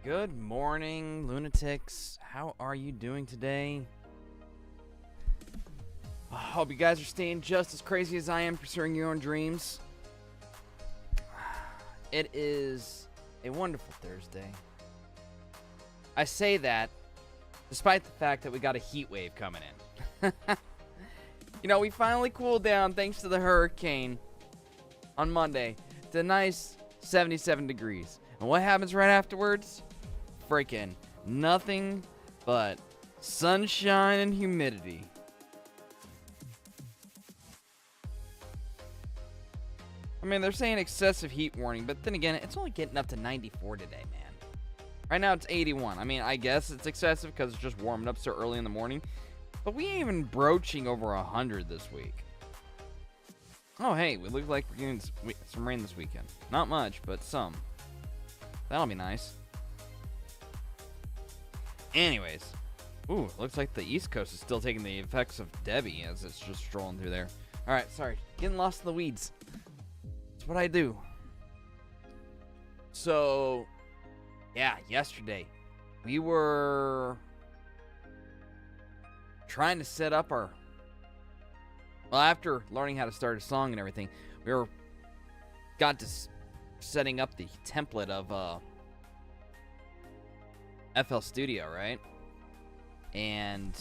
Good morning, lunatics. How are you doing today? I hope you guys are staying just as crazy as I am pursuing your own dreams. It is a wonderful Thursday. I say that despite the fact that we got a heat wave coming in. You know, we finally cooled down thanks to the hurricane on Monday to a nice 77 degrees. And what happens right afterwards? Freaking nothing but sunshine and humidity. I mean, they're saying excessive heat warning, but then again, it's only getting up to 94 today, man. Right now, it's 81. I mean, I guess it's excessive because it's just warming up so early in the morning. But we ain't even broaching over 100 this week. Oh, hey, we look like we're getting some rain this weekend. Not much, but some. That'll be nice. Anyways. Ooh, looks like the East Coast is still taking the effects of Debbie as it's just strolling through there. Alright, sorry. Getting lost in the weeds. That's what I do. So, yeah, yesterday we were trying to set up our... Well, after learning how to start a song and everything, got to setting up the template of FL Studio, right? And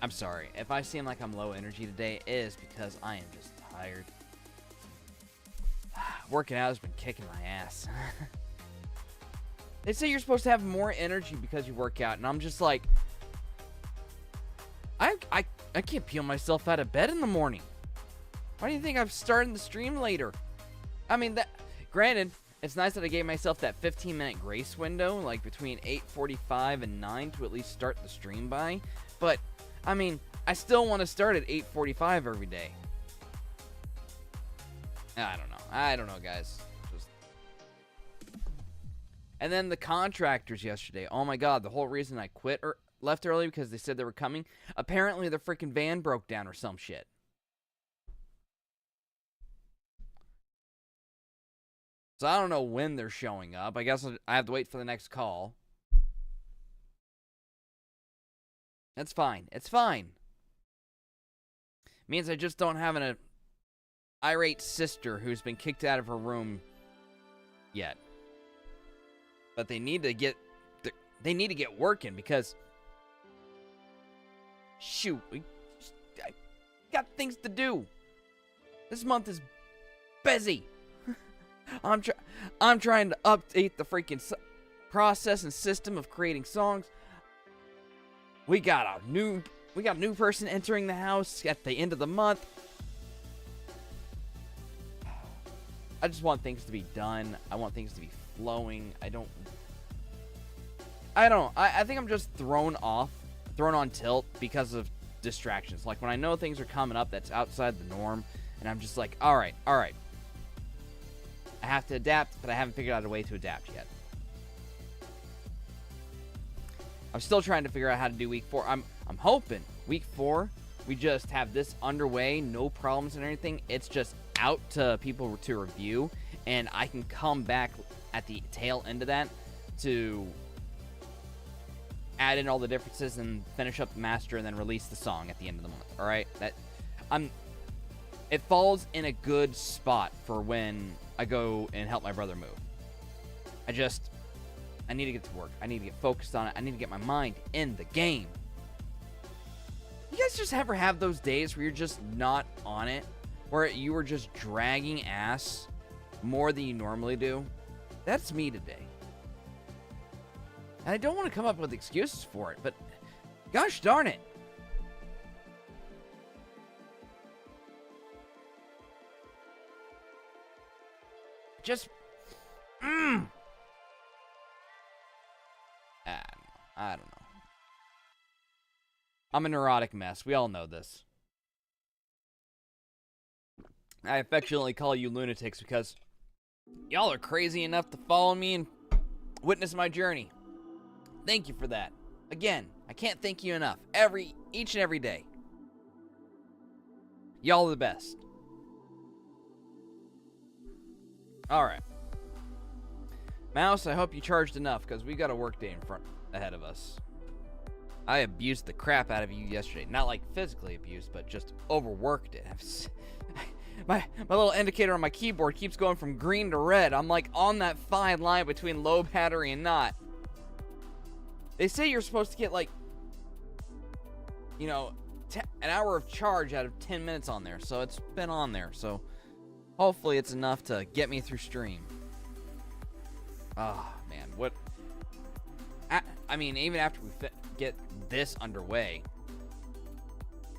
I'm sorry if I seem like I'm low energy today. It is because I am just tired. Working out has been kicking my ass. They say you're supposed to have more energy because you work out, and I'm just like, I can't peel myself out of bed in the morning. Why do you think I'm starting the stream later? I mean, granted, it's nice that I gave myself that 15-minute grace window, like between 8:45 and 9 to at least start the stream by. But, I mean, I still want to start at 8:45 every day. I don't know, guys. And then the contractors yesterday. Oh my God, the whole reason I quit or left early because they said they were coming. Apparently, their freaking van broke down or some shit. So I don't know when they're showing up. I guess I have to wait for the next call. That's fine. It's fine. Means I just don't have an irate sister who's been kicked out of her room yet. But they need to get working because shoot, I got things to do. This month is busy. I'm trying to update the freaking process and system of creating songs. We got a new person entering the house at the end of the month. I just want things to be done. I want things to be flowing. I think I'm just thrown on tilt because of distractions. Like when I know things are coming up that's outside the norm, and I'm just like, all right. I have to adapt, but I haven't figured out a way to adapt yet. I'm still trying to figure out how to do week 4. I'm hoping week 4 we just have this underway, no problems and anything. It's just out to people to review, and I can come back at the tail end of that to add in all the differences and finish up the master and then release the song at the end of the month. All right, it falls in a good spot for when I go and help my brother move. I need to get to work. I need to get focused on it. I need to get my mind in the game. You guys just ever have those days where you're just not on it? Where you were just dragging ass more than you normally do? That's me today. And I don't want to come up with excuses for it, but gosh darn it. Just, I don't know. I'm a neurotic mess. We all know this. I affectionately call you lunatics because y'all are crazy enough to follow me and witness my journey. Thank you for that. Again, I can't thank you enough. Each and every day. Y'all are the best. Alright. Mouse, I hope you charged enough, because we got a work day ahead of us. I abused the crap out of you yesterday. Not like physically abused, but just overworked it. My little indicator on my keyboard keeps going from green to red. I'm like on that fine line between low battery and not. They say you're supposed to get like, you know, an hour of charge out of 10 minutes on there. So it's been on there. So hopefully it's enough to get me through stream. Oh, man. What? I mean, even after we get this underway,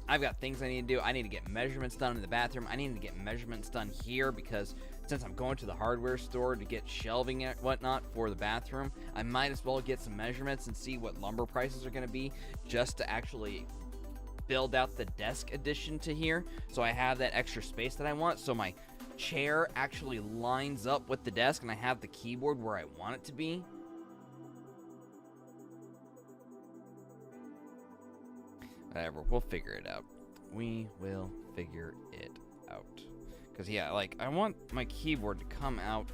I've got things I need to do. I need to get measurements done in the bathroom. I need to get measurements done here because since I'm going to the hardware store to get shelving and whatnot for the bathroom, I might as well get some measurements and see what lumber prices are going to be just to actually build out the desk addition to here so I have that extra space that I want, so my chair actually lines up with the desk and I have the keyboard where I want it to be. Whatever, we'll figure it out. We will figure it out. Because, yeah, like, I want my keyboard to come out...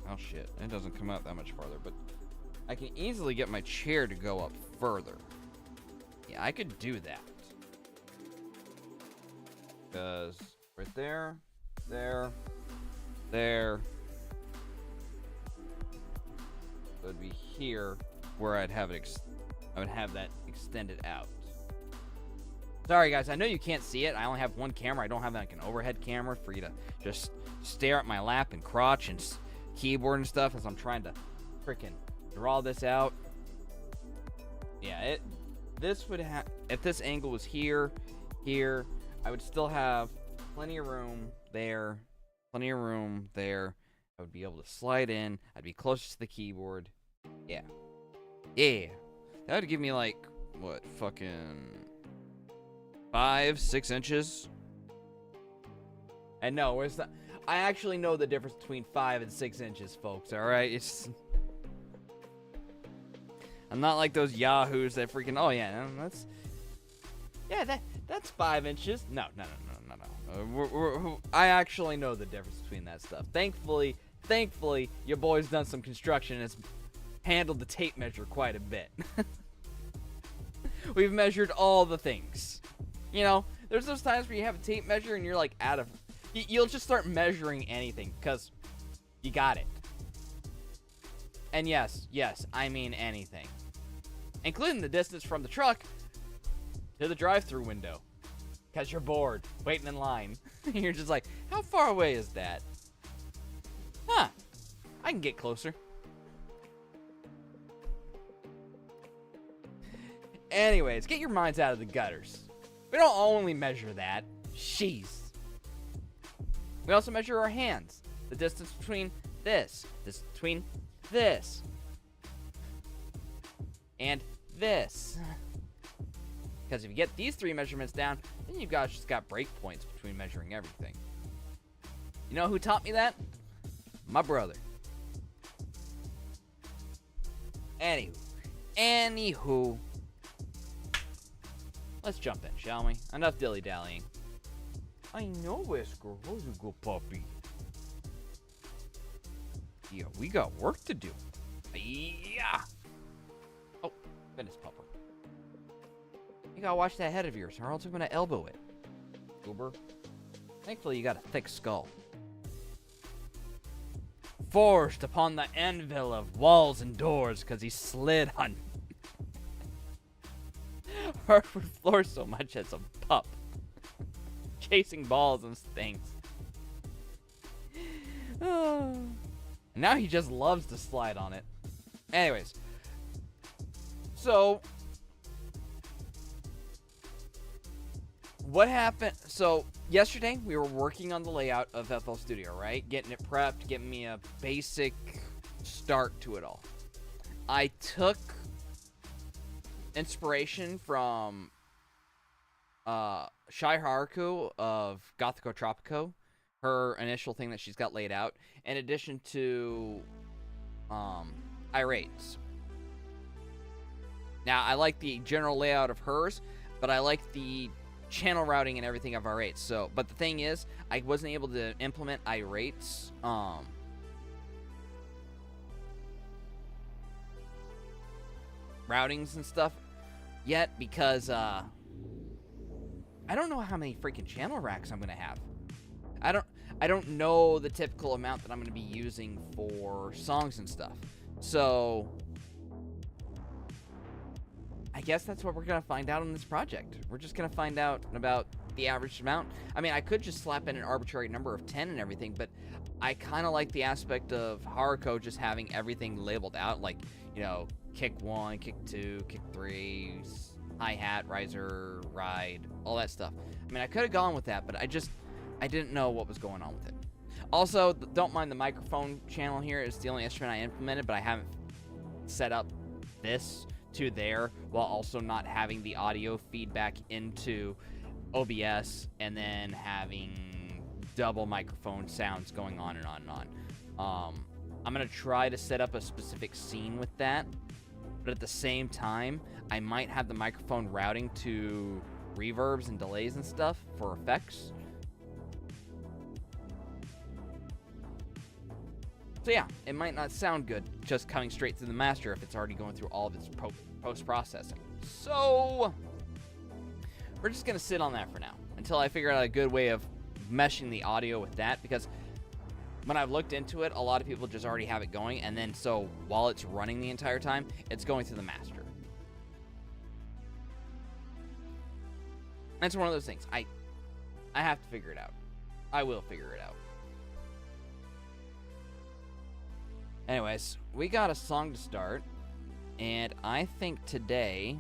Oh, shit. It doesn't come out that much farther, but I can easily get my chair to go up further. Yeah, I could do that. Because right there, there, there. So it'd be here where I'd have it I would have that extended out. Sorry, guys. I know you can't see it. I only have one camera. I don't have like an overhead camera for you to just stare at my lap and crotch and keyboard and stuff as I'm trying to freaking draw this out. Yeah, this would have... If this angle was here, I would still have plenty of room there. Plenty of room there. I would be able to slide in. I'd be closest to the keyboard. Yeah. Yeah. That would give me like, what, fucking 5-6 inches? And no, where's that? I actually know the difference between 5 and 6 inches, folks, alright? It's... I'm not like those yahoos that freaking, oh yeah, that's... Yeah, that's 5 inches. No. I actually know the difference between that stuff. Thankfully, your boy's done some construction and has handled the tape measure quite a bit. We've measured all the things. You know, there's those times where you have a tape measure and you're like out of... You'll just start measuring anything because you got it. And yes, I mean anything. Including the distance from the truck to the drive-thru window. Because you're bored, waiting in line. You're just like, how far away is that? Huh, I can get closer. Anyways, get your minds out of the gutters. We don't only measure that. Jeez. We also measure our hands. The distance between this between this, and this. Because if you get these 3 measurements down, then you've just got break points between measuring everything. You know who taught me that? My brother. Anywho. Let's jump in, shall we? Enough dilly-dallying. I know, Whisker. Where's you go, puppy? Yeah, we got work to do. Yeah. Oh, goodness, pupper. You gotta watch that head of yours, or else I'm gonna elbow it. Goober. Thankfully, you got a thick skull. Forged upon the anvil of walls and doors, because he slid on hardwood floor so much as a pup. Chasing balls and things. And now he just loves to slide on it. Anyways. So, what happened? So, yesterday we were working on the layout of FL Studio, right? Getting it prepped, getting me a basic start to it all. I took inspiration from Shai Haruko of Gothico Tropico, her initial thing that she's got laid out, in addition to Irates. Now, I like the general layout of hers, but I like the channel routing and everything of Irates. So, but the thing is, I wasn't able to implement Irates routings and stuff yet because I don't know how many freaking channel racks I'm gonna have. I don't know the typical amount that I'm gonna be using for songs and stuff. So I guess that's what we're gonna find out on this project. We're just gonna find out about the average amount. I mean, I could just slap in an arbitrary number of 10 and everything, but I kind of like the aspect of Haruko just having everything labeled out, like, you know, kick 1, kick 2, kick 3, hi-hat, riser, ride, all that stuff. I mean, I could have gone with that, but I didn't know what was going on with it. Also, don't mind the microphone channel here. It's the only instrument I implemented, but I haven't set up this to there while also not having the audio feedback into OBS and then having double microphone sounds going on and on and on. I'm going to try to set up a specific scene with that, but at the same time, I might have the microphone routing to reverbs and delays and stuff for effects. So yeah, it might not sound good just coming straight through the master if it's already going through all of its post-processing. So we're just going to sit on that for now until I figure out a good way of meshing the audio with that, because when I've looked into it, a lot of people just already have it going, and then so while it's running the entire time, it's going through the master. That's one of those things. I have to figure it out. I will figure it out. Anyways, we got a song to start, and I think today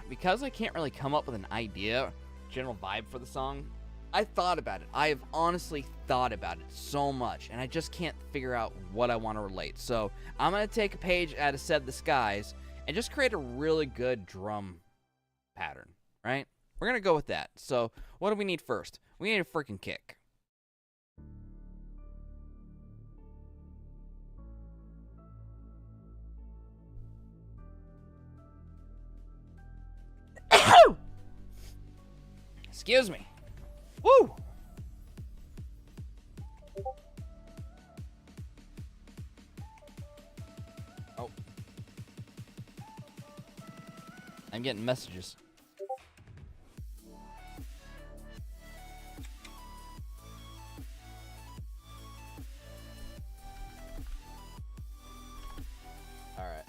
because I can't really come up with an idea, general vibe for the song, I thought about it. I have honestly thought about it so much, and I just can't figure out what I want to relate. So I'm going to take a page out of Said the Skies and just create a really good drum pattern, right? We're going to go with that. So what do we need first? We need a freaking kick. Excuse me. Woo! Oh. I'm getting messages. All right.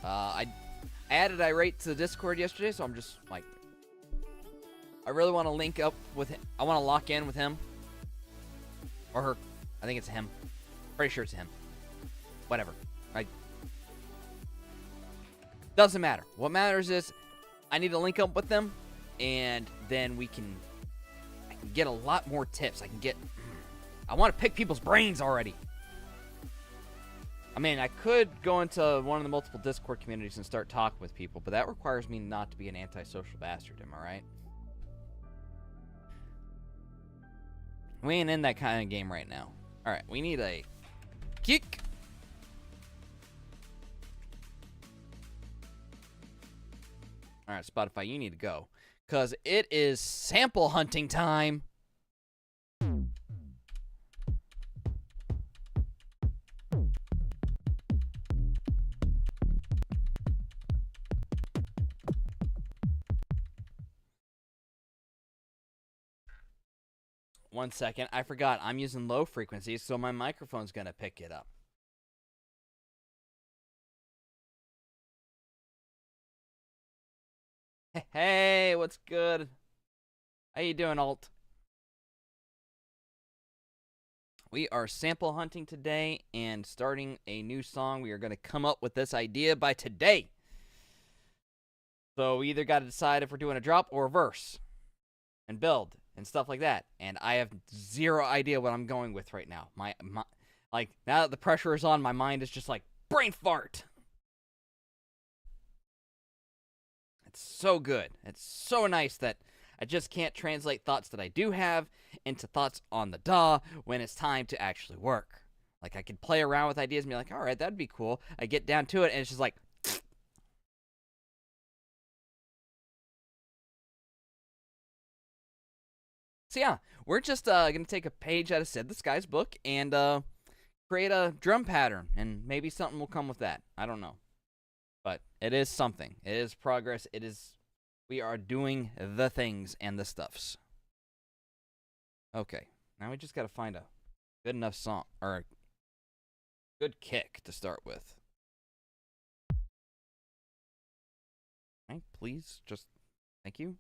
I added Irate to the Discord yesterday, so I'm just like, I really want to link up with him. I want to lock in with him. Or her. I think it's him. Pretty sure it's him. Whatever. Doesn't matter. What matters is I need to link up with them, and then I can get a lot more tips. I want to pick people's brains already. I mean, I could go into one of the multiple Discord communities and start talking with people, but that requires me not to be an antisocial bastard, am I right? We ain't in that kind of game right now. Alright, we need a kick. Alright, Spotify, you need to go. Because it is sample hunting time. 1 second. I forgot. I'm using low frequencies, so my microphone's going to pick it up. Hey, what's good? How you doing, Alt? We are sample hunting today and starting a new song. We are going to come up with this idea by today. So we either got to decide if we're doing a drop or a verse and build and stuff like that. And I have zero idea what I'm going with right now. My like, now that the pressure is on, my mind is just like, brain fart. It's so good. It's so nice that I just can't translate thoughts that I do have into thoughts on the DAW when it's time to actually work. Like, I could play around with ideas and be like, all right, that'd be cool. I get down to it, and it's just like... So yeah, we're just going to take a page out of Said the Sky's book and create a drum pattern, and maybe something will come with that. I don't know. But it is something. It is progress. It is... We are doing the things and the stuffs. Okay, now we just got to find a good enough song, or a good kick to start with. Okay, please, just... Thank you.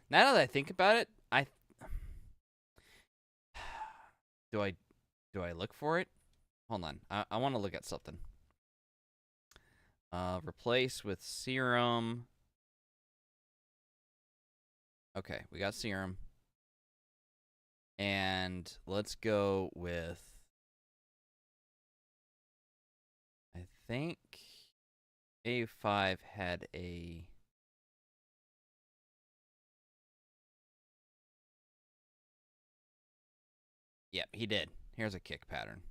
Now that I think about it, do I look for it? Hold on. I want to look at something. Replace with serum. Okay, we got serum. And let's go with... I think A5 had a... Yep, he did. Here's a kick pattern.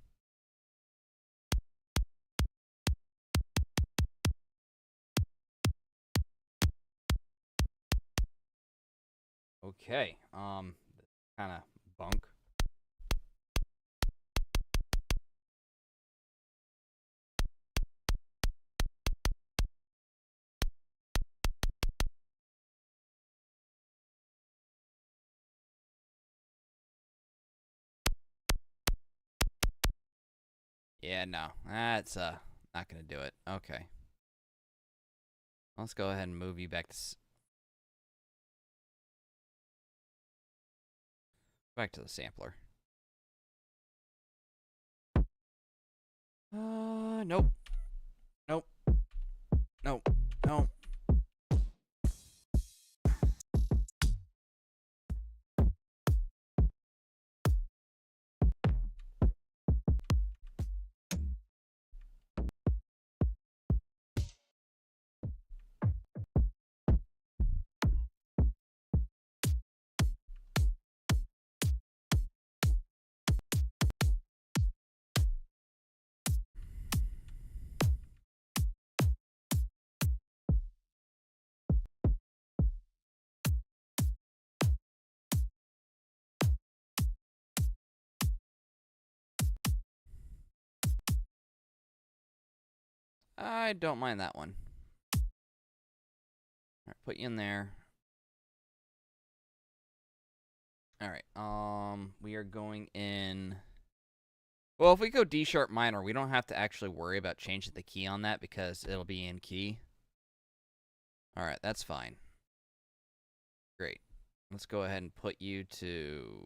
Okay, kind of bunk. Yeah, no, that's not gonna do it. Okay, let's go ahead and move you back to the sampler. Nope, nope, nope, nope. I don't mind that one. Alright, put you in there. Alright, we are going in... Well, if we go D sharp minor, we don't have to actually worry about changing the key on that because it'll be in key. Alright, that's fine. Great. Let's go ahead and put you to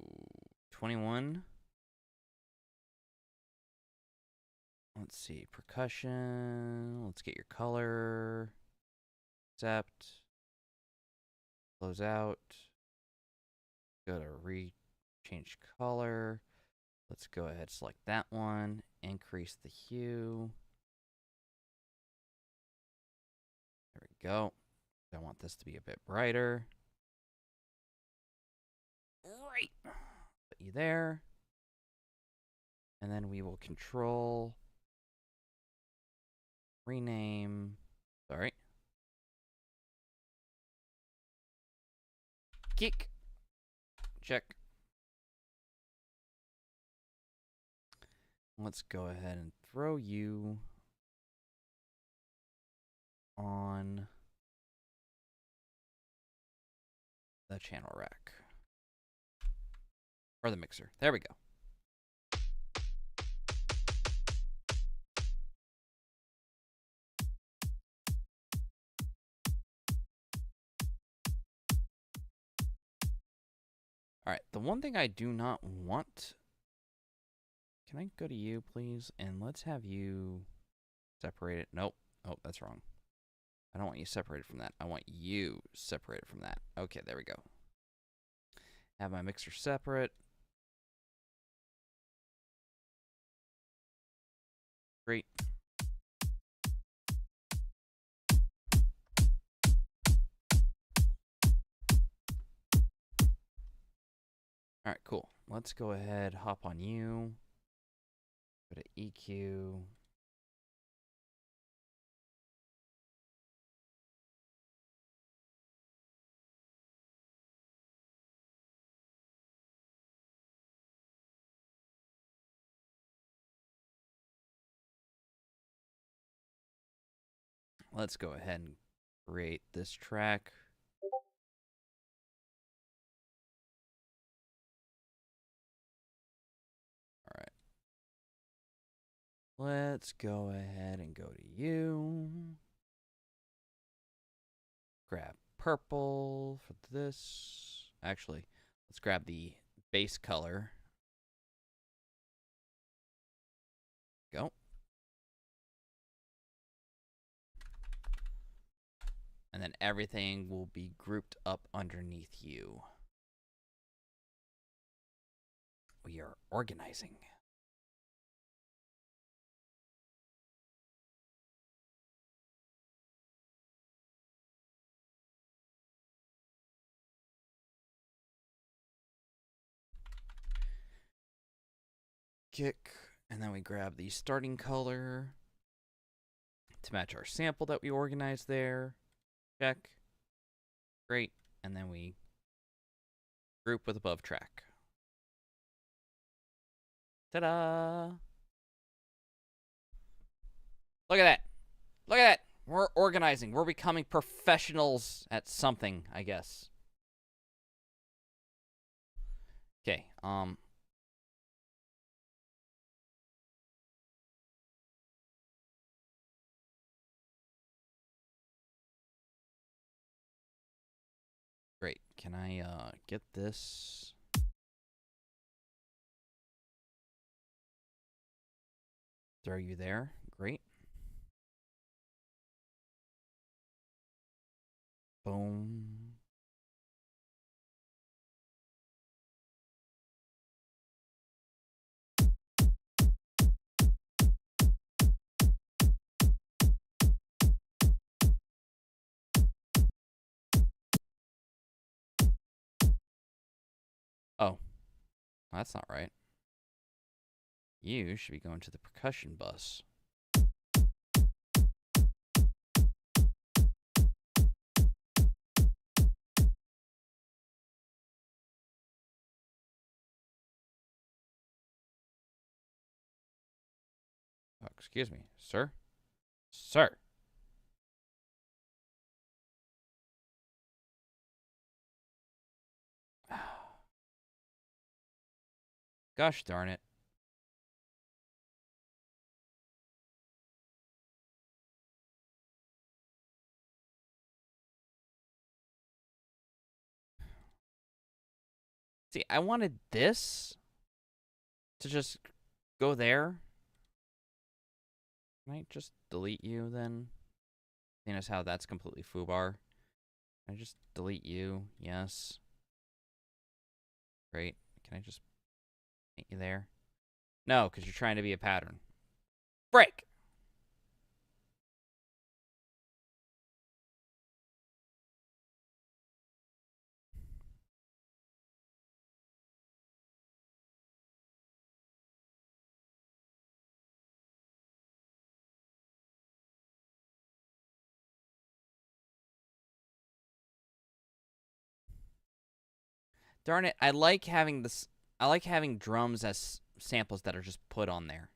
21. Let's see, percussion. Let's get your color. Accept. Close out. Go to change color. Let's go ahead, select that one. Increase the hue. There we go. I want this to be a bit brighter. Right. Put you there. And then we will control... rename... Sorry. Kick. Check. Let's go ahead and throw you on the channel rack. Or the mixer. There we go. Alright, the one thing I do not want... Can I go to you, please? And let's have you separate it. Nope. Oh, that's wrong. I don't want you separated from that. I want you separated from that. Okay, there we go. Have my mixer separate. Great. Alright, cool. Let's go ahead, hop on you. Go to EQ. Let's go ahead and create this track. Alright. Let's go ahead and go to you. Grab purple for this. Actually, let's grab the base color. Go. And then everything will be grouped up underneath you. We are organizing. Kick, and then we grab the starting color to match our sample that we organized there. Check. Great. And then we group with above track. Ta-da! Look at that. Look at that. We're organizing. We're becoming professionals at something, I guess. Okay, great. Can I get this? Throw you there. Great. Boom. Oh, that's not right. You should be going to the percussion bus. Oh, excuse me, sir? Sir. Gosh darn it. See, I wanted this to just go there. Can I just delete you then? Seeing as how that's completely foobar. Can I just delete you? Yes. Great. Can I just paint you there? No, because you're trying to be a pattern. Break! Darn it, I like having this. I like having drums as samples that are just put on there.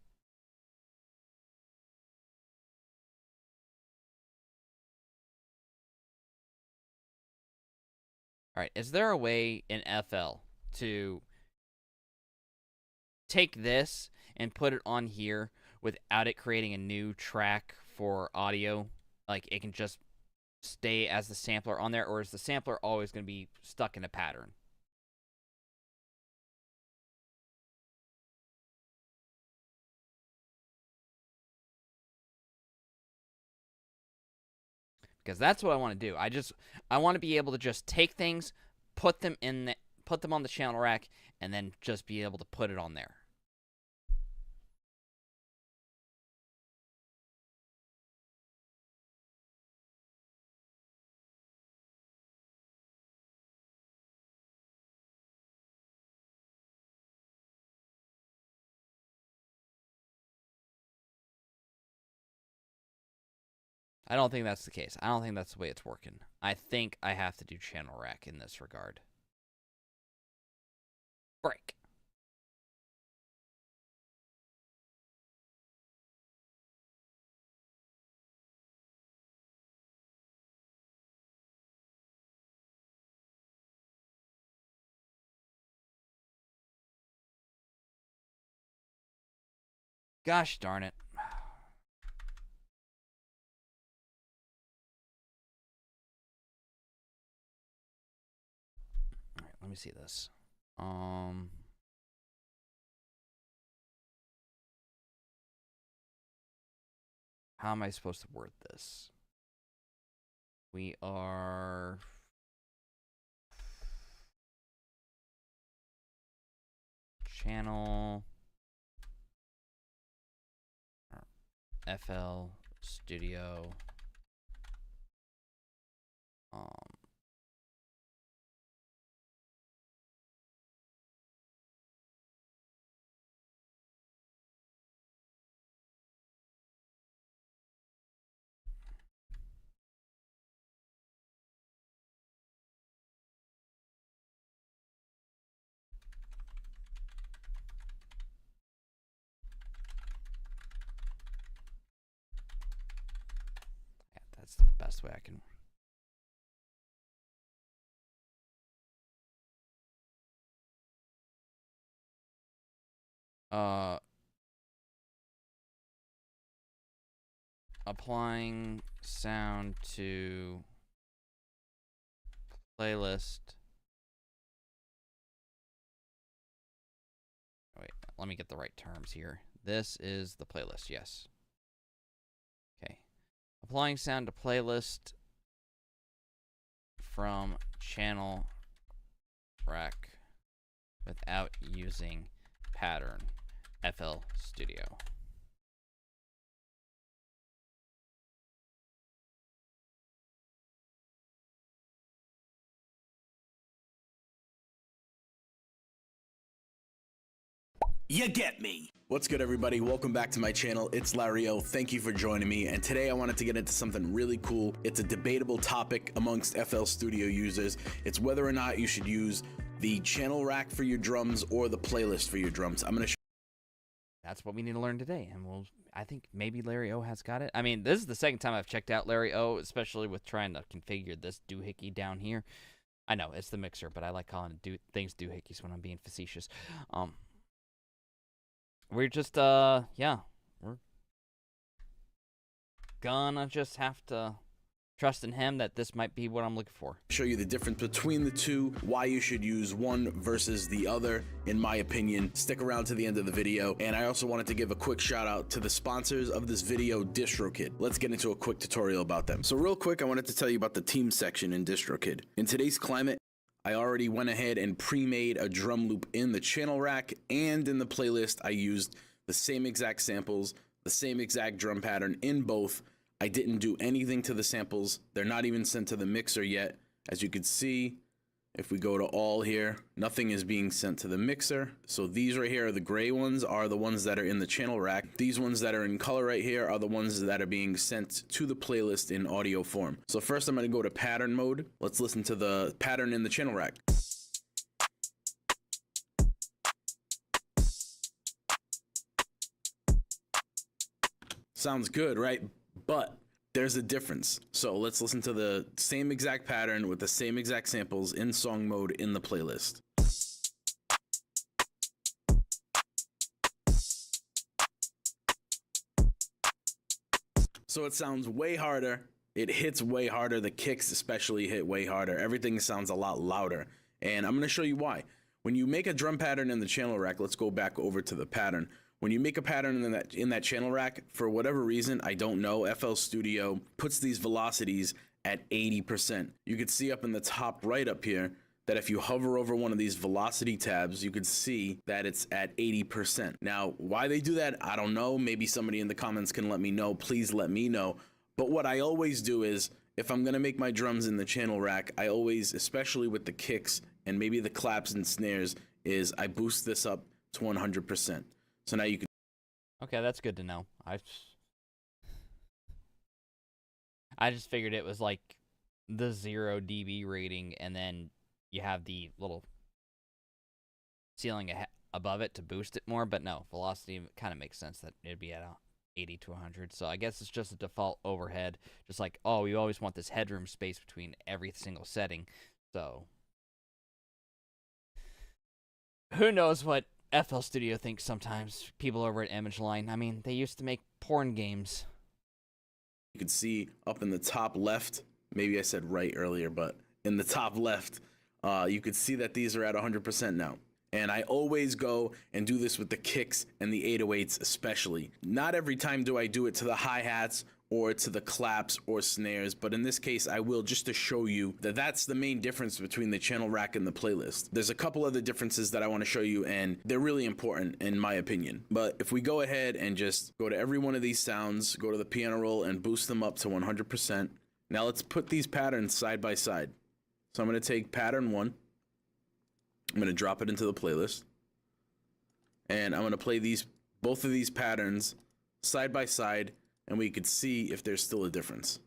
All right, is there a way in FL to take this and put it on here without it creating a new track for audio? Like, it can just stay as the sampler on there, or is the sampler always going to be stuck in a pattern? Because that's what I want to do. I want to be able to just take things, put them on the channel rack, and then just be able to put it on there. I don't think that's the case. I don't think that's the way it's working. I think I have to do channel rack in this regard. Break. Gosh darn it. All right, let me see this. How am I supposed to word this? We are channel FL Studio yeah, that's the best way I can. Applying sound to playlist. Wait, let me get the right terms here. This is the playlist, yes. Okay. Applying sound to playlist from channel rack without using pattern FL Studio. You get me. What's good, everybody? Welcome back to my channel. It's Larry O. Thank you for joining me. And today I wanted to get into something really cool. It's a debatable topic amongst FL Studio users. It's whether or not you should use the channel rack for your drums or the playlist for your drums. I'm going to That's what we need to learn today, and I think maybe Larry O has got it. I mean, this is the second time I've checked out Larry O, especially with trying to configure this doohickey down here. I know, it's the mixer, but I like calling it things doohickeys when I'm being facetious. We're just, yeah, we're gonna just have to trust in him that this might be what I'm looking for. show you the difference between the two, why you should use one versus the other, in my opinion. Stick around to the end of the video. And I also wanted to give a quick shout out to the sponsors of this video, DistroKid. Let's get into a quick tutorial about them. So real quick, I wanted to tell you about the team section in DistroKid. In today's climate, I already went ahead and pre-made a drum loop in the channel rack, and in the playlist I used the same exact samples, the same exact drum pattern in both. I didn't do anything to the samples. They're not even sent to the mixer yet. As you can see, if we go to all here, nothing is being sent to the mixer. So these right here, the gray ones, are the ones that are in the channel rack. These ones that are in color right here are the ones that are being sent to the playlist in audio form. So first I'm going to go to pattern mode. Let's listen to the pattern in the channel rack. Sounds good, right? But there's a difference. So let's listen to the same exact pattern with the same exact samples in song mode in the playlist. So it sounds way harder. It hits way harder. The kicks especially hit way harder. Everything sounds a lot louder. And I'm going to show you why. When you make a drum pattern in the channel rack, let's go back over to the pattern. When you make a pattern in that channel rack, for whatever reason, I don't know, FL Studio puts these velocities at 80%. You could see up in the top right up here that if you hover over one of these velocity tabs, you could see that it's at 80%. Now, why they do that, I don't know. Maybe somebody in the comments can let me know. Please let me know. But what I always do is, if I'm gonna make my drums in the channel rack, I always, especially with the kicks and maybe the claps and snares, is I boost this up to 100%. So now you can. Okay, that's good to know. I just figured it was like the 0 dB rating, and then you have the little ceiling above it to boost it more. But no, velocity kind of makes sense that it'd be at 80 to 100. So I guess it's just a default overhead. Just like, oh, we always want this headroom space between every single setting. So who knows what FL Studio thinks sometimes. People over at ImageLine, I mean, they used to make porn games. You can see up in the top left, maybe I said right earlier, but in the top left, you could see that these are at 100% now. And I always go and do this with the kicks and the 808s especially. Not every time do I do it to the hi-hats or to the claps or snares, but in this case I will, just to show you that that's the main difference between the channel rack and the playlist. There's a couple other differences that I want to show you, and they're really important in my opinion. But if we go ahead and just go to every one of these sounds, go to the piano roll and boost them up to 100%. Now let's put these patterns side by side. So I'm going to take pattern 1. I'm going to drop it into the playlist. And I'm going to play both of these patterns side by side, and we could see if there's still a difference.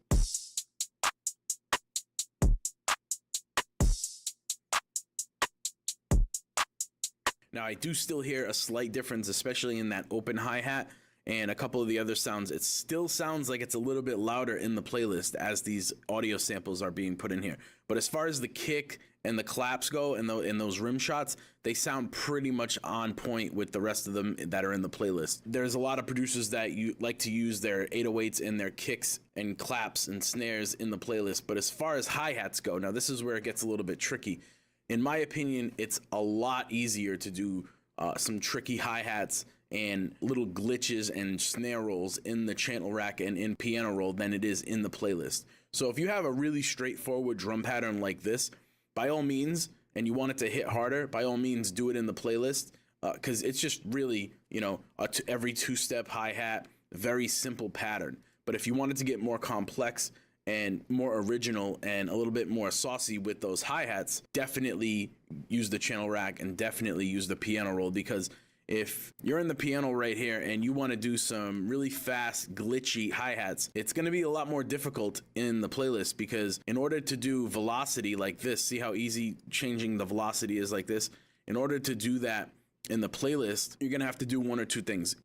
Now I do still hear a slight difference, especially in that open hi-hat and a couple of the other sounds. It still sounds like it's a little bit louder in the playlist as these audio samples are being put in here. But as far as the kick and the claps go and those rim shots, they sound pretty much on point with the rest of them that are in the playlist. There's a lot of producers that like to use their 808s and their kicks and claps and snares in the playlist. But as far as hi-hats go, now this is where it gets a little bit tricky. In my opinion, it's a lot easier to do some tricky hi-hats and little glitches and snare rolls in the channel rack and in piano roll than it is in the playlist. So if you have a really straightforward drum pattern like this, by all means, and you want it to hit harder, by all means do it in the playlist, because it's just really, you know, every two-step hi-hat, very simple pattern. But if you want it to get more complex and more original and a little bit more saucy with those hi-hats, definitely use the channel rack and definitely use the piano roll, because if you're in the piano right here and you want to do some really fast glitchy hi-hats, it's going to be a lot more difficult in the playlist, because in order to do velocity like this, see how easy changing the velocity is like this? In order to do that in the playlist, you're going to have to do one or two things.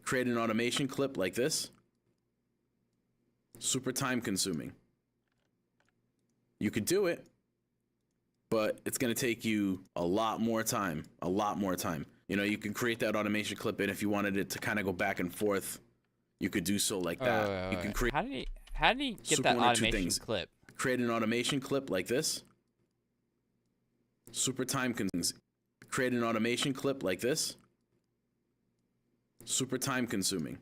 Create an automation clip like this. Super time consuming. You could do it, but it's going to take you a lot more time, You know, you can create that automation clip, and if you wanted it to kind of go back and forth, you could do so like that. You can create. How did he get that automation clip? Create an automation clip like this. Super time consuming. Create an automation clip like this. Super time consuming.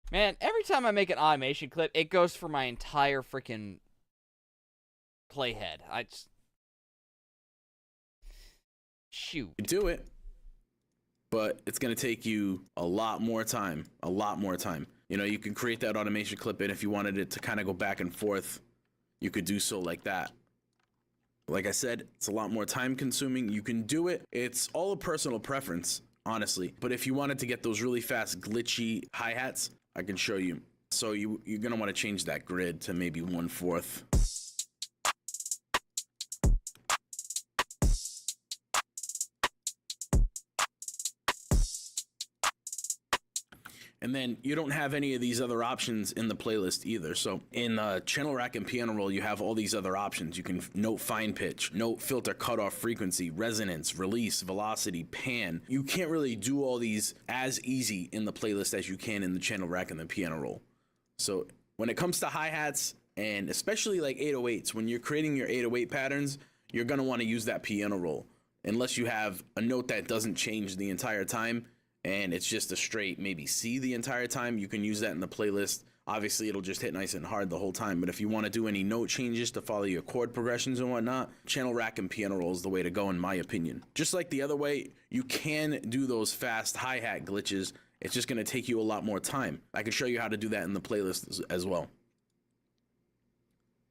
Man, every time I make an automation clip, it goes for my entire freaking playhead. Shoot. You do it, but it's going to take you a lot more time. You know, you can create that automation clip, and if you wanted it to kind of go back and forth, you could do so like that. Like I said, it's a lot more time consuming. You can do it. It's all a personal preference, honestly. But if you wanted to get those really fast glitchy hi-hats, I can show you. So you're going to want to change that grid to maybe 1/4. And then you don't have any of these other options in the playlist either. So in channel rack and piano roll, you have all these other options. You can note fine pitch, note filter cutoff frequency, resonance, release, velocity, pan. You can't really do all these as easy in the playlist as you can in the channel rack and the piano roll. So when it comes to hi-hats, and especially like 808s, when you're creating your 808 patterns, you're gonna wanna use that piano roll. Unless you have a note that doesn't change the entire time, and it's just a straight maybe C the entire time, you can use that in the playlist. Obviously, it'll just hit nice and hard the whole time, but if you want to do any note changes to follow your chord progressions and whatnot, channel rack and piano roll is the way to go in my opinion. Just like the other way, you can do those fast hi-hat glitches. It's just going to take you a lot more time. I can show you how to do that in the playlist as well.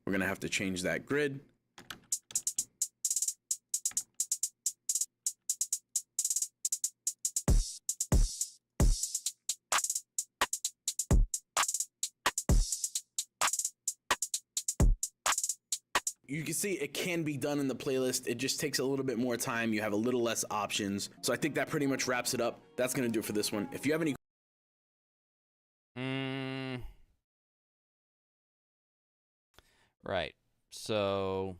We're going to have to change that grid. You can see it can be done in the playlist. It just takes a little bit more time. You have a little less options. So I think that pretty much wraps it up. That's going to do it for this one. If you have any... Right. So,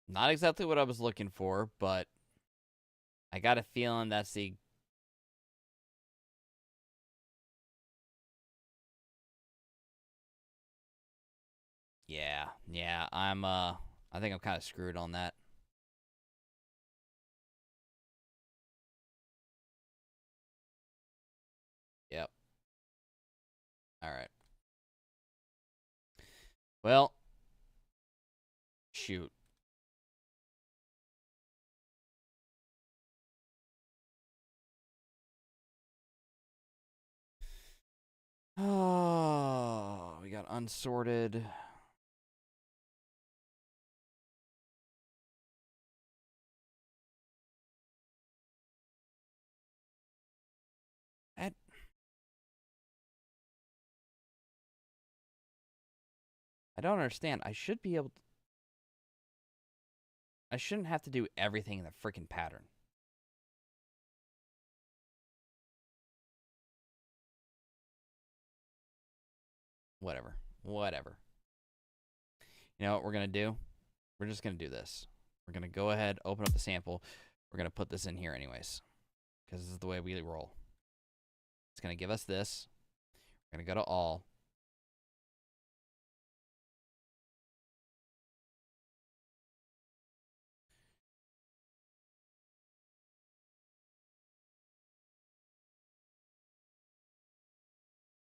not exactly what I was looking for, but I got a feeling that's the... Yeah, I think I'm kind of screwed on that. Yep. All right. Well, shoot. Oh, we got unsorted. I don't understand. I should be able to... I shouldn't have to do everything in the freaking pattern. Whatever. You know what we're going to do? We're just going to do this. We're going to go ahead, open up the sample. We're going to put this in here anyways, because this is the way we roll. It's going to give us this. We're going to go to all.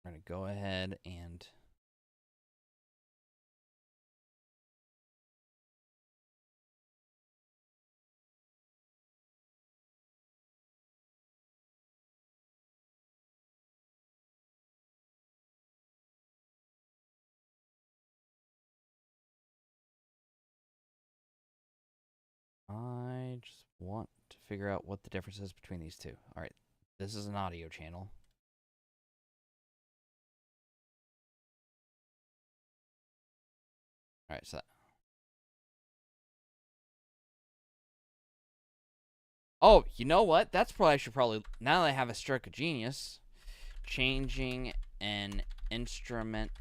We're going to go ahead and... I just want to figure out what the difference is between these two. All right, this is an audio channel. All right, so that... Oh, you know what? That's probably... I should probably... Now that I have a stroke of genius, changing an instrument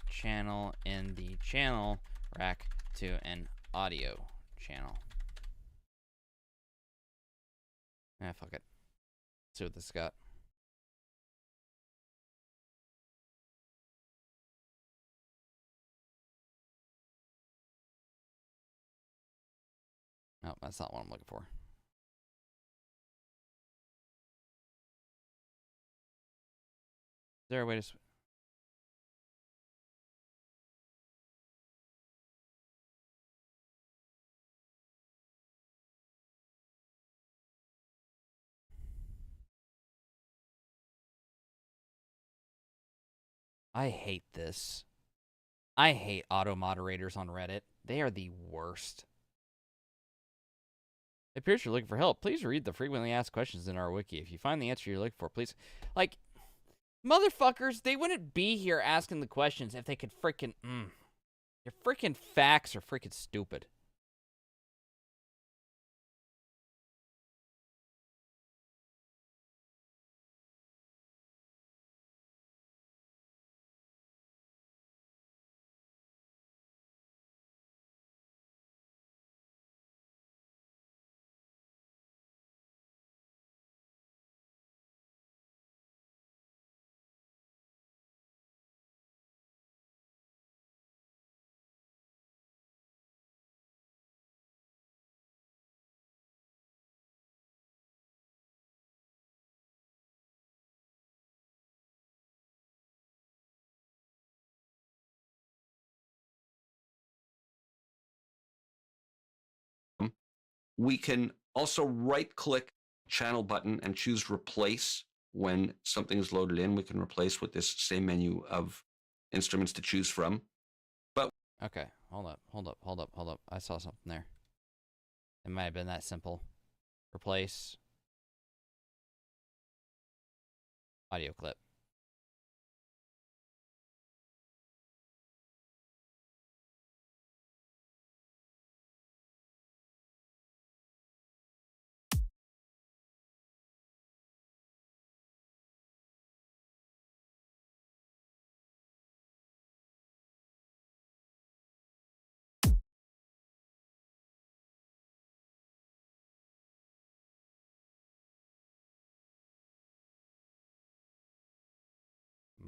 channel in the channel rack to an audio channel. Fuck it. Let's see what this got. No, that's not what I'm looking for. Is there a way to... I hate this. I hate auto moderators on Reddit. They are the worst. It appears you're looking for help. Please read the frequently asked questions in our wiki. If you find the answer you're looking for, please... Like, motherfuckers, they wouldn't be here asking the questions if they could freaking... Your freaking facts are freaking stupid. We can also right-click channel button and choose replace when something is loaded in. We can replace with this same menu of instruments to choose from. But okay, hold up. I saw something there. It might have been that simple. Replace audio clip.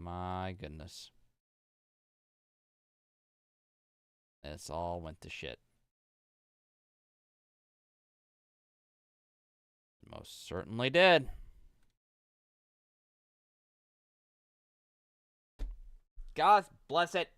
My goodness. This all went to shit. Most certainly did. God bless it.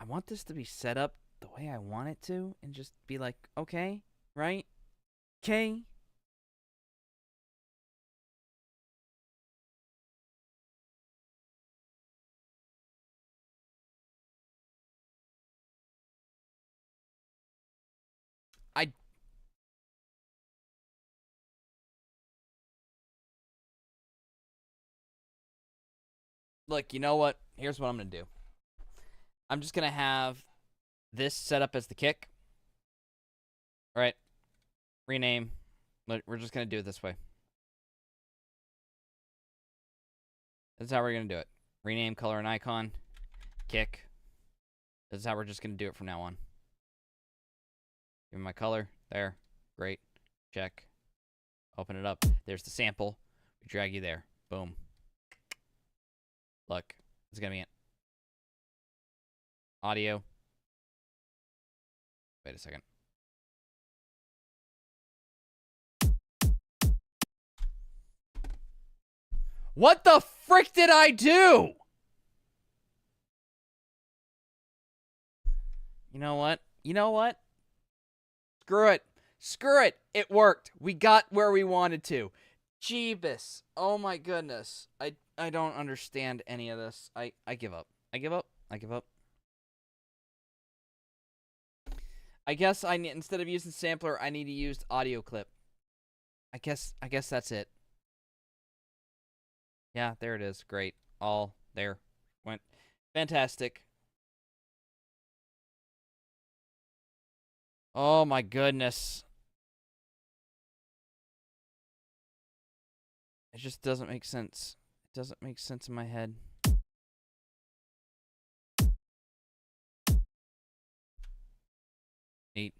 I want this to be set up the way I want it to and just be like, okay, right? Okay. I Look, you know what? Here's what I'm going to do. I'm just going to have this set up as the kick. All right. Rename. We're just going to do it this way. This is how we're going to do it. Rename, color, and icon. Kick. This is how we're just going to do it from now on. Give me my color. There. Great. Check. Open it up. There's the sample. We drag you there. Boom. Look. It's going to be it. Audio. Wait a second. What the frick did I do? You know what? You know what? Screw it. Screw it. It worked. We got where we wanted to. Jeebus. Oh my goodness. I don't understand any of this. I give up. I give up. I give up. I guess I need, instead of using sampler, I need to use audio clip. I guess that's it. Yeah, there it is. Great. All there. Went. Fantastic. Oh my goodness. It just doesn't make sense. It doesn't make sense in my head. Neat.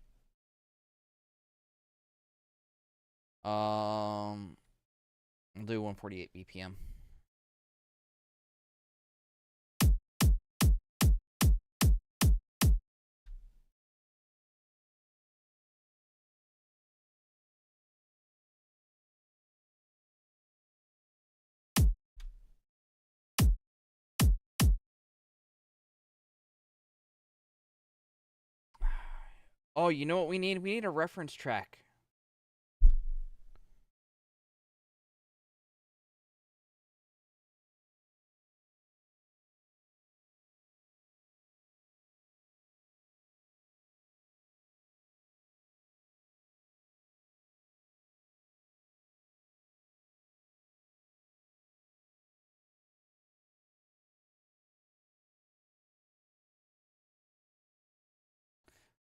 I'll do 148 BPM. Oh, you know what we need? We need a reference track.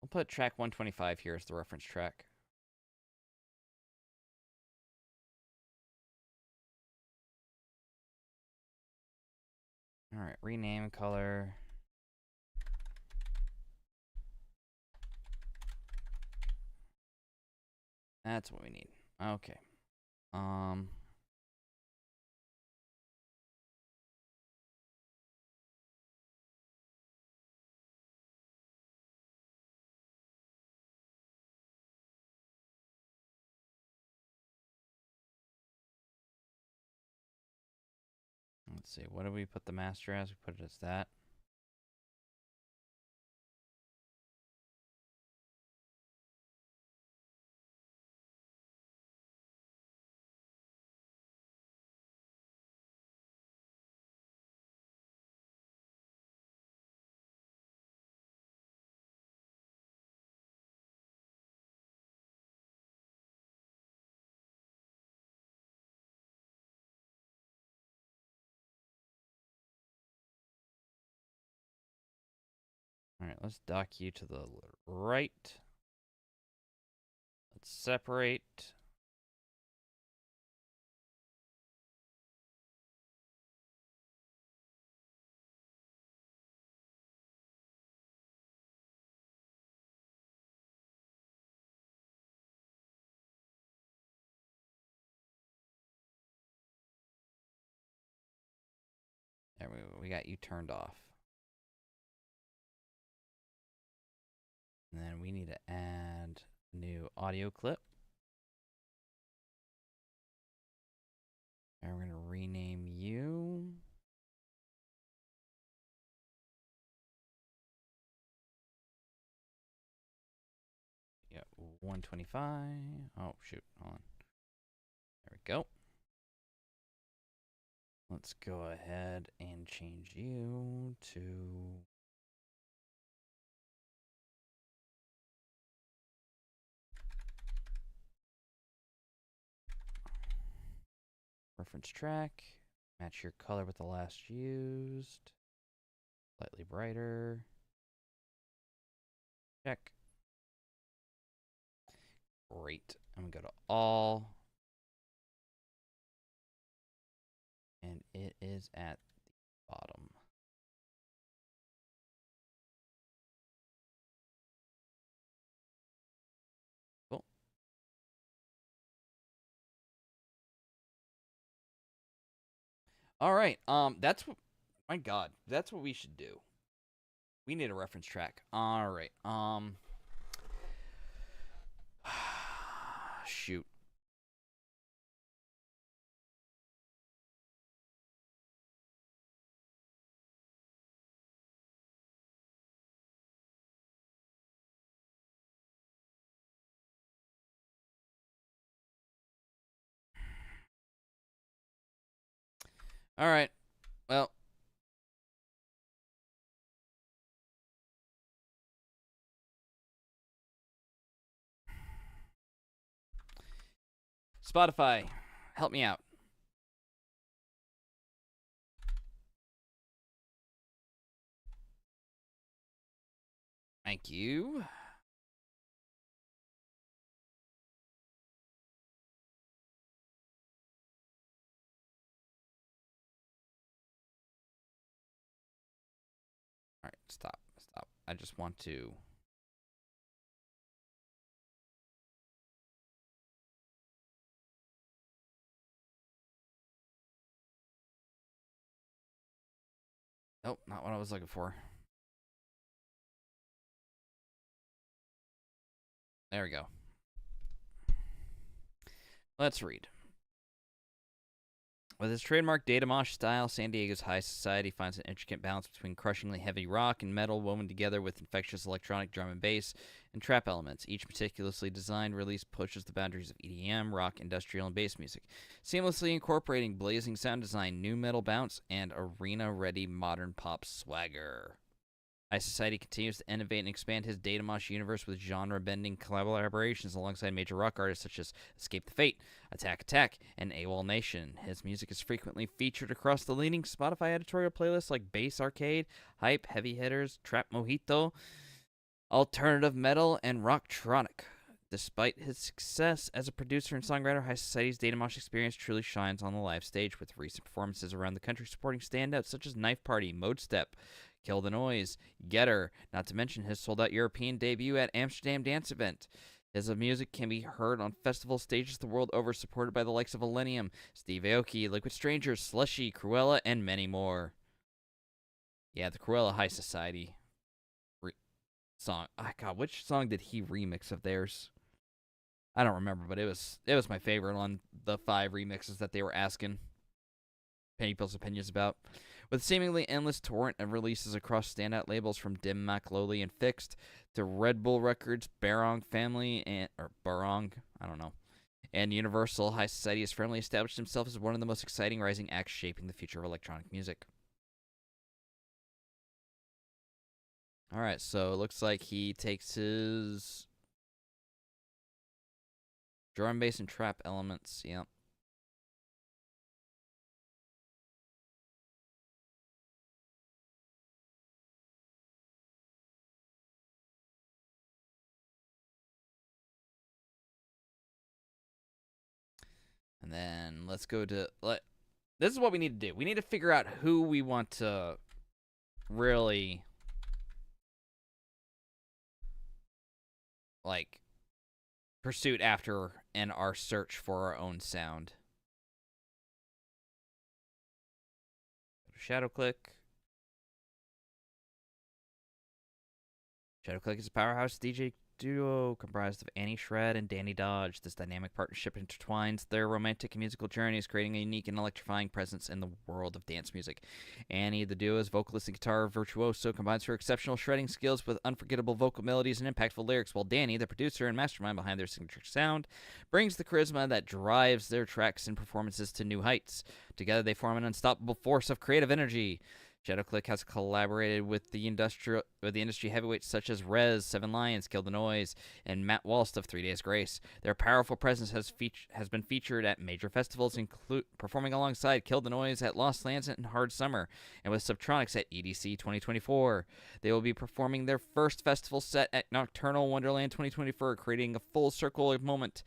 I'll put track 125 here as the reference track. All right, rename color. That's what we need. Okay. Let's see. What do we put the master as? We put it as that. All right, let's dock you to the right. Let's separate. There we got you turned off. And then we need to add a new audio clip. And we're going to rename you. Yeah, 125. Oh, shoot. Hold on. There we go. Let's go ahead and change you to reference track. Match your color with the last used. Slightly brighter. Check. Great. I'm going to go to all. And it is at the bottom. Cool. All right. That's what. My God, that's what we should do. We need a reference track. All right. Shoot. All right. Well. Spotify, help me out. Thank you. All right, stop. I just want to. Nope, not what I was looking for. There we go. Let's read. With its trademark data mosh style, San Diego's high society finds an intricate balance between crushingly heavy rock and metal woven together with infectious electronic drum and bass and trap elements. Each meticulously designed release pushes the boundaries of EDM, rock, industrial, and bass music, seamlessly incorporating blazing sound design, new metal bounce, and arena-ready modern pop swagger. High Society continues to innovate and expand his Data Mosh universe with genre-bending collaborations alongside major rock artists such as Escape the Fate, Attack Attack, and AWOL Nation. His music is frequently featured across the leading Spotify editorial playlists like Bass Arcade, Hype, Heavy Hitters, Trap Mojito, Alternative Metal, and Rocktronic. Despite his success as a producer and songwriter, High Society's Data Mosh experience truly shines on the live stage, with recent performances around the country supporting standouts such as Knife Party, Mode Step, Kill the Noise, Getter, not to mention his sold-out European debut at Amsterdam Dance Event. His music can be heard on festival stages the world over, supported by the likes of Millennium, Steve Aoki, Liquid Strangers, Slushy, Cruella, and many more. Yeah, the Cruella High Society song. Oh, God, which song did he remix of theirs? I don't remember, but it was my favorite on the 5 remixes that they were asking. people's opinions about. With seemingly endless torrent of releases across standout labels from Dim Mak, Lowly, and Fixed to Red Bull Records, Barong Family, or Barong, I don't know, and Universal, High Society has firmly established himself as one of the most exciting rising acts shaping the future of electronic music. Alright, so it looks like he takes his drum, bass, and trap elements, yep. And then let's go to... This is what we need to do. We need to figure out who we want to really, like, pursuit after in our search for our own sound. Shadow Click. Shadow Click is a powerhouse DJ duo comprised of Annie Shred and Danny Dodge. This dynamic partnership intertwines their romantic and musical journeys, creating a unique and electrifying presence in the world of dance music. Annie, the duo's vocalist and guitar virtuoso, combines her exceptional shredding skills with unforgettable vocal melodies and impactful lyrics, while Danny, the producer and mastermind behind their signature sound, brings the charisma that drives their tracks and performances to new heights. Together, they form an unstoppable force of creative energy. Shadowclick has collaborated with the industry heavyweights such as Rez, Seven Lions, Kill the Noise, and Matt Walst of 3 Days Grace. Their powerful presence has been featured at major festivals, performing alongside Kill the Noise at Lost Lands and Hard Summer, and with Subtronics at EDC 2024. They will be performing their first festival set at Nocturnal Wonderland 2024, creating a full circle moment,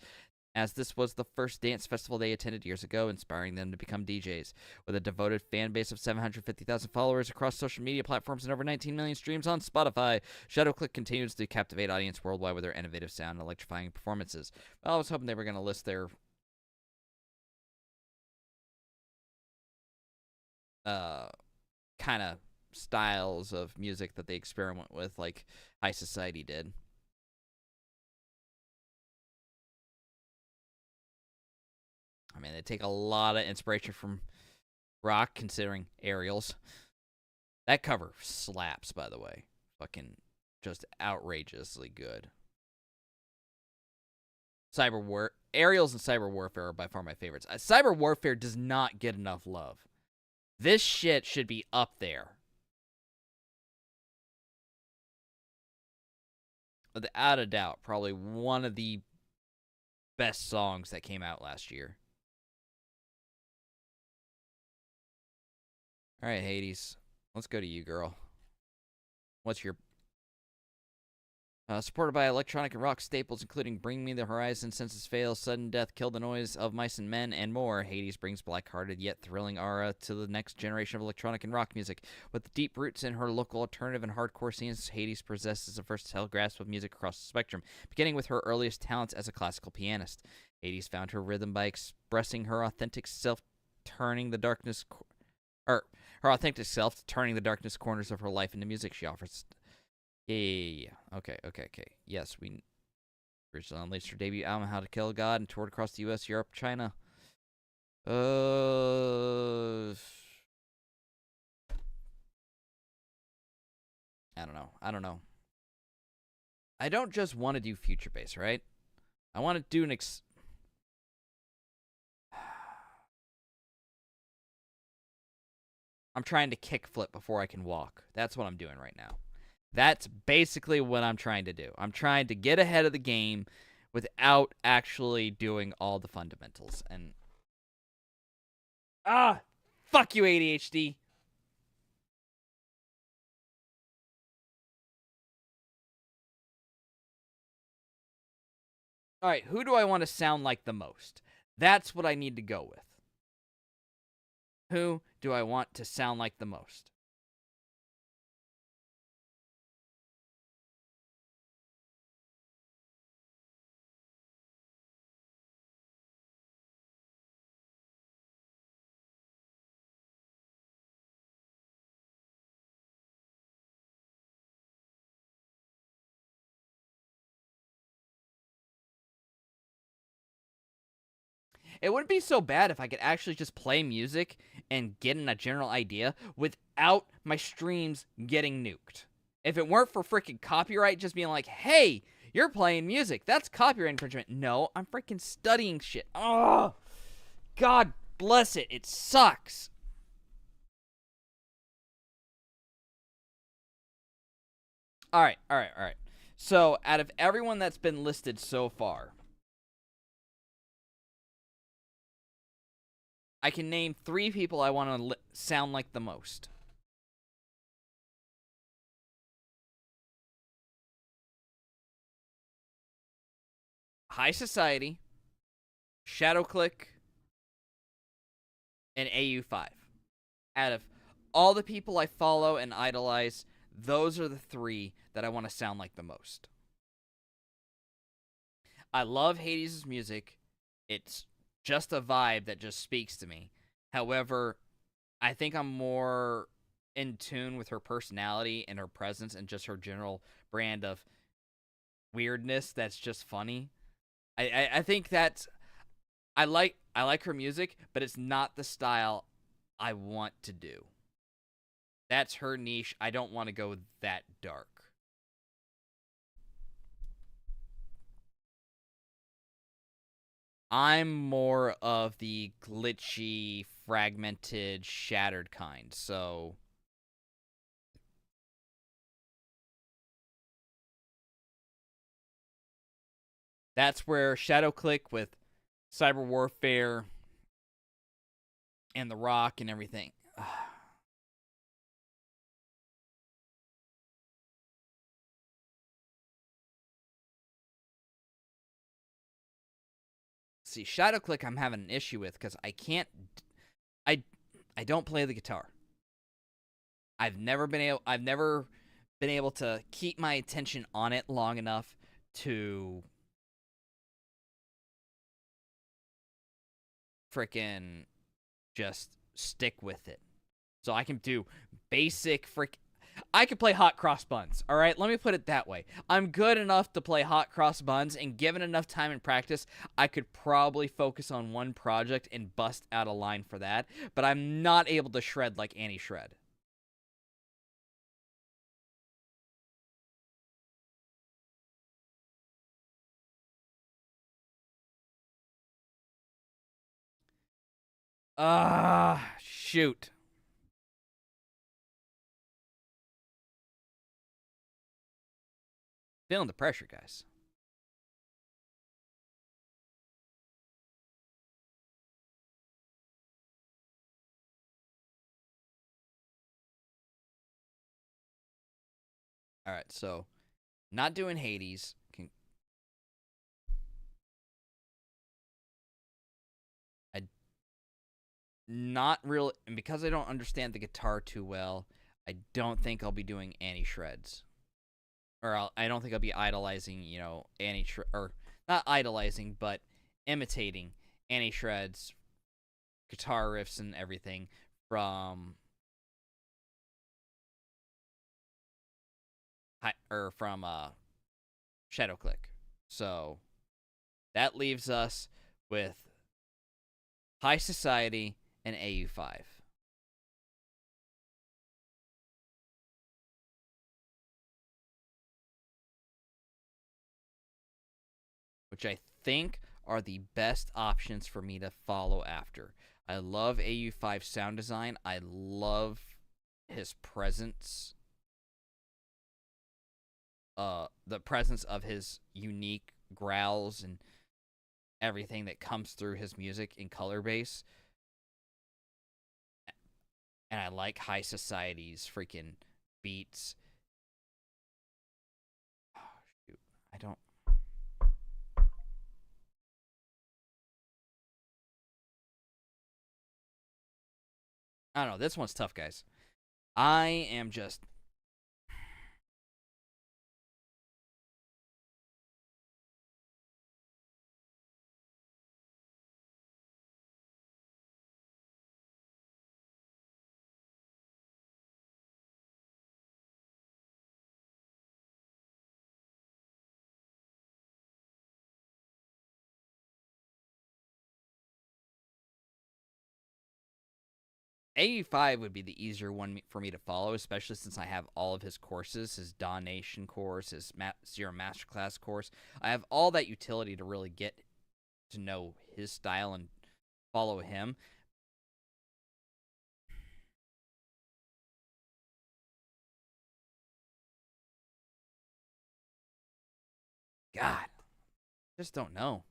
as this was the first dance festival they attended years ago, inspiring them to become DJs. With a devoted fan base of 750,000 followers across social media platforms and over 19 million streams on Spotify, Shadowclick continues to captivate audience worldwide with their innovative sound and electrifying performances. Well, I was hoping they were going to list their kind of styles of music that they experiment with, like High Society did. I mean, they take a lot of inspiration from rock, considering Aerials. That cover slaps, by the way. Fucking just outrageously good. Aerials and Cyber Warfare are by far my favorites. Cyber Warfare does not get enough love. This shit should be up there. Without a doubt, probably one of the best songs that came out last year. All right, Hades. Let's go to you, girl. What's your... supported by electronic and rock staples, including Bring Me the Horizon, Senses Fail, Sudden Death, Kill the Noise, Of Mice and Men, and more, Hades brings black-hearted yet thrilling aura to the next generation of electronic and rock music. With deep roots in her local alternative and hardcore scenes, Hades possesses a versatile grasp of music across the spectrum, beginning with her earliest talents as a classical pianist. Hades found her rhythm by expressing her authentic self, turning the darkness... her authentic self, turning the darkness corners of her life into music. She offers... Yeah. Okay. Yes, we originally unleashed her debut album, How to Kill a God, and toured across the U.S., Europe, China. I don't know. I don't just want to do future bass, right? I want to do an I'm trying to kickflip before I can walk. That's what I'm doing right now. That's basically what I'm trying to do. I'm trying to get ahead of the game without actually doing all the fundamentals. And fuck you, ADHD. All right, who do I want to sound like the most? That's what I need to go with. Who do I want to sound like the most? It wouldn't be so bad if I could actually just play music and get in a general idea without my streams getting nuked. If it weren't for freaking copyright just being like, hey, you're playing music, that's copyright infringement. No, I'm freaking studying shit. Oh, God bless it. It sucks. All right. So, out of everyone that's been listed so far, I can name 3 people I want to sound like the most. High Society, ShadowClick, and AU5. Out of all the people I follow and idolize, those are the 3 that I want to sound like the most. I love Hades' music. It's just a vibe that just speaks to me. However, I think I'm more in tune with her personality and her presence and just her general brand of weirdness that's just funny. I think that's I like her music, but it's not the style I want to do. That's her niche. I don't want to go that dark. I'm more of the glitchy, fragmented, shattered kind, so that's where ShadowClick with Cyber Warfare and The Rock and everything. See, ShadowClick I'm having an issue with because I can't I don't play the guitar. I've never been able to keep my attention on it long enough to frickin' just stick with it. So I can do basic I could play hot cross buns, all right? Let me put it that way. I'm good enough to play hot cross buns, and given enough time and practice, I could probably focus on one project and bust out a line for that, but I'm not able to shred like Annie Shred. Shoot. Feeling the pressure, guys. All right, so not doing Hades. I not really, and because I don't understand the guitar too well, I don't think I'll be doing Annie Shreds. Or I don't think I'll be idolizing, Annie or not idolizing, but imitating Annie Shred's guitar riffs and everything from ShadowClick. So that leaves us with High Society and AU5. Which I think are the best options for me to follow after. I love AU5 sound design. I love his presence. The presence of his unique growls and everything that comes through his music in color base. And I like High Society's freaking beats. Oh, shoot. I don't know. This one's tough, guys. I am just AU5 would be the easier one for me to follow, especially since I have all of his courses, his Donation course, his Zero Masterclass course. I have all that utility to really get to know his style and follow him. God, just don't know.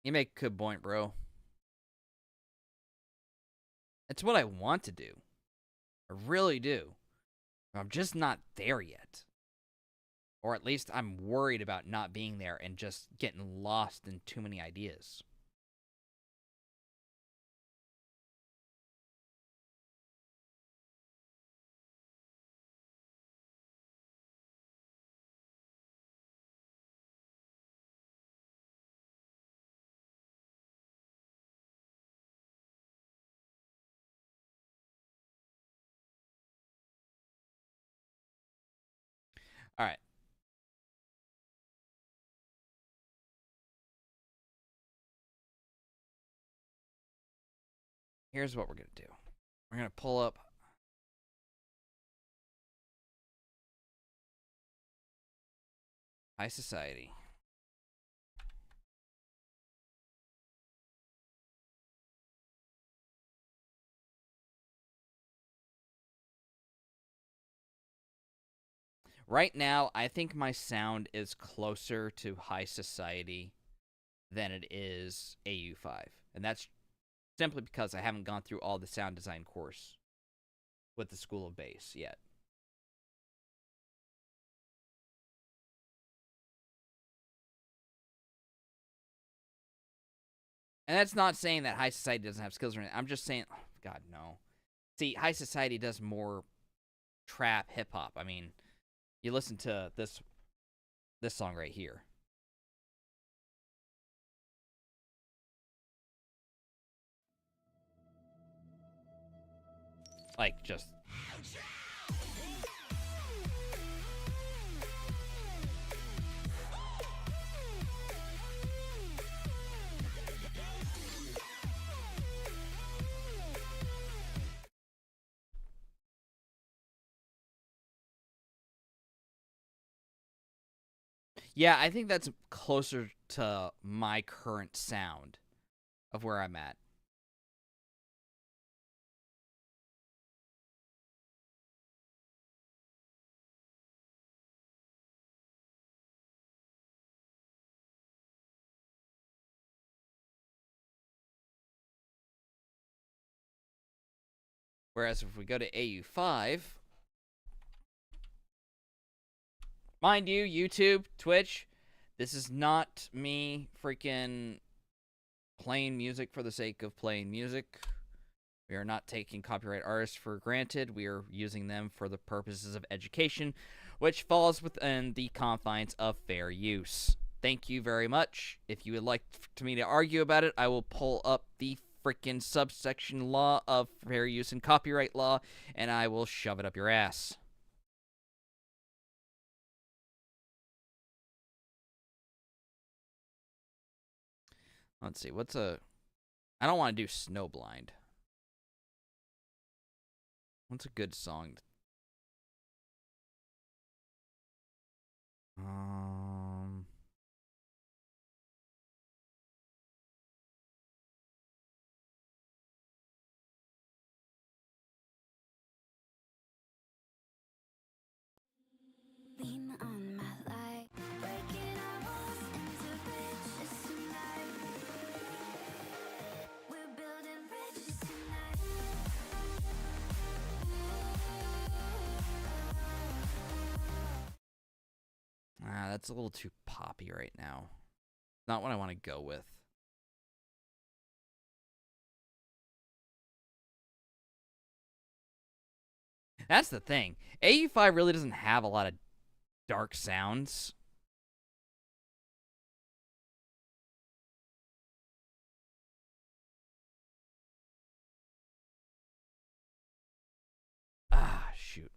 You make a good point, bro. It's what I want to do. I really do. I'm just not there yet. Or at least I'm worried about not being there and just getting lost in too many ideas. All right. Here's what we're going to do. We're going to pull up High Society. Right now, I think my sound is closer to High Society than it is AU5. And that's simply because I haven't gone through all the sound design course with the School of Bass yet. And that's not saying that High Society doesn't have skills or anything. I'm just saying, oh, God, no. See, High Society does more trap hip-hop. I mean, you listen to this song right here. Like, just... Yeah, I think that's closer to my current sound of where I'm at. Whereas if we go to AU5, mind you, YouTube, Twitch, this is not me freaking playing music for the sake of playing music. We are not taking copyright artists for granted. We are using them for the purposes of education, which falls within the confines of fair use. Thank you very much. If you would like me to argue about it, I will pull up the freaking subsection law of fair use and copyright law, and I will shove it up your ass. Let's see, what's a... I don't want to do Snowblind. What's a good song? Lean on my light, breaking our walls into bridges tonight. We're building bridges tonight. That's a little too poppy right now. Not what I want to go with. That's the thing. AU5 really doesn't have a lot of dark sounds. shoot.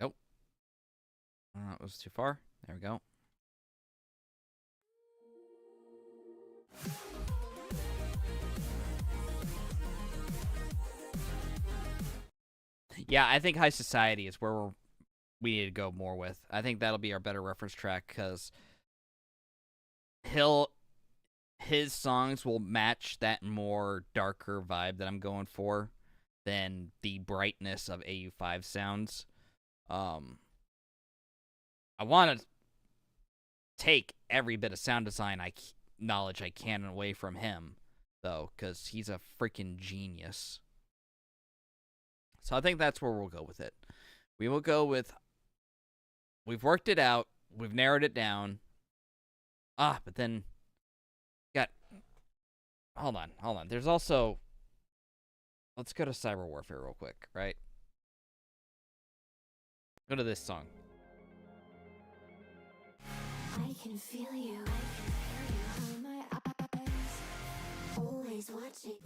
Nope. That was too far. There we go. Yeah, I think High Society is where we need to go more with. I think that'll be our better reference track because his songs will match that more darker vibe that I'm going for than the brightness of AU5 sounds. I want to take every bit of sound design knowledge I can away from him, though, because he's a freaking genius. So I think that's where we'll go with it. We will go with, we've worked it out, we've narrowed it down. But then, hold on. There's also, let's go to Cyber Warfare real quick, right? Go to this song. I can feel you, I can hear you on my eyes, always watching.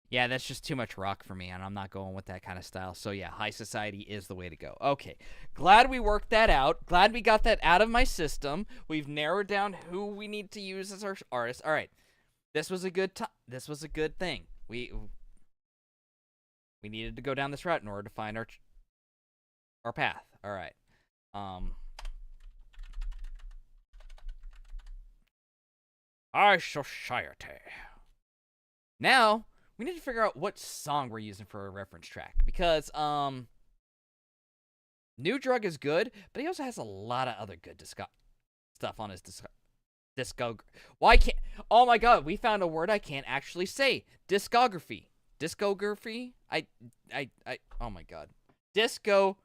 Yeah, that's just too much rock for me, and I'm not going with that kind of style. So yeah, High Society is the way to go. Okay, glad we worked that out. Glad we got that out of my system. We've narrowed down who we need to use as our artist. All right, this was a good This was a good thing. We needed to go down this route in order to find our path. All right. High Society. Now we need to figure out what song we're using for a reference track because New Drug is good, but he also has a lot of other good stuff on his discography. Why can't? Oh my God, we found a word I can't actually say. Discography. Discography. Oh my God. Discography.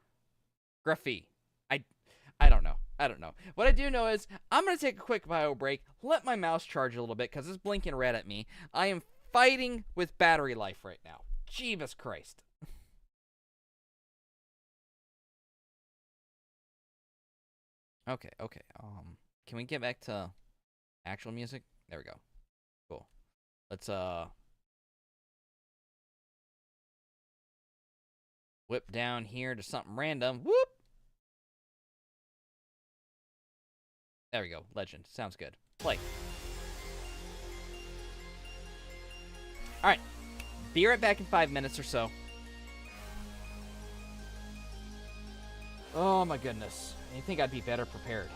I don't know. I don't know. What I do know is I'm gonna take a quick bio break. Let my mouse charge a little bit because it's blinking red at me. I am fighting with battery life right now. Jeebus Christ. Okay. Can we get back to actual music? There we go. Cool. Let's whip down here to something random. Whoop. There we go. Legend. Sounds good. Play. Alright. Be right back in 5 minutes or so. Oh my goodness. You think I'd be better prepared?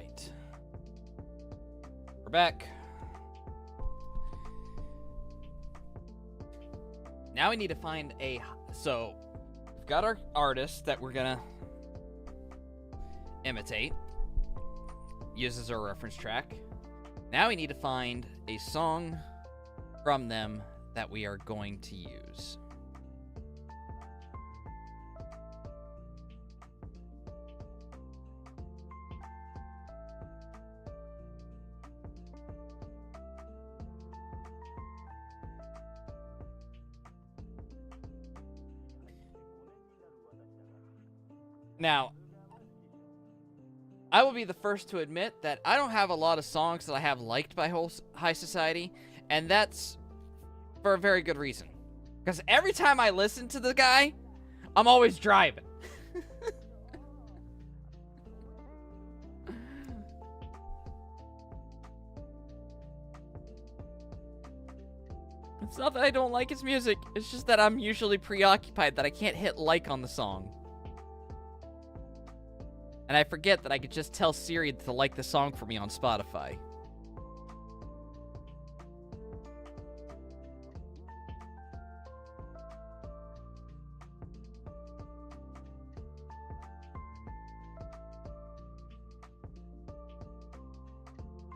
right. We're back. Now we need to find a... So, we've got our artist that we're gonna imitate. Uses our reference track. Now we need to find a song from them that we are going to use. Now, I will be the first to admit that I don't have a lot of songs that I have liked by High Society, and that's for a very good reason. Because every time I listen to the guy, I'm always driving. It's not that I don't like his music, it's just that I'm usually preoccupied that I can't hit like on the song. And I forget that I could just tell Siri to like the song for me on Spotify.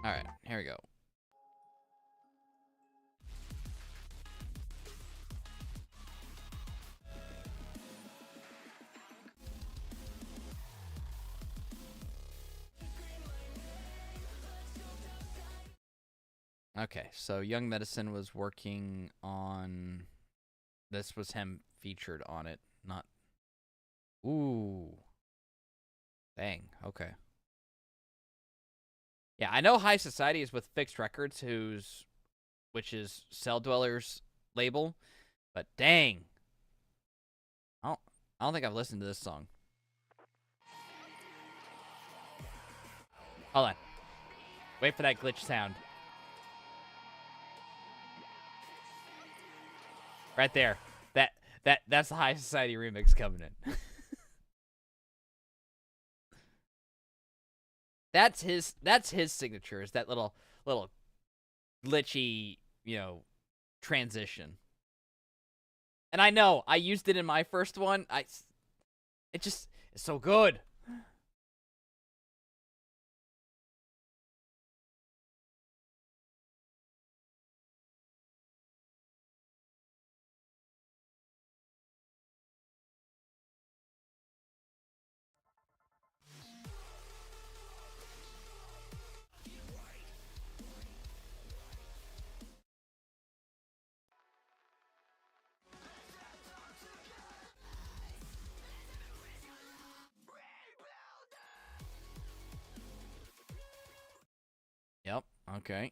Alright, here we go. Okay, so Young Medicine was working on... This was him featured on it, not... Ooh. Dang, okay. Yeah, I know High Society is with Fixed Records, which is Cell Dwellers label, but dang. I don't think I've listened to this song. Hold on. Wait for that glitch sound. Right there. That's the High Society remix coming in. That's his signature, is that little glitchy, transition. And I know I used it in my first one. It's so good. Yep, okay.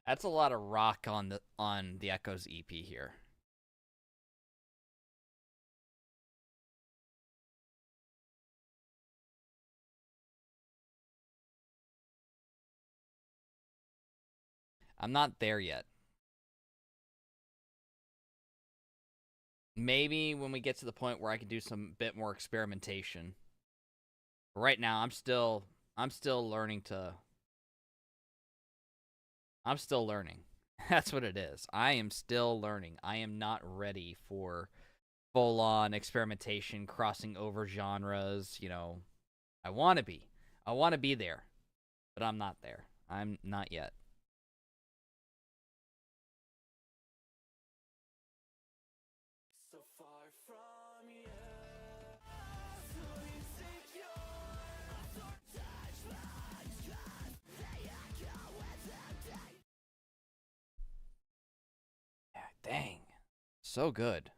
That's a lot of rock on the Echoes EP here. I'm not there yet. Maybe when we get to the point where I can do some bit more experimentation. But right now, I'm still learning to... I'm still learning. That's what it is. I am still learning. I am not ready for full-on experimentation, crossing over genres, I want to be. I want to be there. But I'm not there. I'm not yet. Dang. So good.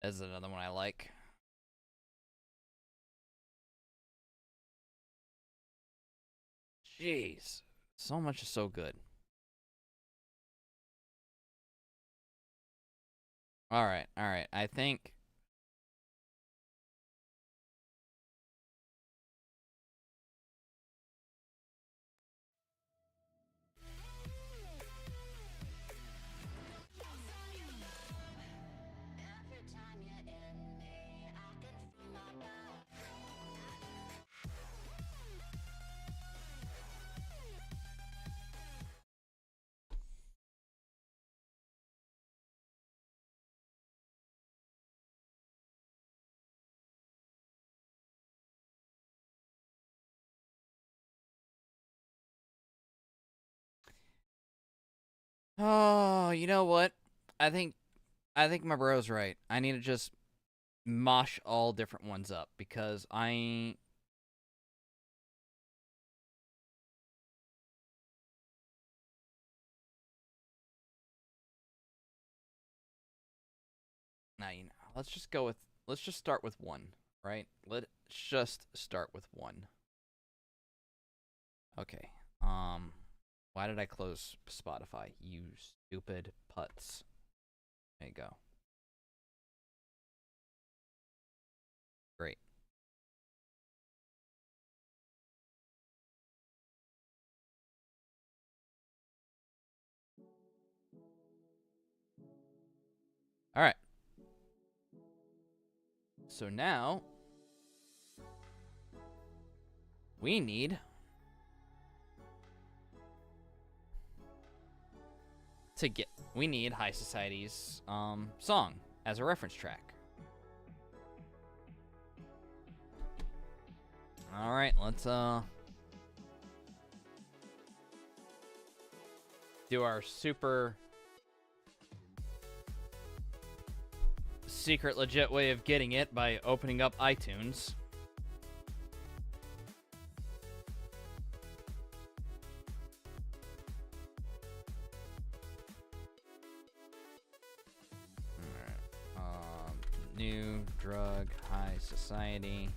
That's another one I like. Jeez. So much is so good. Alright, alright. I think... Oh, you know what? I think my bro's right. I need to just mosh all different ones up because I... Now, you know, let's just start with one, right? Let's just start with one. Okay. Why did I close Spotify? You stupid putz. There you go. Great. All right. So now we need High Society's song as a reference track. All right, let's do our super secret legit way of getting it by opening up iTunes. New drug High Society.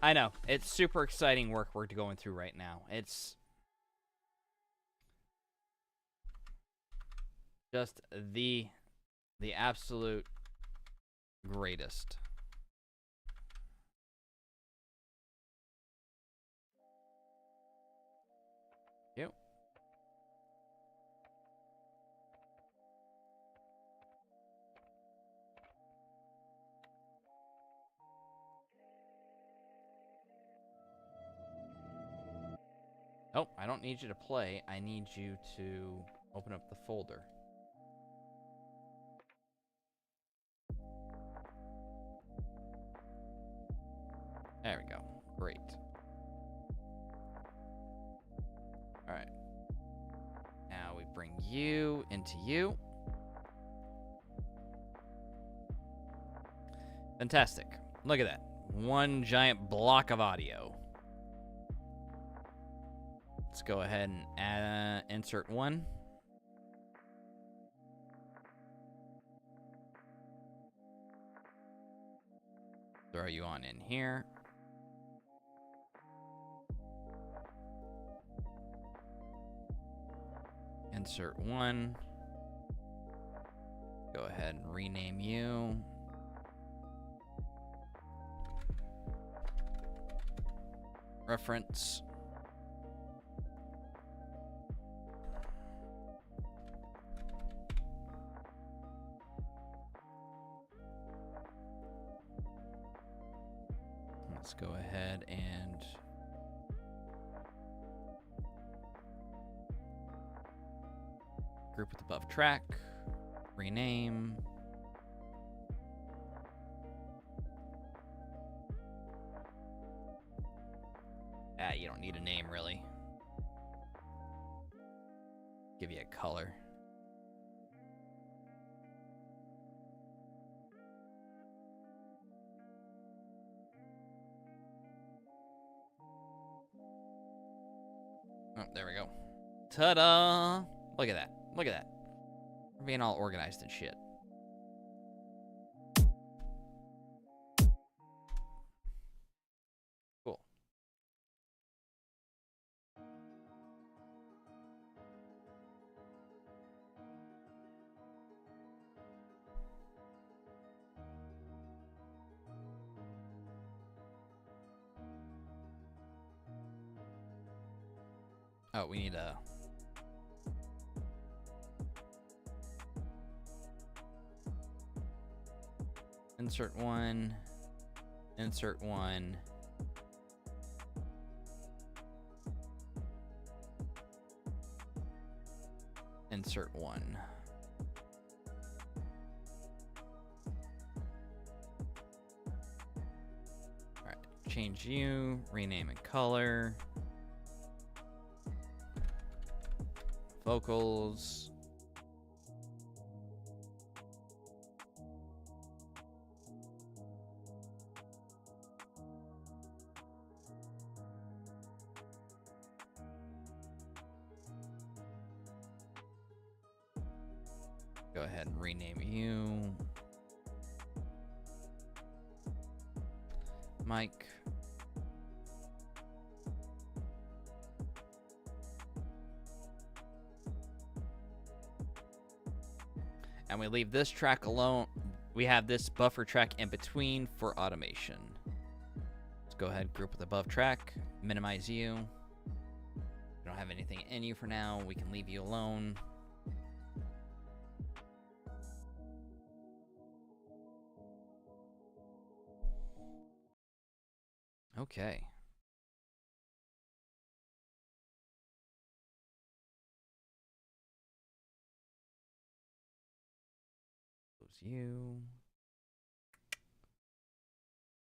I know, it's super exciting work we're going through right now. It's just the absolute greatest. Yep. Oh, I don't need you to play. I need you to open up the folder. There we go. Great. you, into you. Fantastic. Look at that. One giant block of audio. Let's go ahead and insert one. Throw you on in here. Insert one. Go ahead and rename you. Reference. Let's go ahead and group with above track, rename. You don't need a name really. Give you a color. Oh, there we go. Ta-da! Look at that. Look at that. We're being all organized and shit. Cool. Oh, we need a... Insert one. Insert one. Insert one. All right, change you, rename and color. Vocals. Go ahead and rename you. Mike. And we leave this track alone. We have this buffer track in between for automation. Let's go ahead, group with above track, minimize you. We don't have anything in you for now. We can leave you alone. Okay. Close you.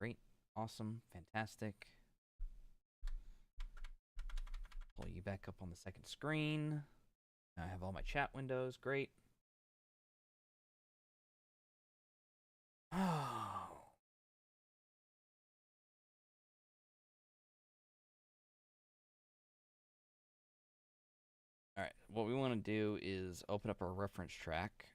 Great. Awesome. Fantastic. Pull you back up on the second screen. Now I have all my chat windows. Great. Oh. All right, what we want to do is open up our reference track.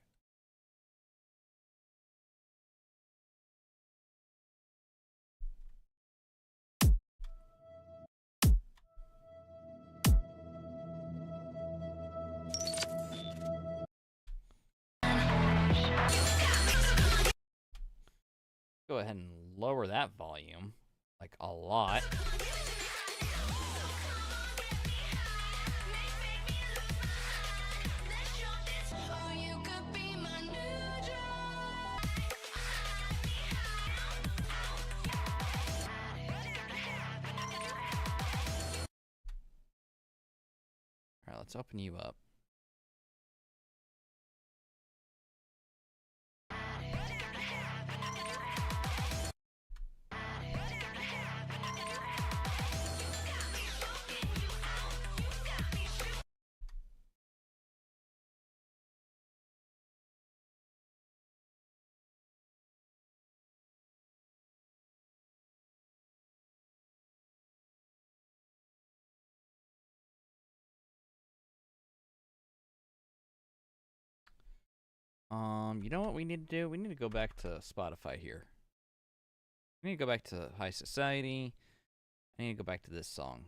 Go ahead and lower that volume, like a lot. All right, let's open you up. You know what we need to do? We need to go back to Spotify here. We need to go back to High Society. I need to go back to this song.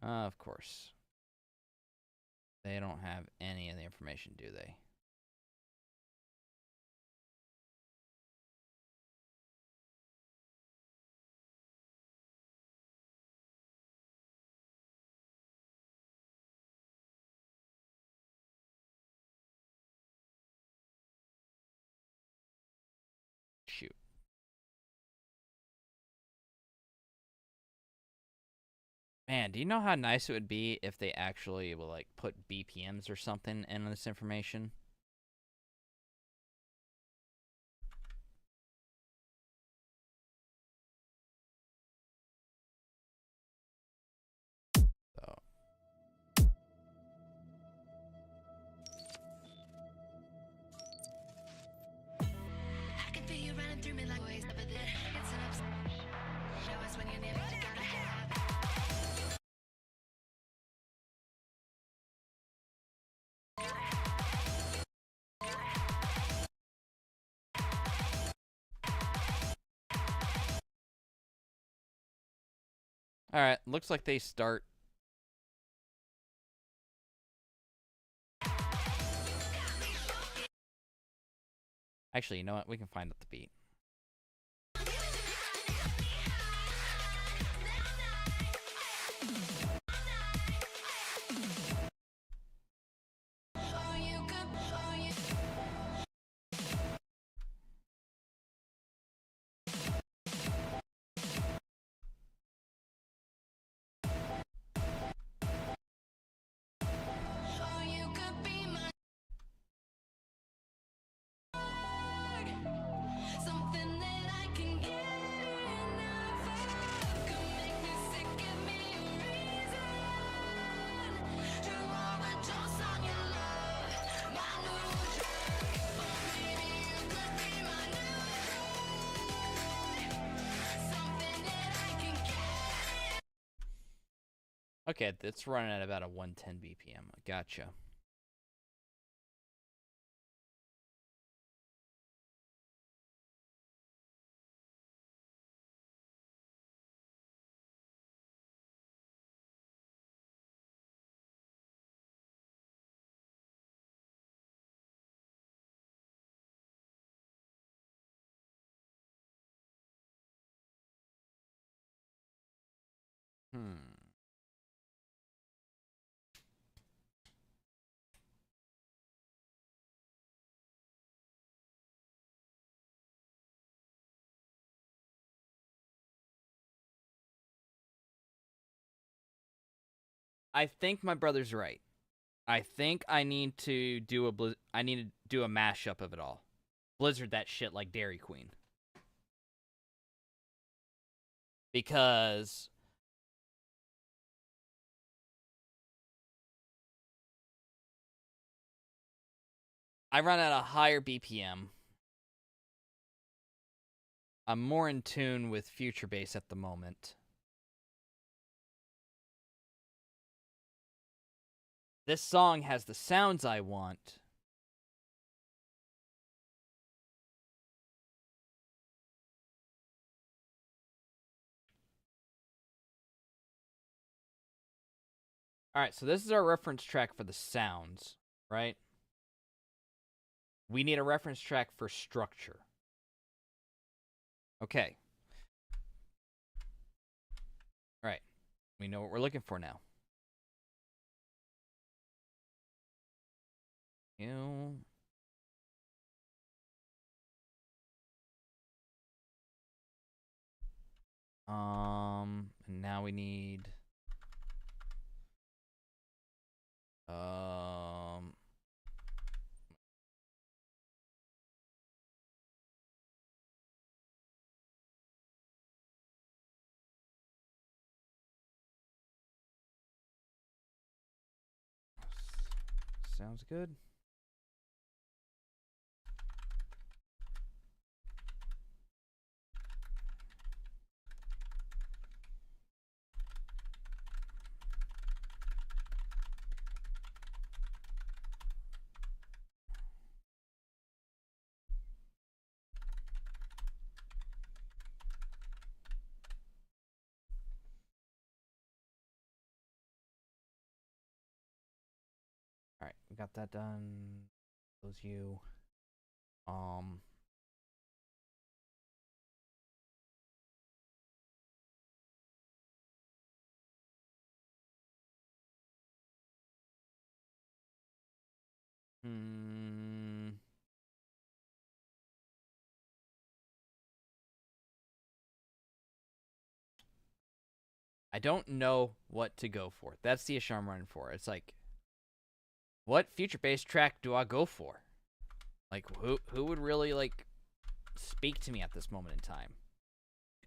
Of course. They don't have any of the information, do they? Shoot. Man, do you know how nice it would be if they actually will like put BPMs or something in this information? So. I can feel you running through me like waves, but then it's an ups. Know it's when you're near, but you gotta have. All right, looks like they start. Actually, you know what? We can find out the beat. Something that I can get enough of. Could make me sick, give me a reason to overdose on your love. My new drug, or maybe you could be my new drug. Something that I can get. Okay, it's running at about a 110 BPM. Gotcha. I think my brother's right. I think I need to do a mashup of it all. Blizzard that shit like Dairy Queen. Because I run at a higher BPM. I'm more in tune with Future Bass at the moment. This song has the sounds I want. Alright, so this is our reference track for the sounds, right? We need a reference track for structure. Okay. Alright. We know what we're looking for now. And now we need sounds good. We got that done. Close you. I don't know what to go for. That's the issue I'm running for. It's like, what future bass track do I go for? Like, who would really, like, speak to me at this moment in time?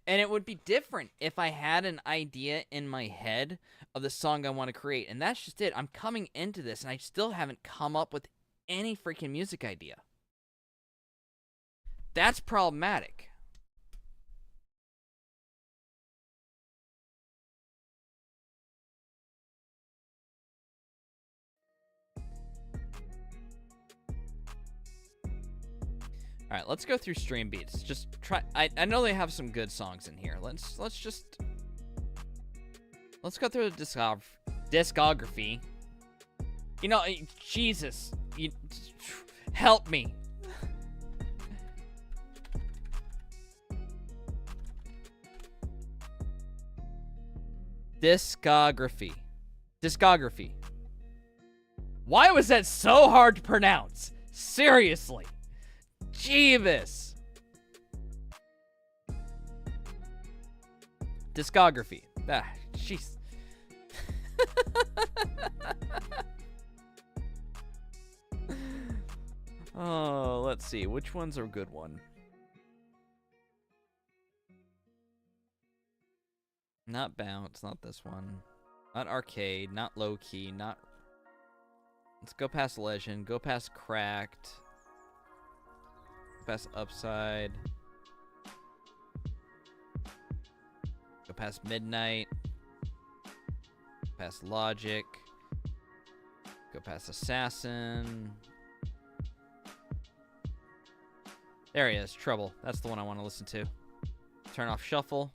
And it would be different if I had an idea in my head of the song I want to create. And that's just it. I'm coming into this, and I still haven't come up with any freaking music idea. That's problematic. All right, let's go through stream beats. Just try. I know they have some good songs in here. Let's go through the discography. You know, Jesus, help me. Discography. Why was that so hard to pronounce? Seriously. Jeebus. Discography. Ah, jeez. Oh, let's see. Which one's a good one? Not Bounce, not this one. Not Arcade, not Low Key, not... Let's go past Legend, go past Cracked. Past Upside. Go past Midnight. Past Logic. Go past Assassin. There he is, Trouble. That's the one I want to listen to. Turn off Shuffle.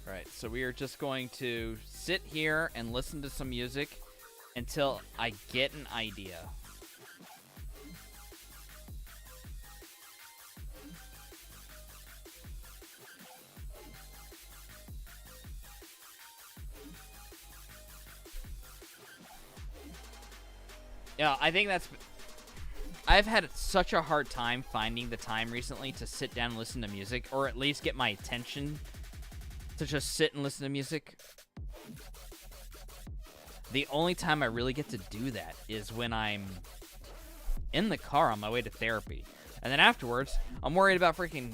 Alright, so we are just going to sit here and listen to some music until I get an idea. Yeah, I think that's... I've had such a hard time finding the time recently to sit down and listen to music, or at least get my attention to just sit and listen to music. The only time I really get to do that is when I'm in the car on my way to therapy. And then afterwards, I'm worried about freaking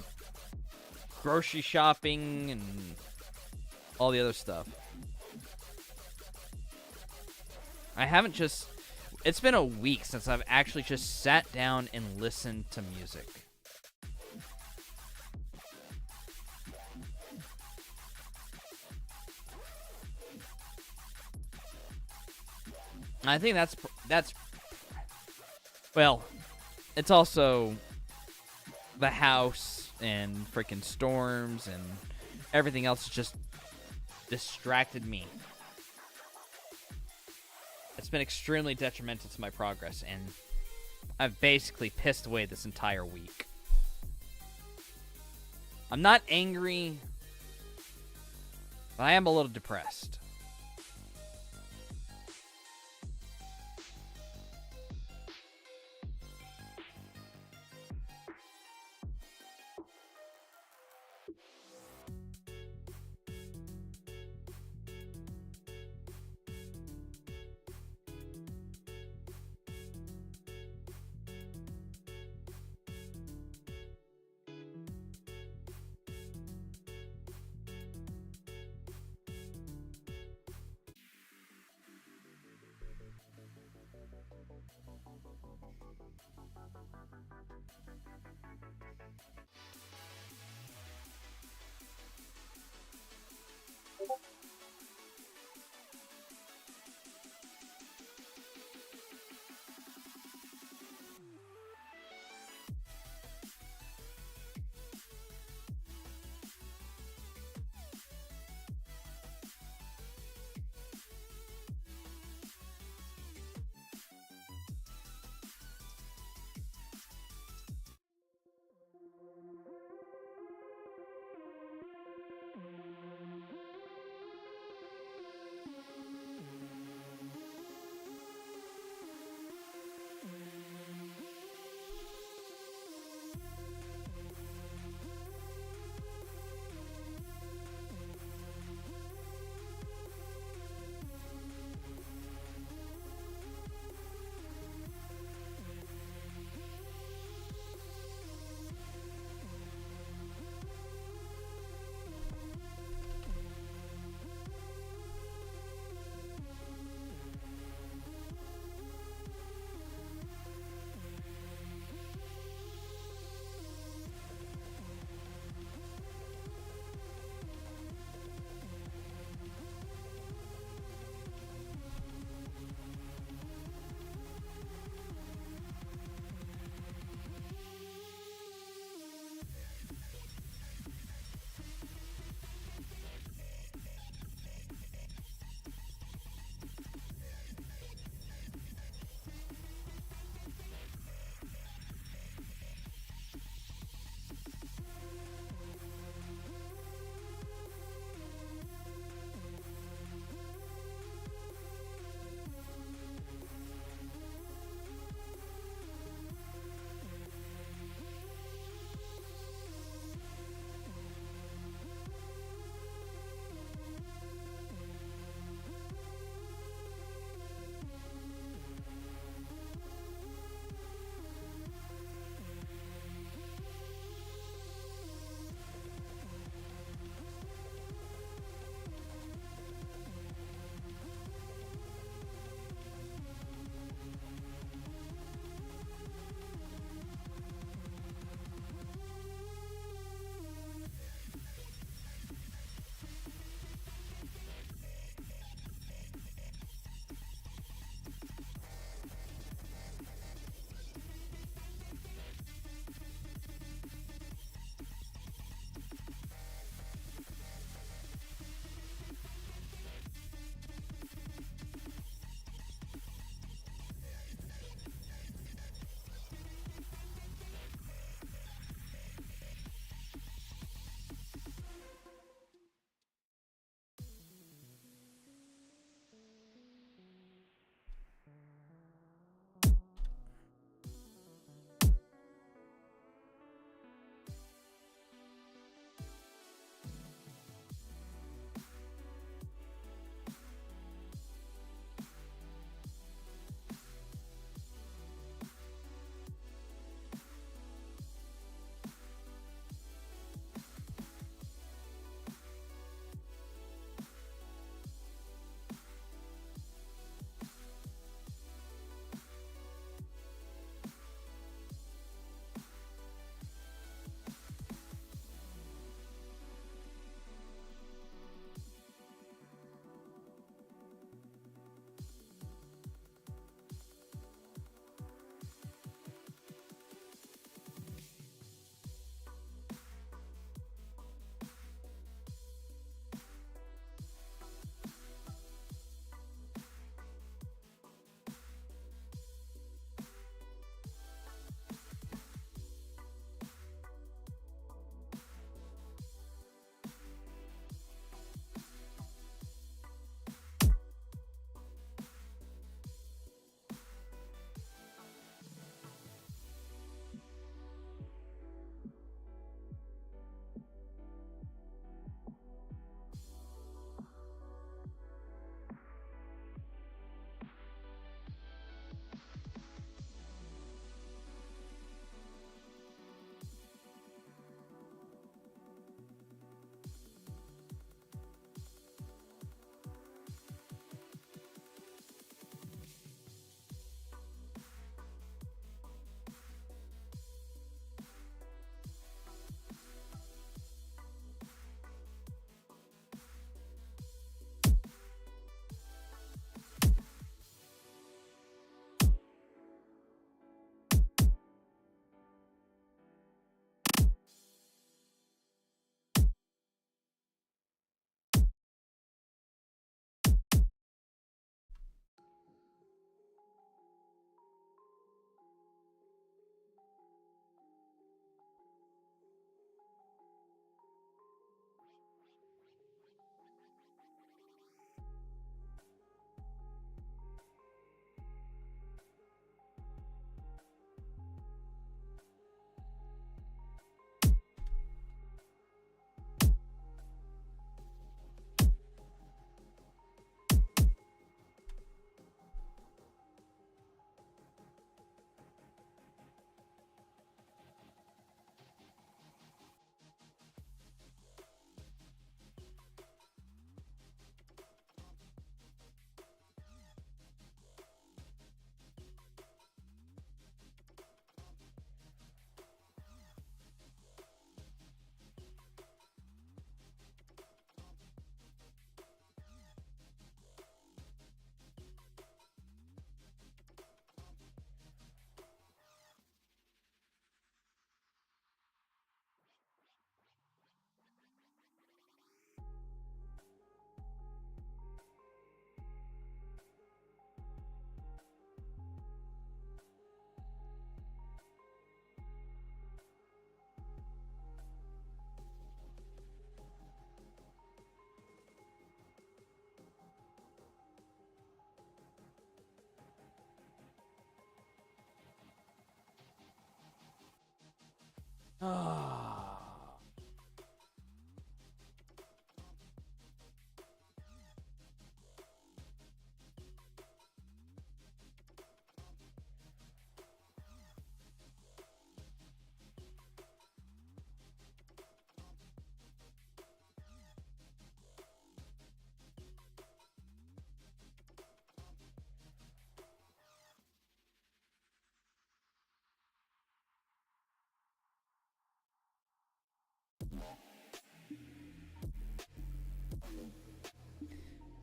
grocery shopping and all the other stuff. I haven't just... It's been a week since I've actually just sat down and listened to music. I think that's well, it's also the house and freaking storms and everything else just distracted me. It's been extremely detrimental to my progress, and I've basically pissed away this entire week. I'm not angry, but I am a little depressed.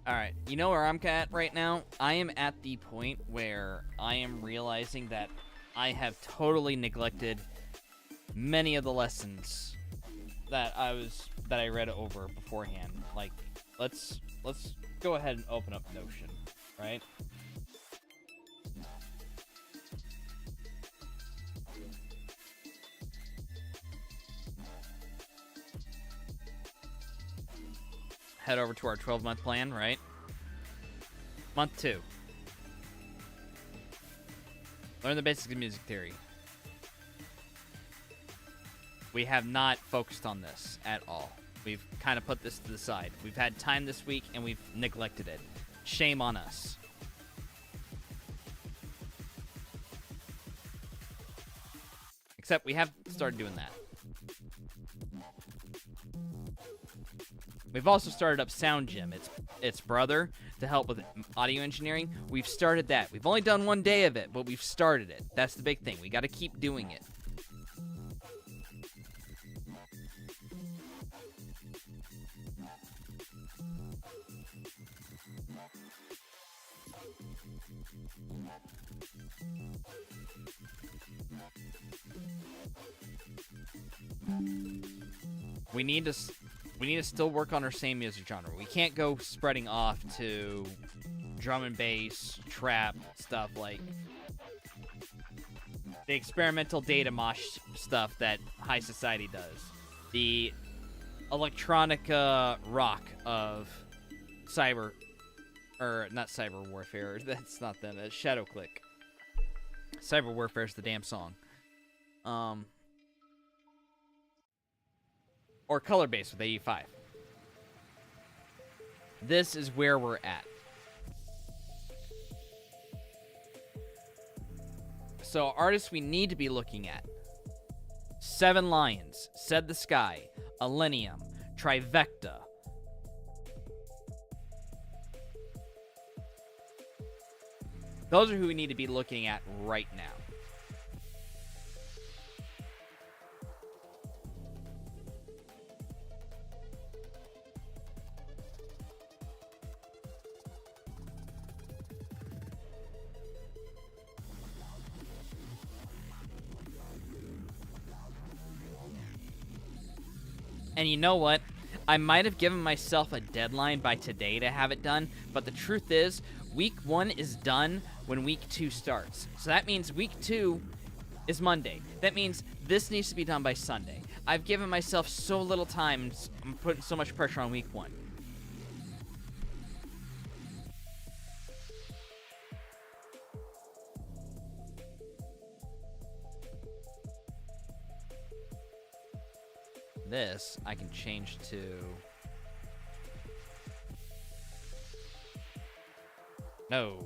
Alright, you know where I'm at right now? I am at the point where I am realizing that I have totally neglected many of the lessons that I read over beforehand. Like, let's go ahead and open up Notion, right? Head over to our 12-month plan, right? Month 2. Learn the basics of music theory. We have not focused on this at all. We've kind of put this to the side. We've had time this week, and we've neglected it. Shame on us. Except we have started doing that. We've also started up Sound Gym. Its brother to help with audio engineering. We've started that. We've only done 1 day of it, but we've started it. That's the big thing. We got to keep doing it. We need to still work on our same music genre. We can't go spreading off to drum and bass, trap, stuff like the experimental data mosh stuff that High Society does. The electronica rock of not cyber warfare. That's not them. It's Shadow Click. Cyber warfare is the damn song. Or color based with 85. This is where we're at. So artists we need to be looking at: Seven Lions, Said the Sky, Millennium, Trivecta. Those are who we need to be looking at right now. And you know what? I might have given myself a deadline by today to have it done, but the truth is, week 1 is done when week 2 starts. So that means week 2 is Monday. That means this needs to be done by Sunday. I've given myself so little time, I'm putting so much pressure on week 1. This I can change to no.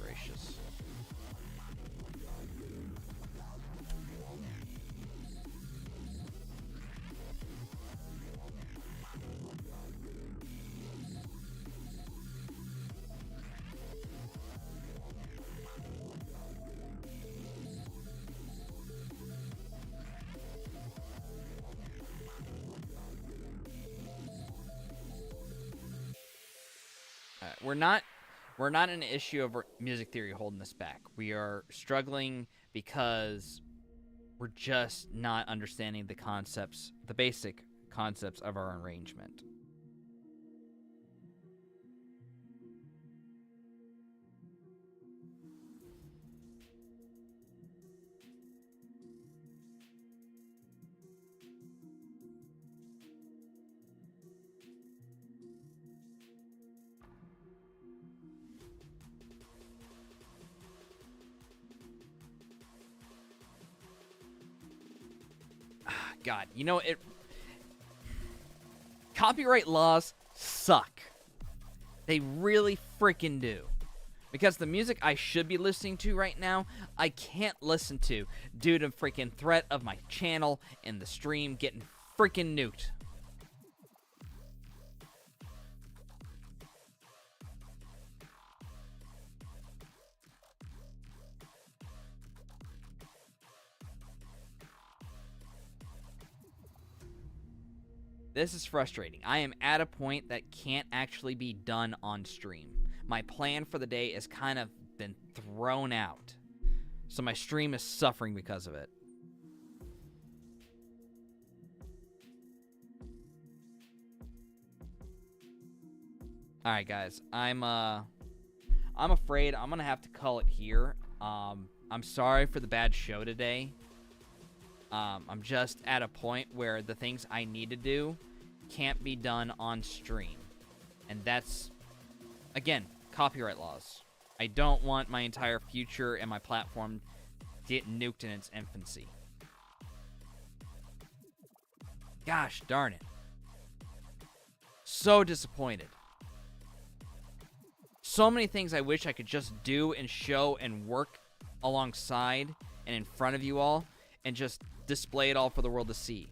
Gracious. We're not an issue of music theory holding us back. We are struggling because we're just not understanding the concepts, the basic concepts of our arrangement. God, you know, copyright laws suck. They really freaking do. Because the music I should be listening to right now, I can't listen to due to freaking threat of my channel and the stream getting freaking nuked. This is frustrating. I am at a point that can't actually be done on stream. My plan for the day has kind of been thrown out. So my stream is suffering because of it. Alright guys, I'm afraid I'm gonna have to call it here. I'm sorry for the bad show today. I'm just at a point where the things I need to do can't be done on stream. And that's, again, copyright laws. I don't want my entire future and my platform to get nuked in its infancy. Gosh darn it. So disappointed. So many things I wish I could just do and show and work alongside and in front of you all and just display it all for the world to see.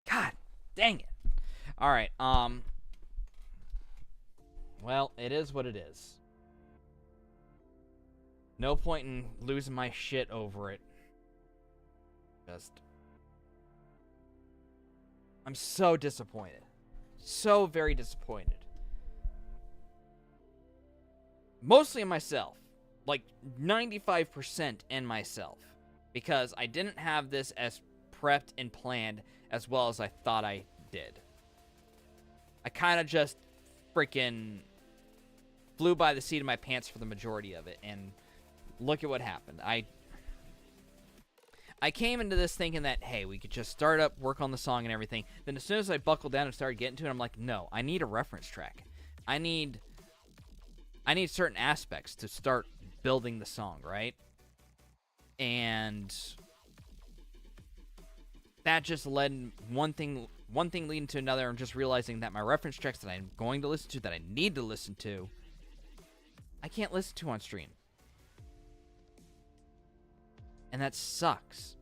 God dang it. All right, well, it is what it is. No point in losing my shit over it. I'm so disappointed. So very disappointed. Mostly in myself. Like 95% in myself. Because I didn't have this as prepped and planned as well as I thought I did. I kind of just freaking flew by the seat of my pants for the majority of it. And look at what happened. I came into this thinking that, hey, we could just start up, work on the song and everything. Then as soon as I buckled down and started getting to it, I'm like, no, I need a reference track. I need certain aspects to start building the song, right? And that just led one thing leading to another, and just realizing that my reference tracks that I'm going to listen to, that I need to listen to, I can't listen to on stream. And that sucks.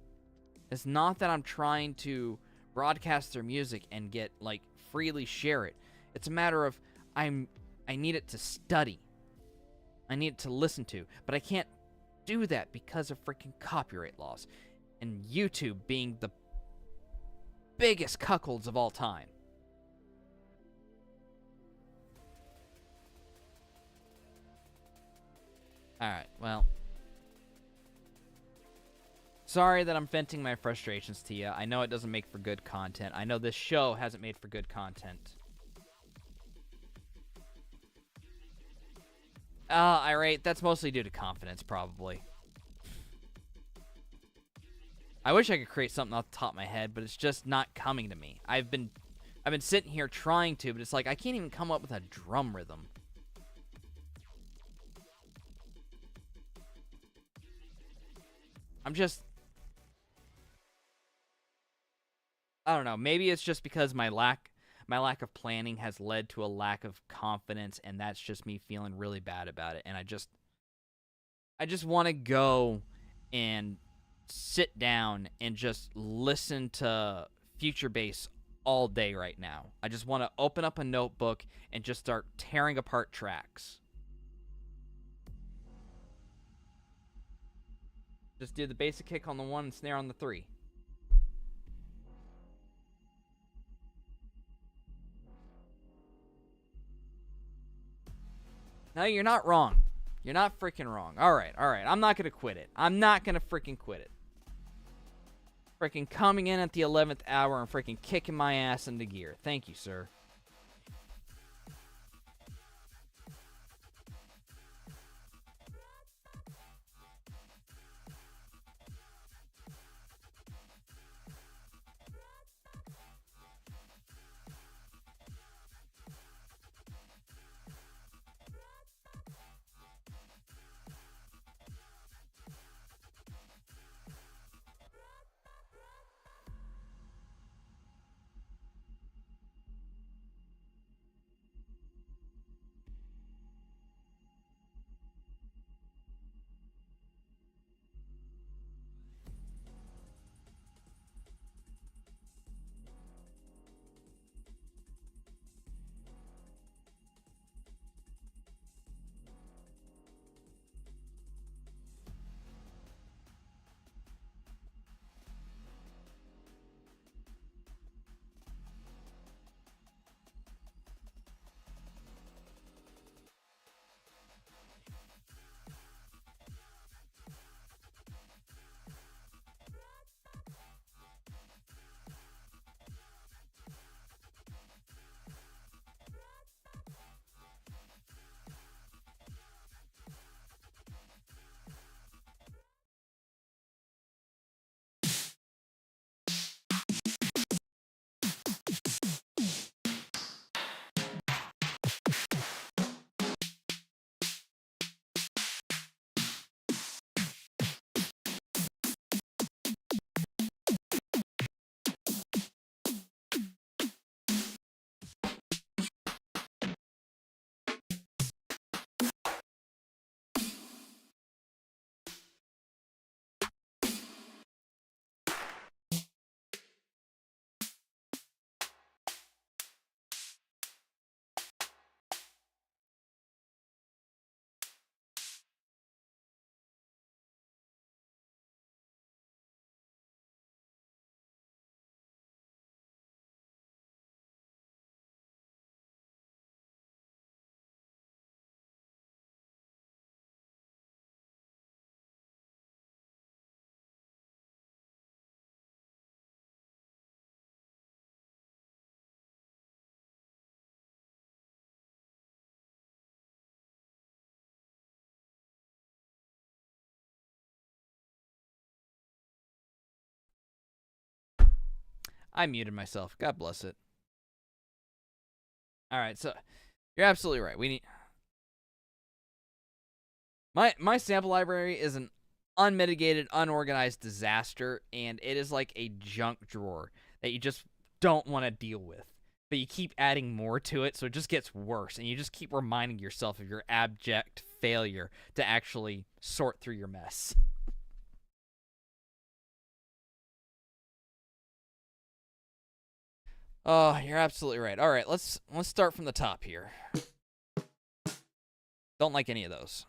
It's not that I'm trying to broadcast their music and get, like, freely share it. It's a matter of I need it to study. I need it to listen to. But I can't do that because of freaking copyright laws. And YouTube being the biggest cuckolds of all time. Alright, well. Sorry that I'm venting my frustrations to you. I know it doesn't make for good content. I know this show hasn't made for good content. Irate, that's mostly due to confidence, probably. I wish I could create something off the top of my head, but it's just not coming to me. I've been sitting here trying to, but it's like I can't even come up with a drum rhythm. I don't know. Maybe it's just because my lack of planning has led to a lack of confidence, and that's just me feeling really bad about it. And I just want to go and sit down and just listen to Future Bass all day right now. I just want to open up a notebook and just start tearing apart tracks. Just do the basic kick on the 1 and snare on the 3. No, you're not wrong. You're not freaking wrong. Alright. I'm not gonna quit it. I'm not gonna freaking quit it. Freaking coming in at the 11th hour and freaking kicking my ass into gear. Thank you, sir. I muted myself. God bless it. All right, so you're absolutely right. We need my sample library is an unmitigated, unorganized disaster, and it is like a junk drawer that you just don't want to deal with. But you keep adding more to it, so it just gets worse, and you just keep reminding yourself of your abject failure to actually sort through your mess. Oh, you're absolutely right. All right, let's start from the top here. Don't like any of those.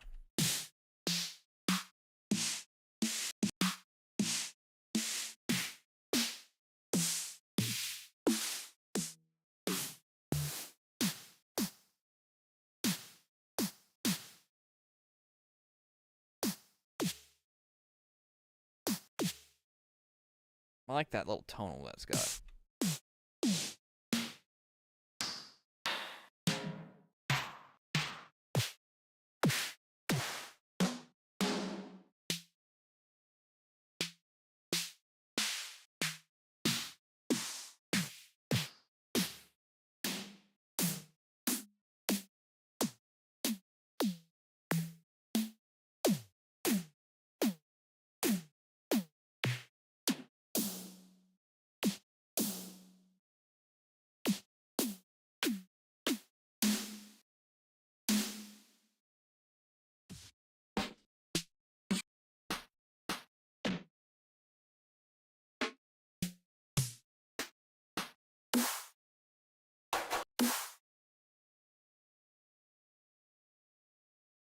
I like that little tonal that's got.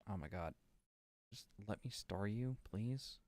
Oh my god. Just let me star you, please.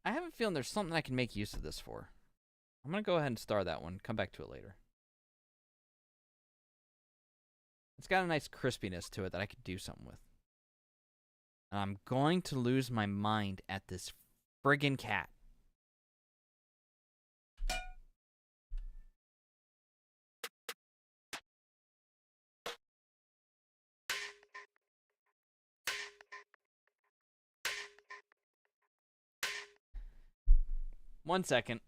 I have a feeling there's something I can make use of this for. I'm going to go ahead and star that one. Come back to it later. It's got a nice crispiness to it that I could do something with. And I'm going to lose my mind at this friggin' cat. One second.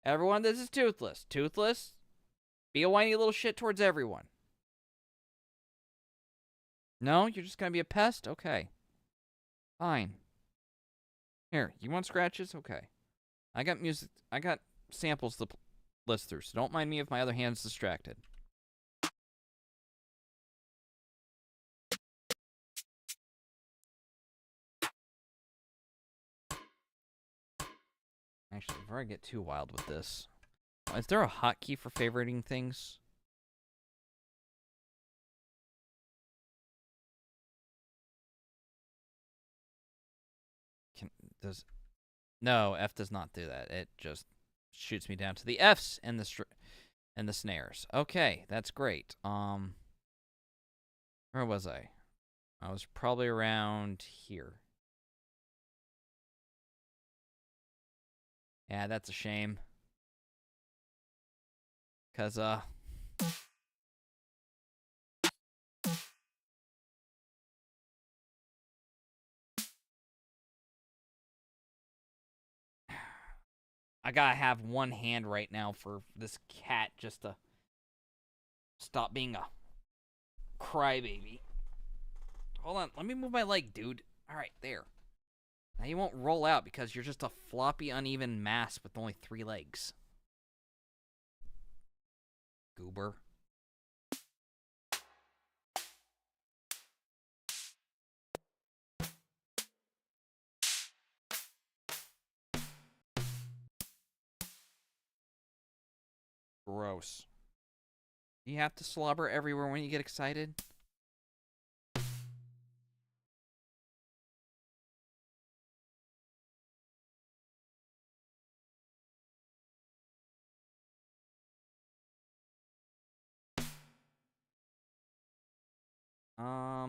Everyone, this is Toothless. Toothless, be a whiny little shit towards everyone. No? You're just gonna be a pest? Okay. Fine. Here, you want scratches? Okay. I got music. I got samples to list through, so don't mind me if my other hand's distracted. Actually, before I get too wild with this, is there a hotkey for favoriting things? No, F does not do that. It just shoots me down to the Fs and the snares. Okay, that's great. Where was I? I was probably around here. Yeah, that's a shame. 'Cause I gotta have one hand right now for this cat just to stop being a crybaby. Hold on, let me move my leg, dude. Alright, there. Now you won't roll out because you're just a floppy, uneven mass with only 3 legs. Goober. Gross. You have to slobber everywhere when you get excited?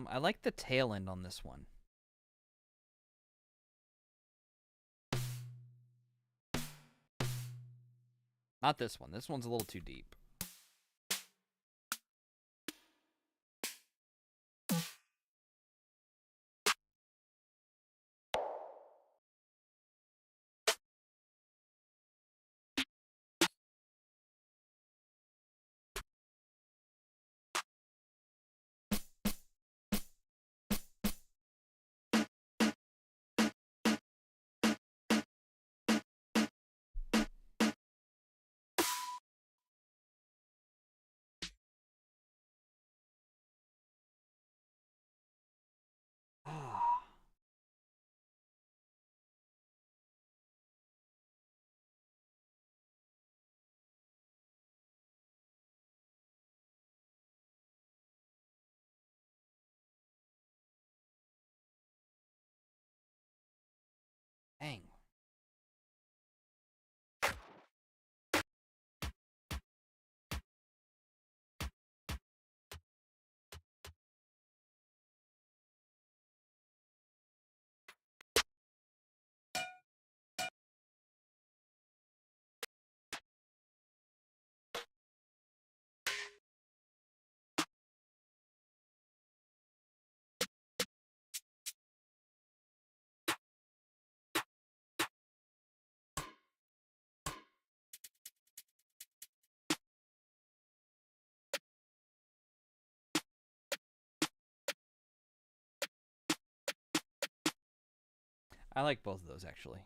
I like the tail end on this one. Not this one. This one's a little too deep. Dang. I like both of those, actually.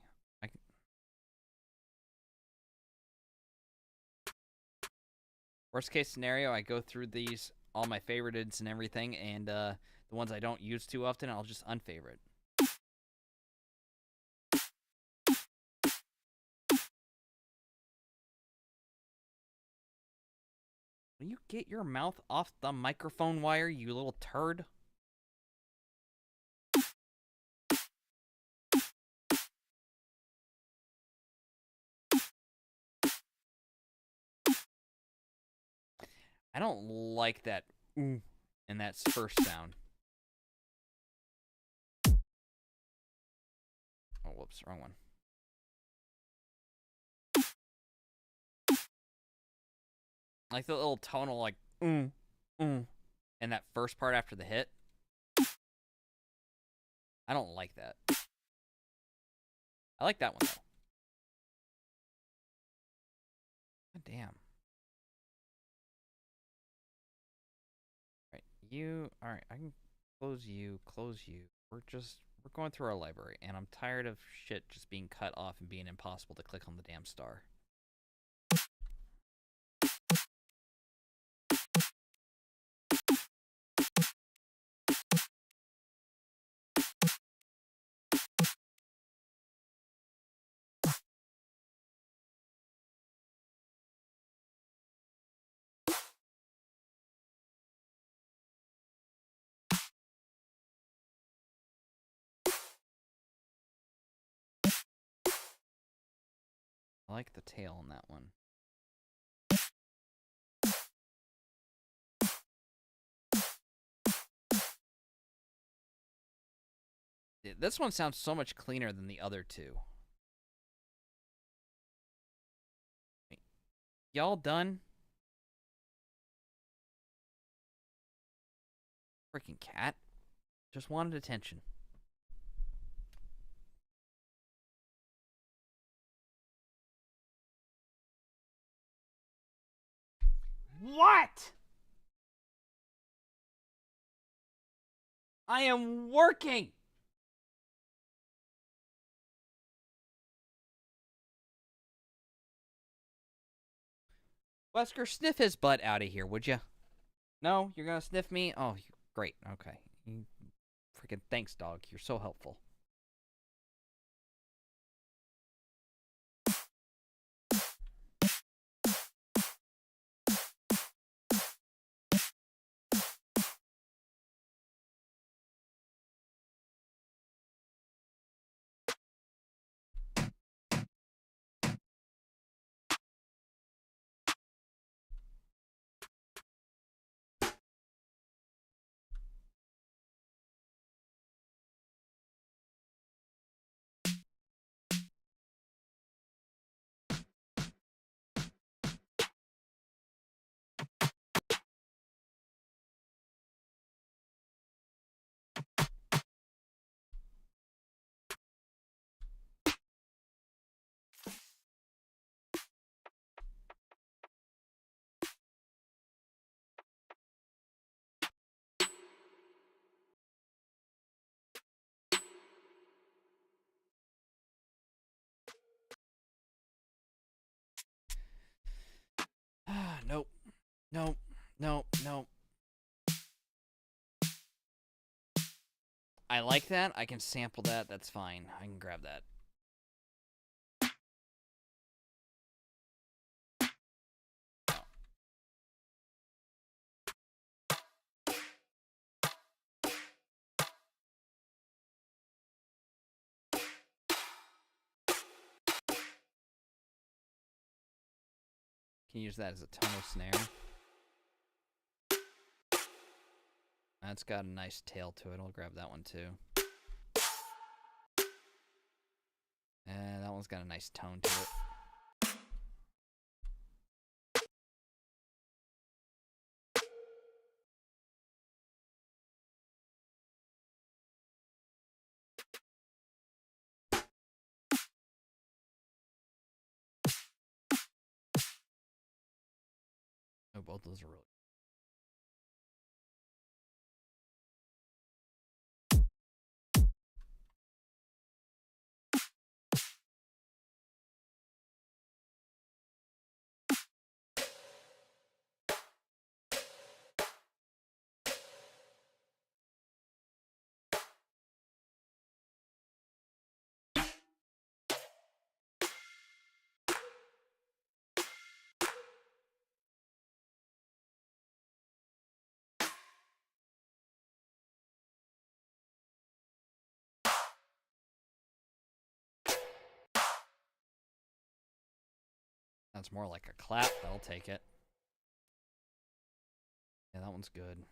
Worst case scenario, I go through these, all my favoriteds and everything, and the ones I don't use too often, I'll just unfavorite. Will you get your mouth off the microphone wire, you little turd? I don't like that ooh and that first sound. Oh, whoops, wrong one. Like the little tonal, like, and that first part after the hit. I don't like that. I like that one, though. God damn. Alright, you... Alright, I can close you, We're going through our library, and I'm tired of shit just being cut off and being impossible to click on the damn star. I like the tail on that one. This one sounds so much cleaner than the other two. Y'all done? Freaking cat. Just wanted attention. What? I am working. Wesker, sniff his butt out of here, would you? No? You're gonna sniff me? Oh, great. Okay. Freaking thanks, dog. You're so helpful. Nope. Nope. Nope. Nope. I like that. I can sample that. That's fine. I can grab that. Can use that as a tonal snare. That's got a nice tail to it. I'll grab that one too. And that one's got a nice tone to it. Oh, both those are really. That's more like a clap, but I'll take it. Yeah, that one's good.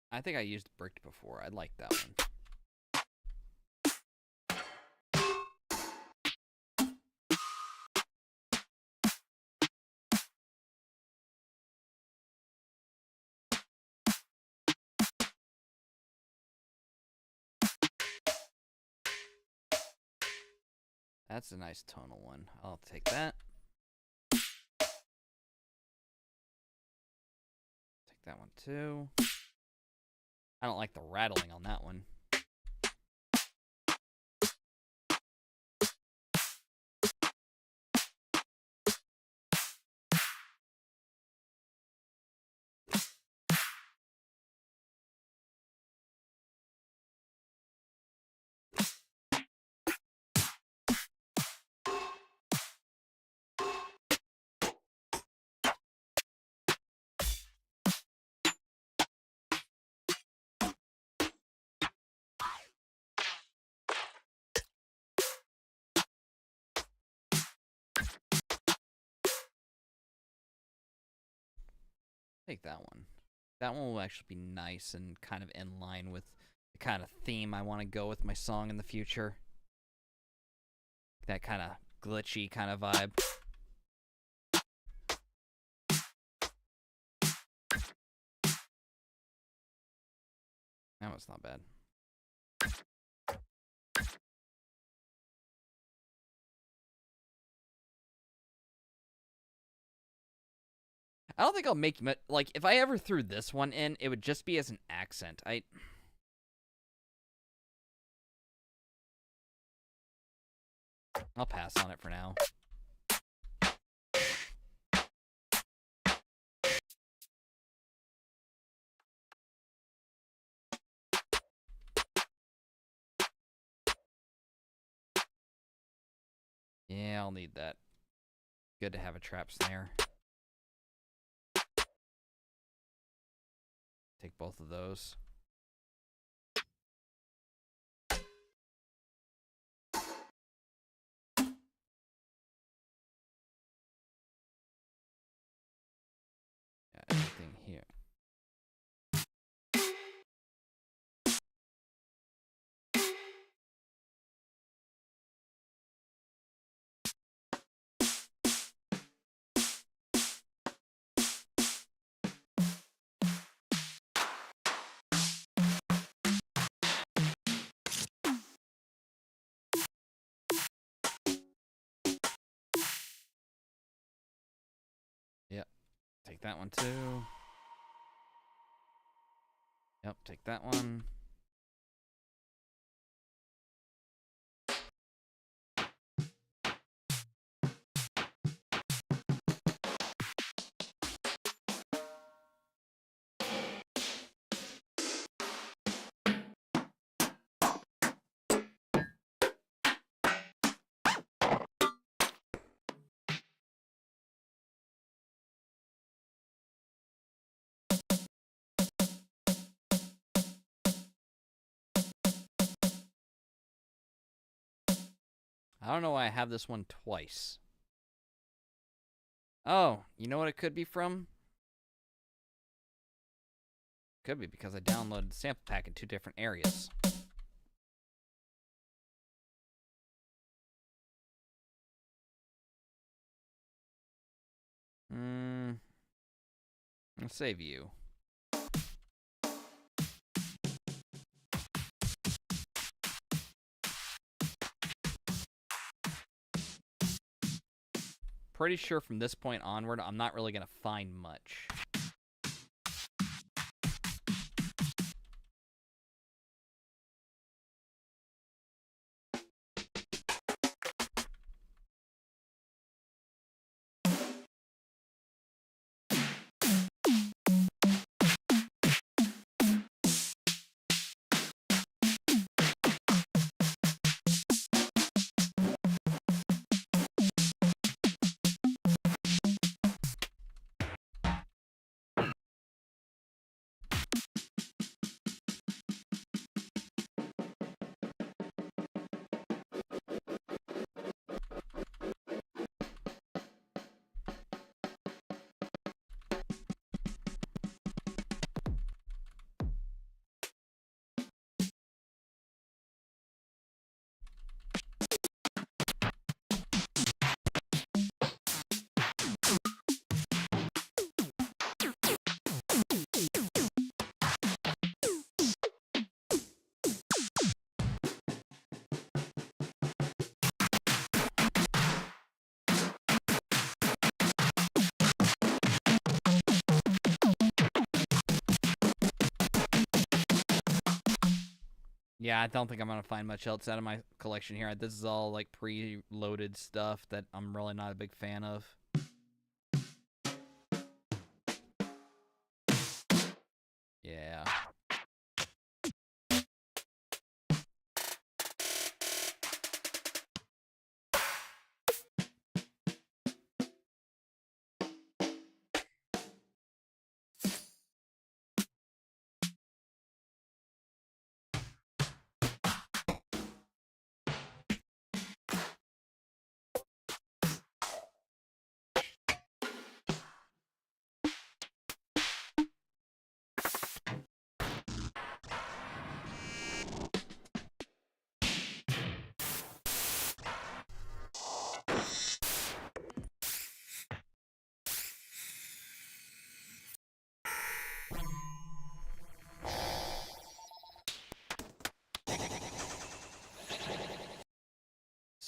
I think I used bricked before. I like that one. That's a nice tonal one. I'll take that. Take that one too. I don't like the rattling on that one. Take that one. That one will actually be nice and kind of in line with the kind of theme I want to go with my song in the future. That kind of glitchy kind of vibe. That was not bad. I don't think I'll make, like, if I ever threw this one in, it would just be as an accent. I'll pass on it for now. Yeah, I'll need that. Good to have a trap snare. Take both of those. Yeah, everything here. Yep, take that one too. Yep, take that one. I don't know why I have this one twice. Oh, you know what it could be from? Could be because I downloaded the sample pack in 2 different areas. I'll save you. Pretty sure from this point onward, I'm not really going to find much. Yeah, I don't think I'm going to find much else out of my collection here. This is all like pre-loaded stuff that I'm really not a big fan of. Yeah.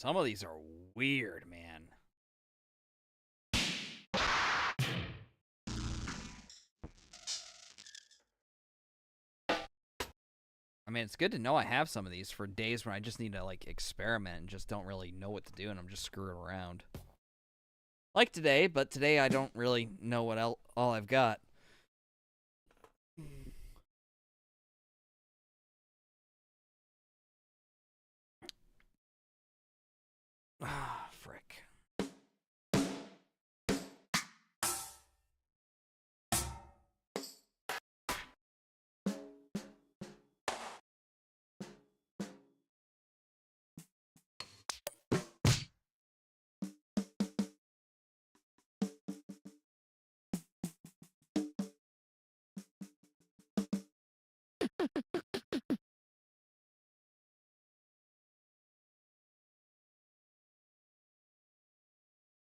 Some of these are weird, man. I mean, it's good to know I have some of these for days when I just need to, like, experiment and just don't really know what to do and I'm just screwing around. Like today, but today I don't really know what all I've got. Ah, frick.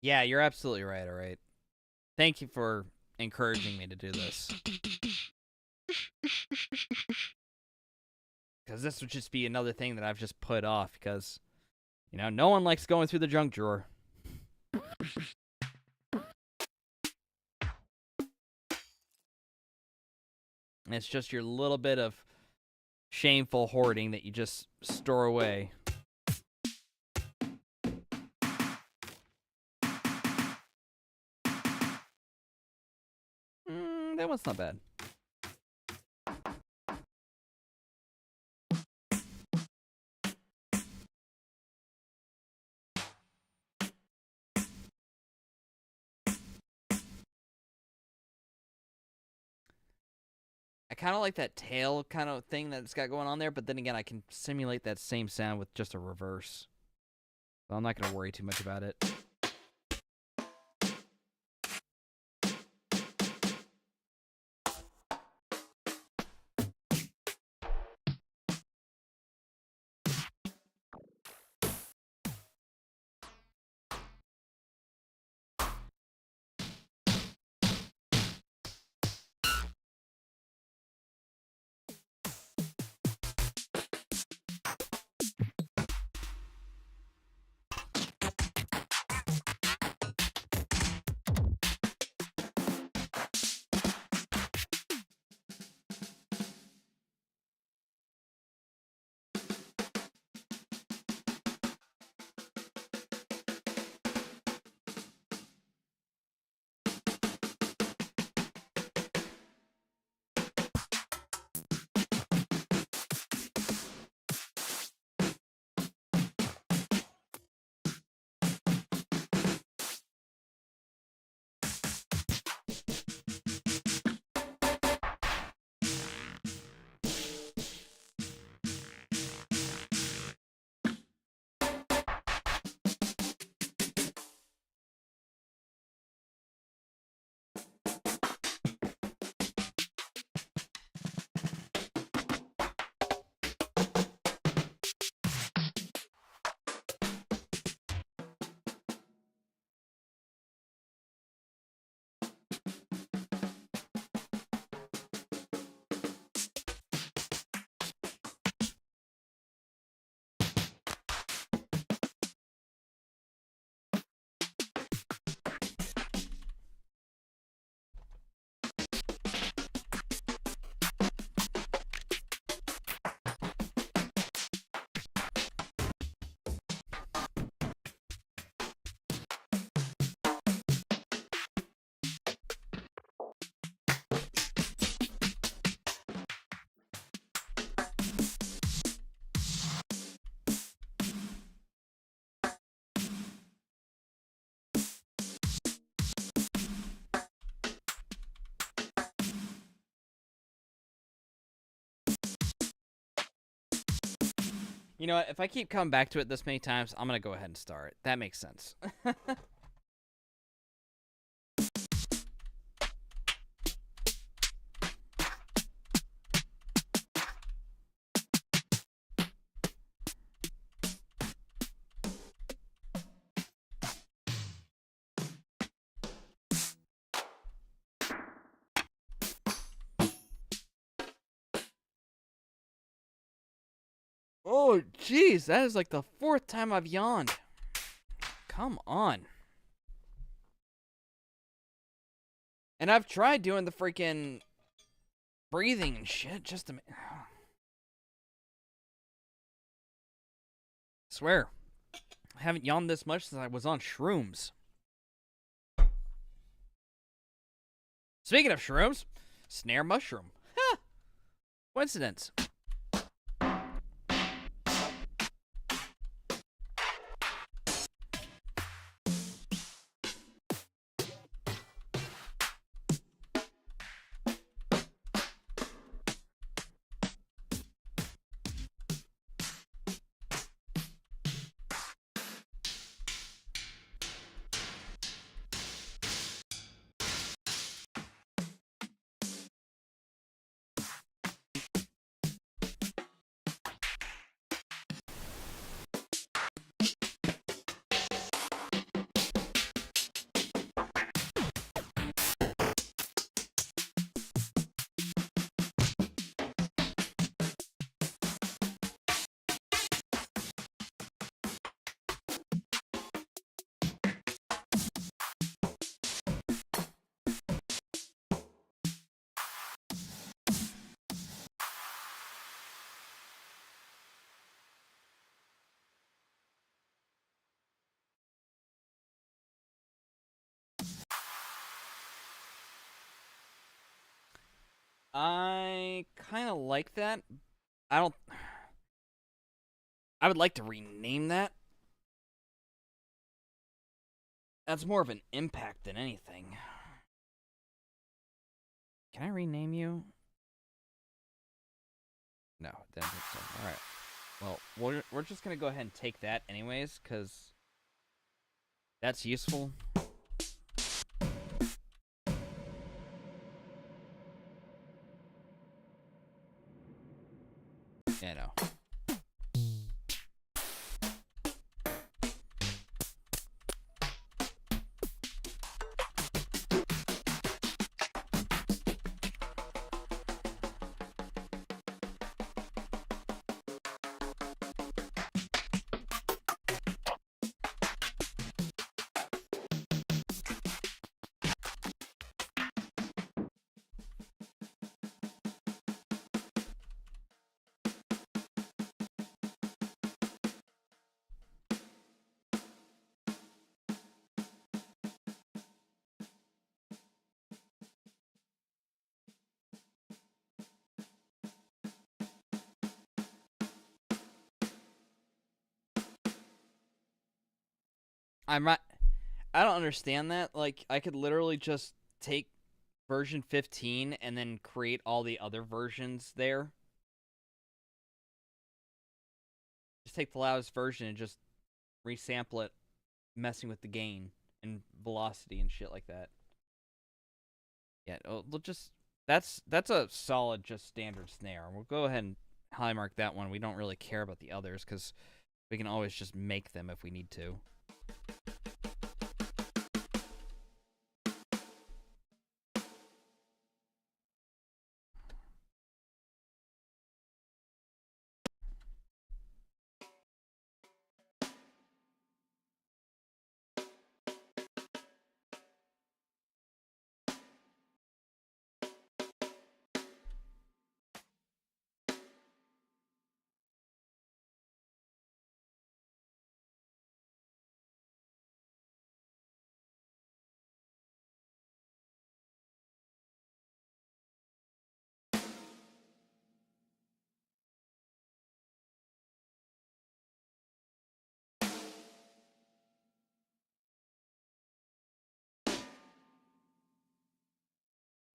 Yeah, you're absolutely right, alright. Thank you for encouraging me to do this. Because this would just be another thing that I've just put off because, you know, no one likes going through the junk drawer. It's just your little bit of shameful hoarding that you just store away. That one's not bad. I kind of like that tail kind of thing that it's got going on there, but then again, I can simulate that same sound with just a reverse. So I'm not going to worry too much about it. You know what? If I keep coming back to it this many times, I'm going to go ahead and start. That makes sense. Oh! Oh, jeez, that is like the 4th time I've yawned. Come on. And I've tried doing the freaking breathing and shit just to... Swear, I haven't yawned this much since I was on shrooms. Speaking of shrooms, snare mushroom. Ha! Coincidence. I kind of like that. I don't... I would like to rename that. That's more of an impact than anything. Can I rename you? No, didn't think so. Alright. Well, we're just gonna go ahead and take that anyways, because that's useful. Yeah, no. I'm not... I don't understand that. Like, I could literally just take version 15 and then create all the other versions there. Just take the loudest version and just resample it, messing with the gain and velocity and shit like that. Yeah, we'll just... That's a solid, just standard snare. We'll go ahead and high mark that one. We don't really care about the others, because we can always just make them if we need to.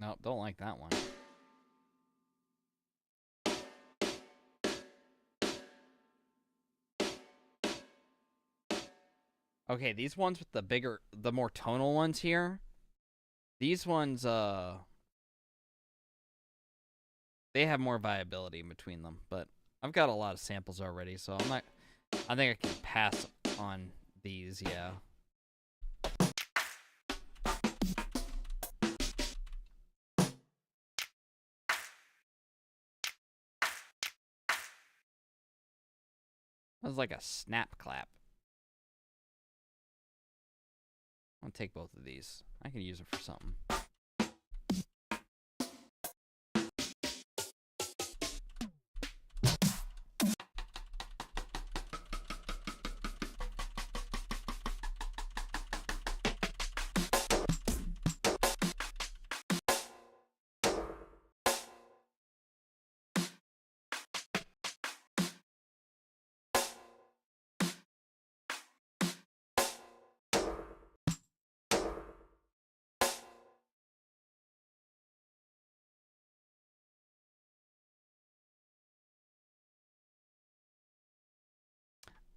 No, don't like that one. Okay, these ones with the bigger, the more tonal ones here. These ones, they have more viability in between them. But I've got a lot of samples already, so I'm not... I think I can pass on these, yeah. That was like a snap clap. I'll take both of these. I can use it for something.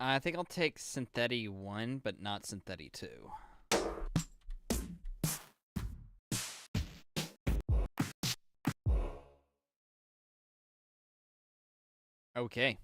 I think I'll take Synthetic 1, but not Synthetic 2. Okay.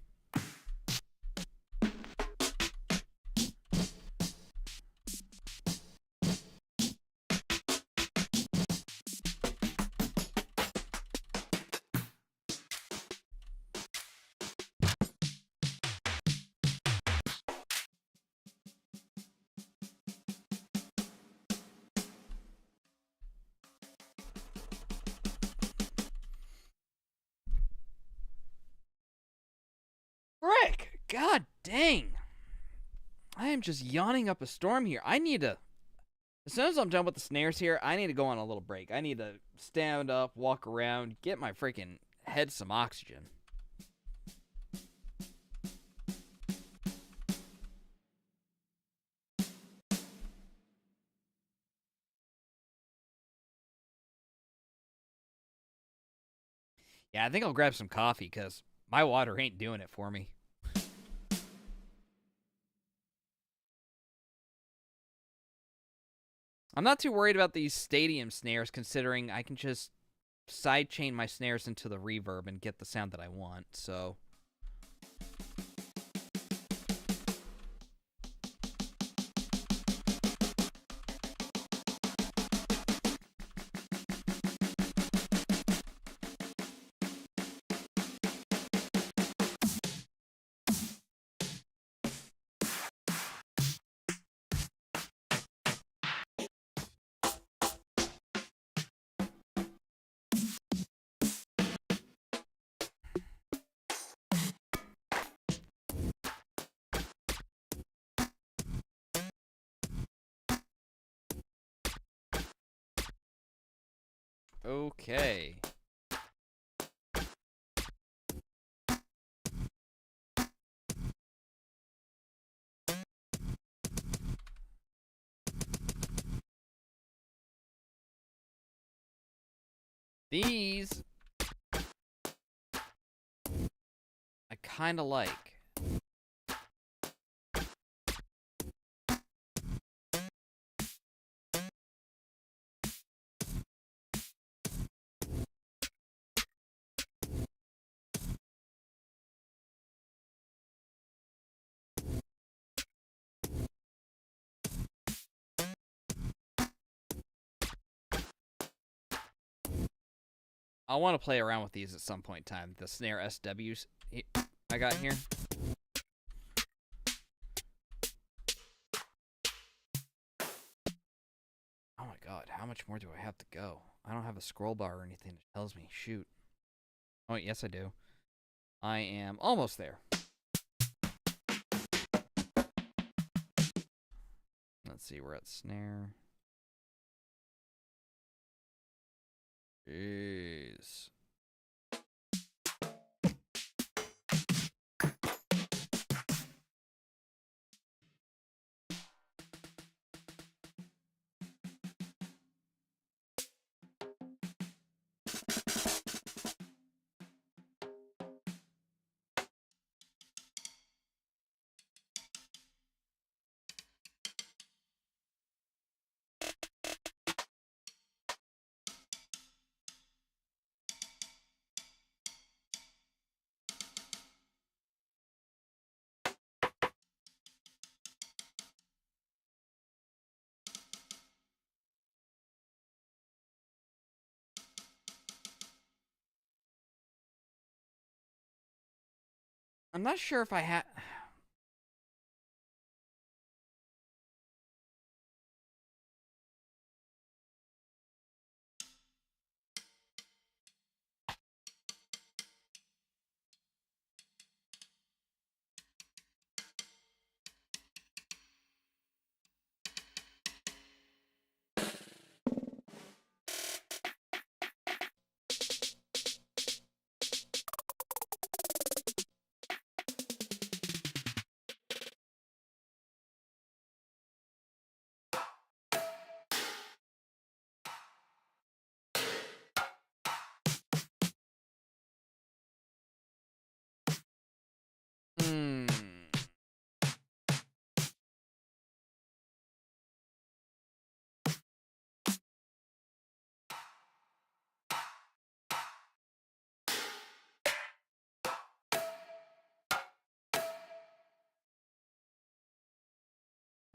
Frick! God dang! I am just yawning up a storm here. I need to... As soon as I'm done with the snares here, I need to go on a little break. I need to stand up, walk around, get my freaking head some oxygen. Yeah, I think I'll grab some coffee because my water ain't doing it for me. I'm not too worried about these stadium snares considering I can just sidechain my snares into the reverb and get the sound that I want, so... Okay. These I kind of like. I want to play around with these at some point in time. The snare SWs I got here. Oh my god, how much more do I have to go? I don't have a scroll bar or anything that tells me. Shoot. Oh, yes, I do. I am almost there. Let's see, we're at snare. Jeez. I'm not sure if I have...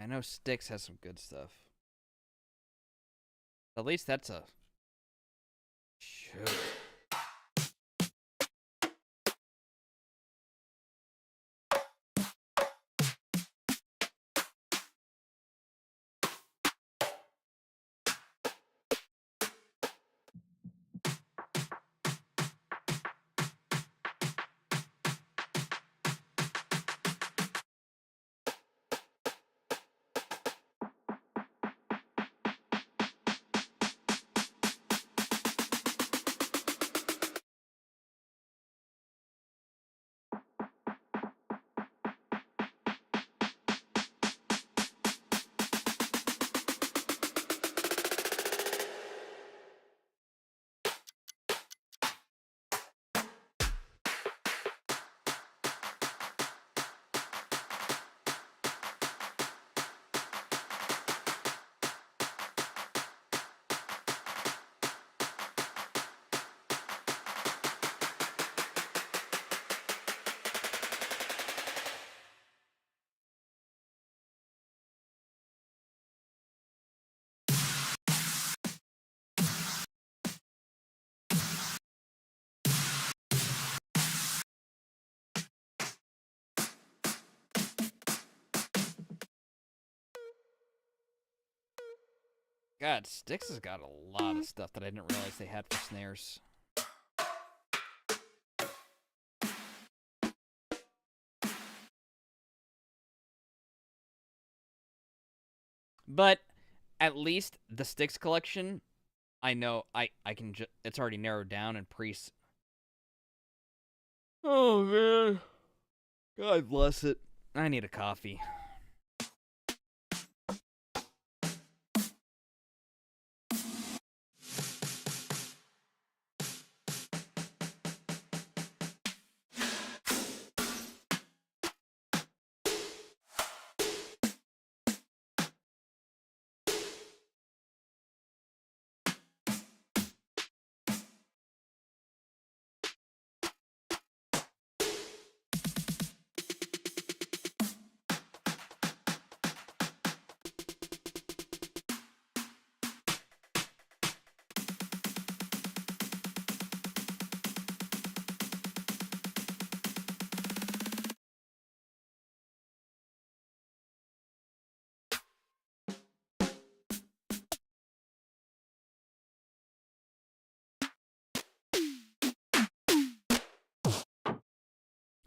I know Styx has some good stuff. At least that's a... Shoot. God, Styx has got a lot of stuff that I didn't realize they had for snares. But at least the Styx collection, I know I can it's already narrowed down and Oh man. God bless it. I need a coffee.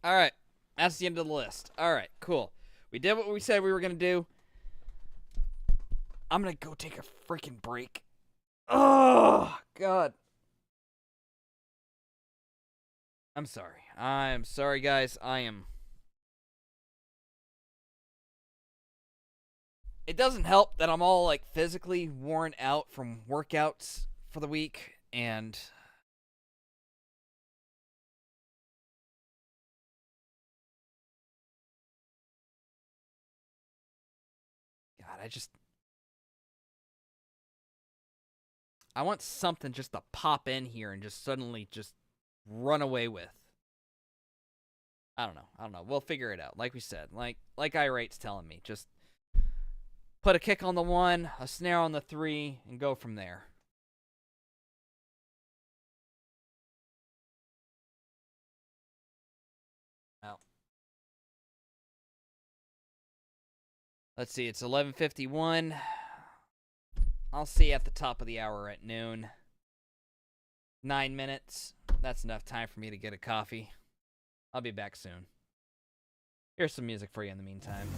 All right. That's the end of the list. All right, cool. We did what we said we were going to do. I'm going to go take a freaking break. Oh, God. I'm sorry. I'm sorry, guys. It doesn't help that I'm all, like, physically worn out from workouts for the week, and... God, I want something just to pop in here and just suddenly just run away with. I don't know. We'll figure it out. Like we said, like iRate's telling me, just put a kick on the 1, a snare on the 3, and go from there. Well, let's see. It's 11:51. I'll see you at the top of the hour at noon. 9 minutes. That's enough time for me to get a coffee. I'll be back soon. Here's some music for you in the meantime.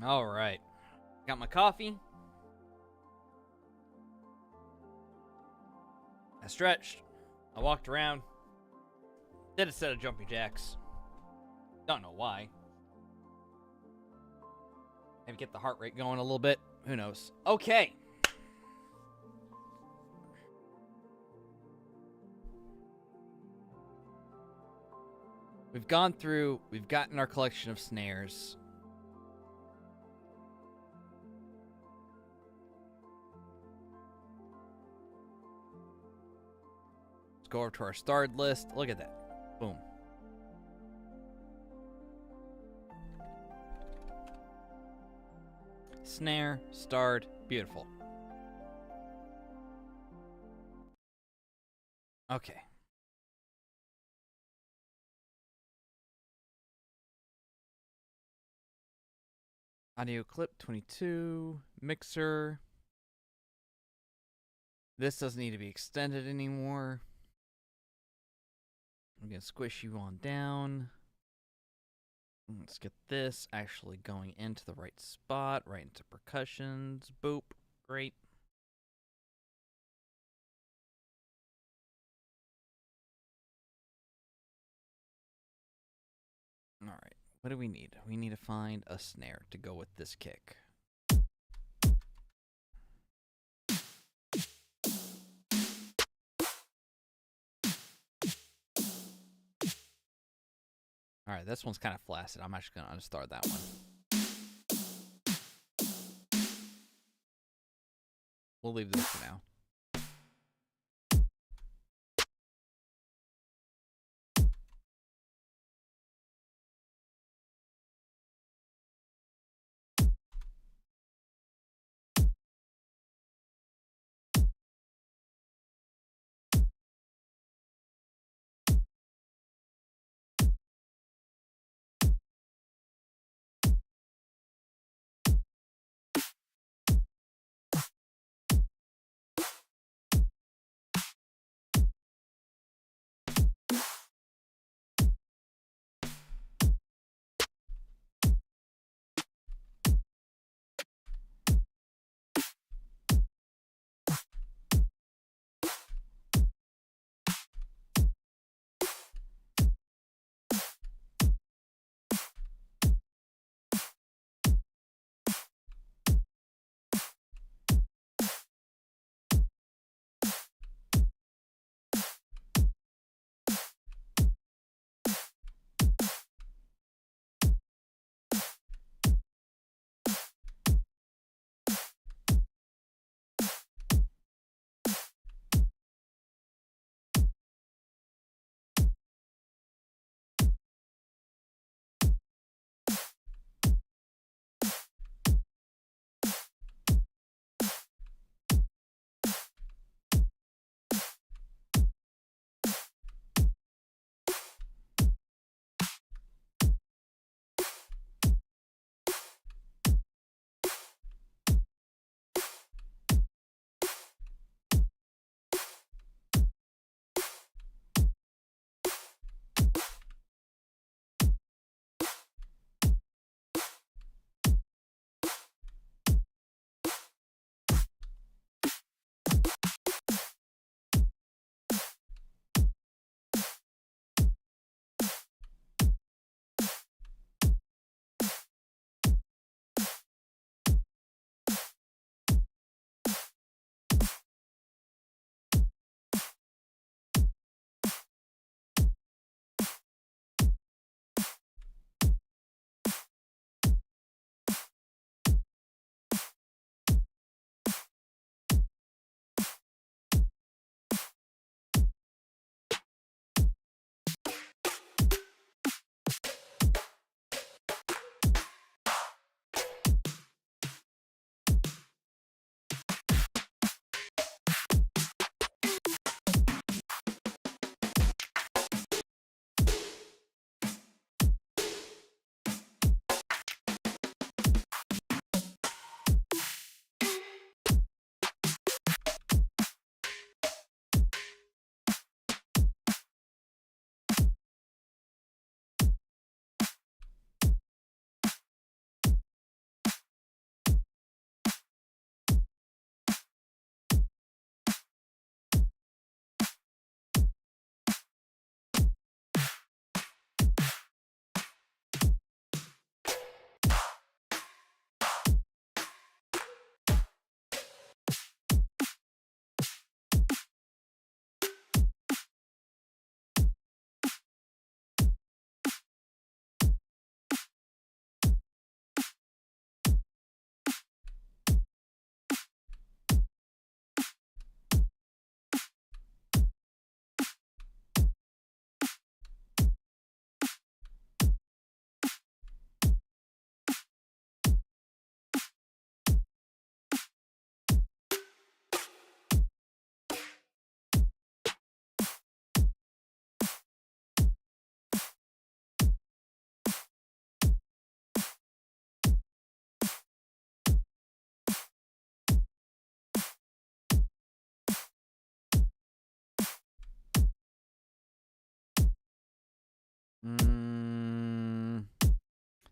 All right. Got my coffee. I stretched. I walked around. Did a set of jumping jacks. Don't know why. Maybe get the heart rate going a little bit. Who knows? Okay. We've gone through, we've gotten our collection of snares. Let's go over to our starred list. Look at that. Boom. Snare, starred, beautiful. Okay. Audio clip 22, mixer. This doesn't need to be extended anymore. I'm going to squish you on down. Let's get this actually going into the right spot, right into percussions. Boop. Great. All right. What do we need? We need to find a snare to go with this kick. All right, this one's kind of flaccid. I'm actually going to unstart that one. We'll leave this for now.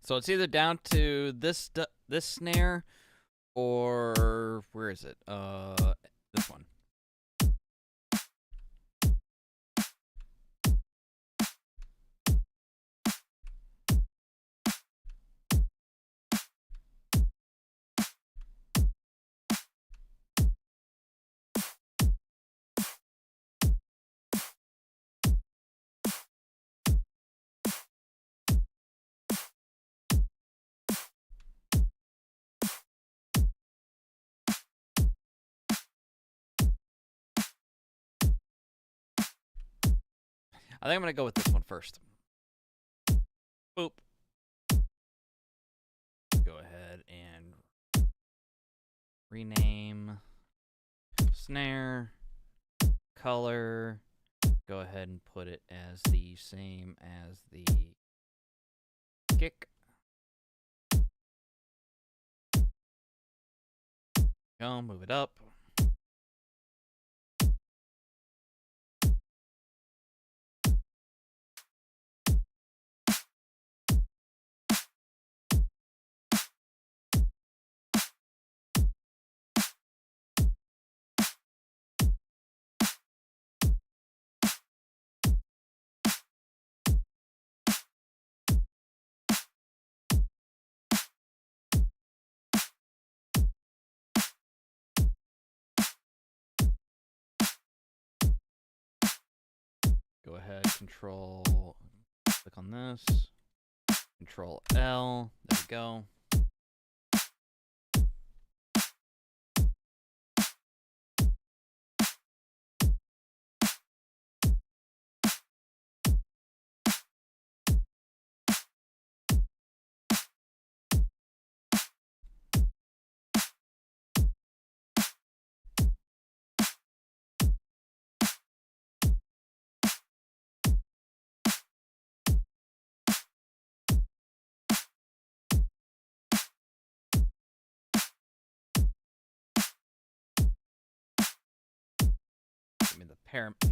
So it's either down to this snare or where is it? This one. I think I'm going to go with this one first. Boop. Go ahead and rename snare, color. Go ahead and put it as the same as the kick. Go, move it up. Go ahead, control, click on this, control L, there we go.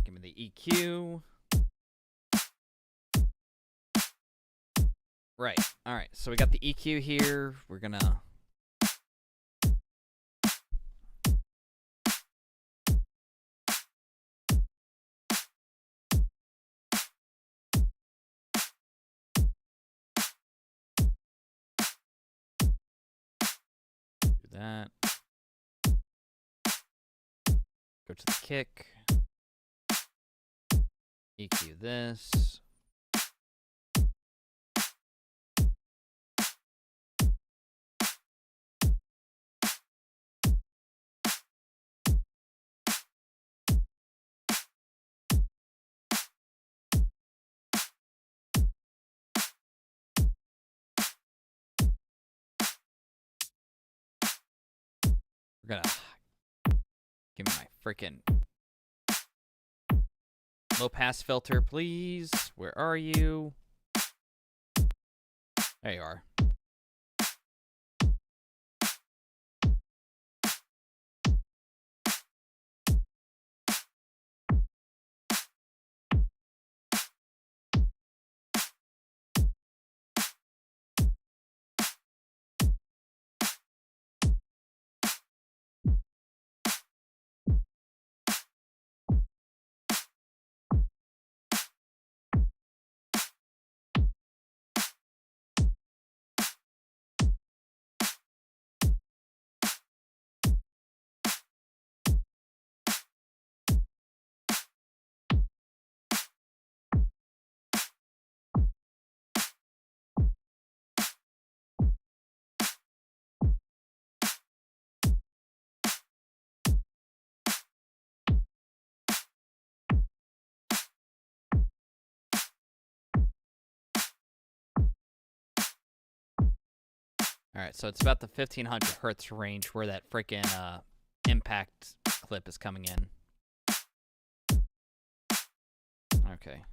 Give me the EQ. Right. All right. So we got the EQ here. We're gonna do that. Go to the kick. EQ this. We're gonna give me my freaking low pass filter, please. Where are you? There you are. All right, so it's about the 1500 hertz range where that freaking impact clip is coming in. Okay.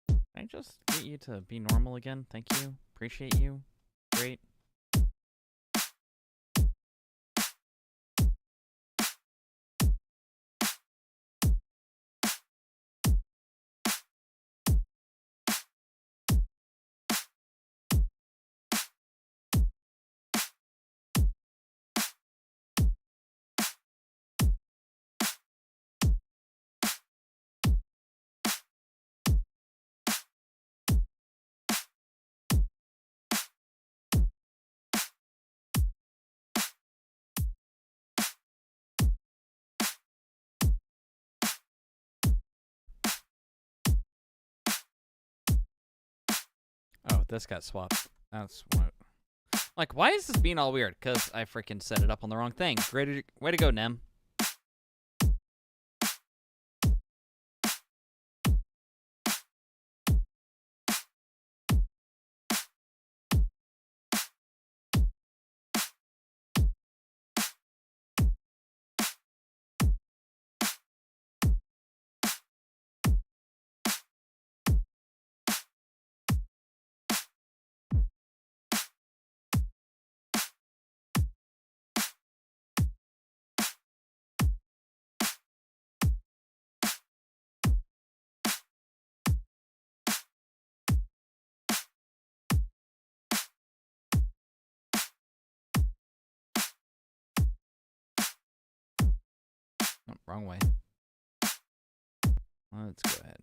Can I just get you to be normal again? Thank you. Appreciate you. Great. Oh, this got swapped. That's what. Like, why is this being all weird? Because I freaking set it up on the wrong thing. Great, way to go, Nem. Oh, wrong way. Let's go ahead.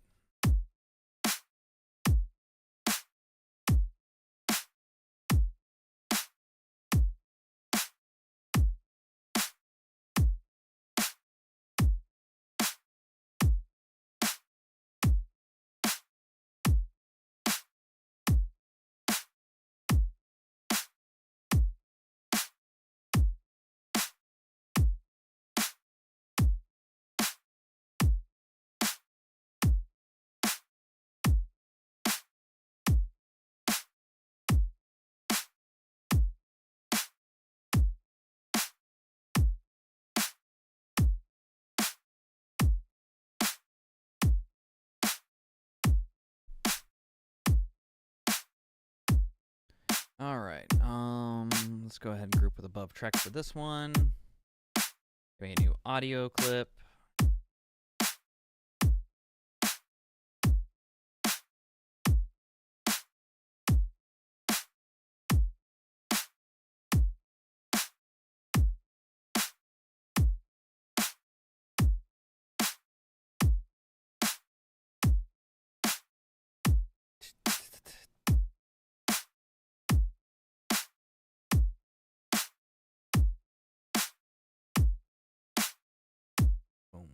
All right. Let's go ahead and group with above track for this one. Create a new audio clip. Boom.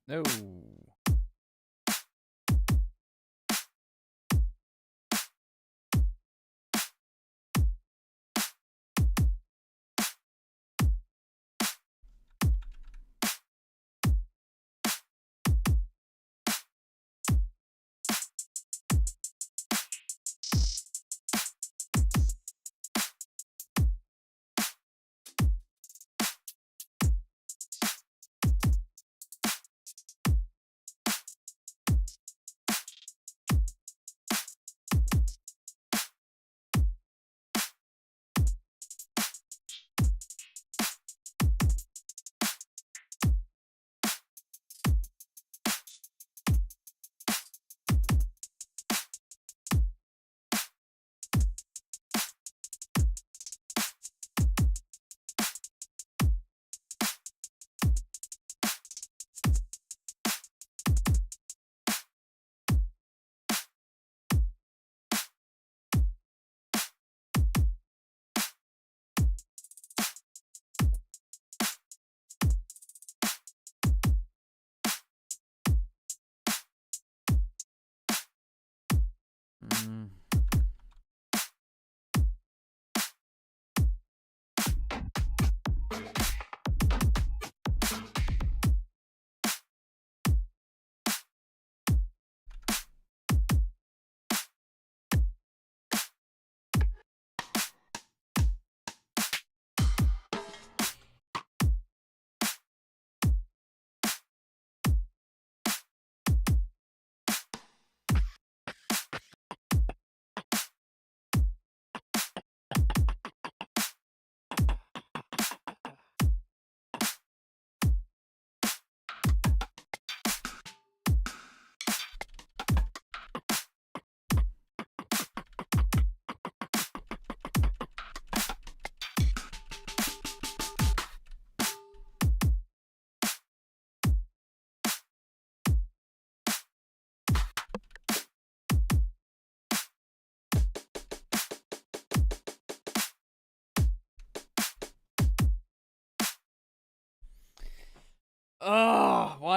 No.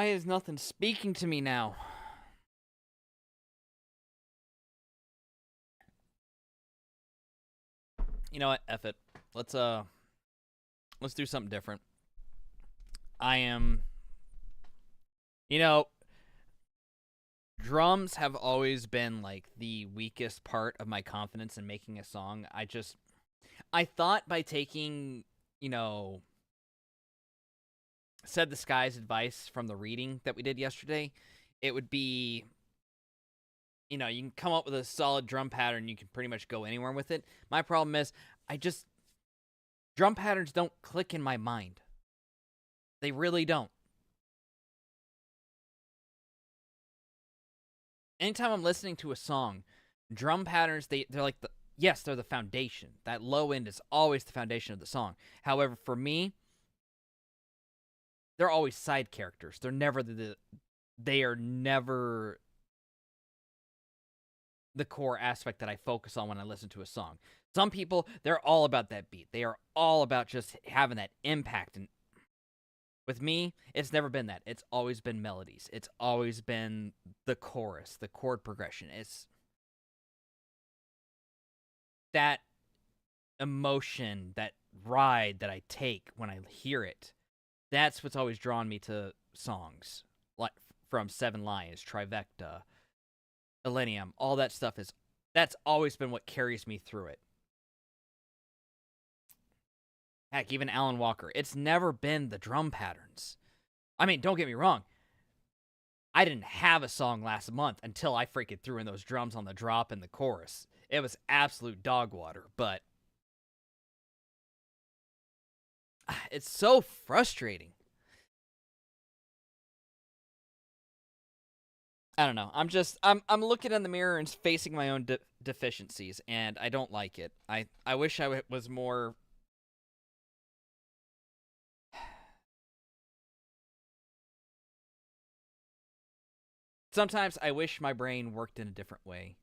Why is nothing speaking to me now? You know what? F it. Let's do something different. Drums have always been like the weakest part of my confidence in making a song. I thought by taking, Said the Sky's advice from the reading that we did yesterday, it would be, you can come up with a solid drum pattern, you can pretty much go anywhere with it. My problem is, drum patterns don't click in my mind. They really don't. Anytime I'm listening to a song, drum patterns, they're like they're the foundation. That low end is always the foundation of the song. However, for me, they're always side characters. They are never the core aspect that I focus on when I listen to a song. Some people, they're all about that beat. They are all about just having that impact. And with me, it's never been that. It's always been melodies. It's always been the chorus, the chord progression. It's that emotion, that ride that I take when I hear it. That's what's always drawn me to songs, like from Seven Lions, Trivecta, Millennium. All that stuff that's always been what carries me through it. Heck, even Alan Walker. It's never been the drum patterns. I mean, don't get me wrong. I didn't have a song last month until I freaking threw in those drums on the drop and the chorus. It was absolute dog water, but it's so frustrating. I don't know. I'm looking in the mirror and facing my own deficiencies, and I don't like it. I wish I was more. Sometimes I wish my brain worked in a different way.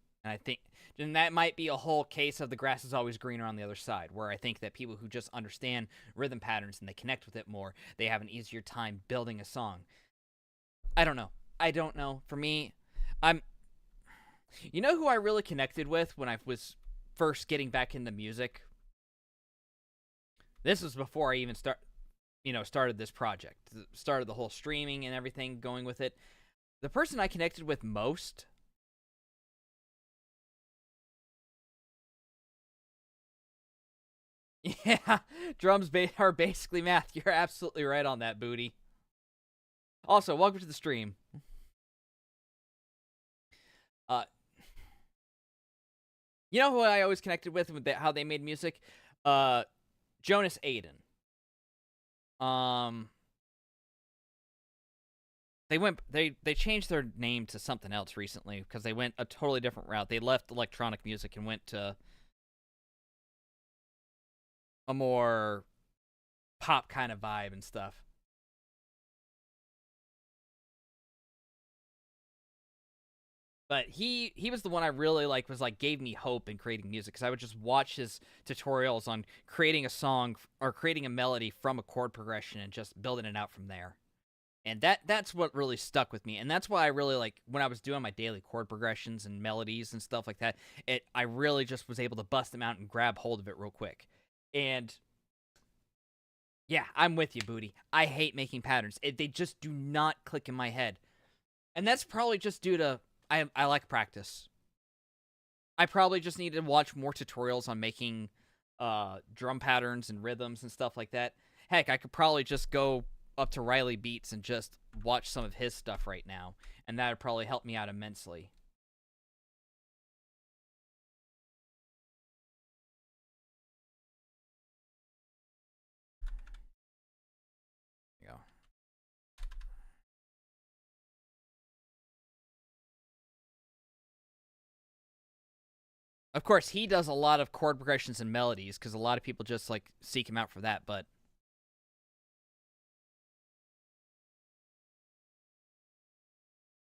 And that might be a whole case of the grass is always greener on the other side, where I think that people who just understand rhythm patterns and they connect with it more, they have an easier time building a song. I don't know. For me, you know who I really connected with when I was first getting back into music? This was before I even started this project. Started the whole streaming and everything going with it. The person I connected with most yeah, drums are basically math. You're absolutely right on that, Booty. Also, welcome to the stream. You know who I always connected with how they made music? Jonas Aiden. They changed their name to something else recently because they went a totally different route. They left electronic music and went to a more pop kind of vibe and stuff. But he was the one I really gave me hope in creating music, because I would just watch his tutorials on creating a song or creating a melody from a chord progression and just building it out from there. And that's what really stuck with me. And that's why I really when I was doing my daily chord progressions and melodies and stuff like that, I really just was able to bust them out and grab hold of it real quick. And yeah, I'm with you, Booty. I hate making patterns. They just do not click in my head. And that's probably just due to I like practice. I probably just need to watch more tutorials on making drum patterns and rhythms and stuff like that. Heck, I could probably just go up to Riley Beats and just watch some of his stuff right now, and that would probably help me out immensely. There you go. Of course, he does a lot of chord progressions and melodies, because a lot of people just seek him out for that, but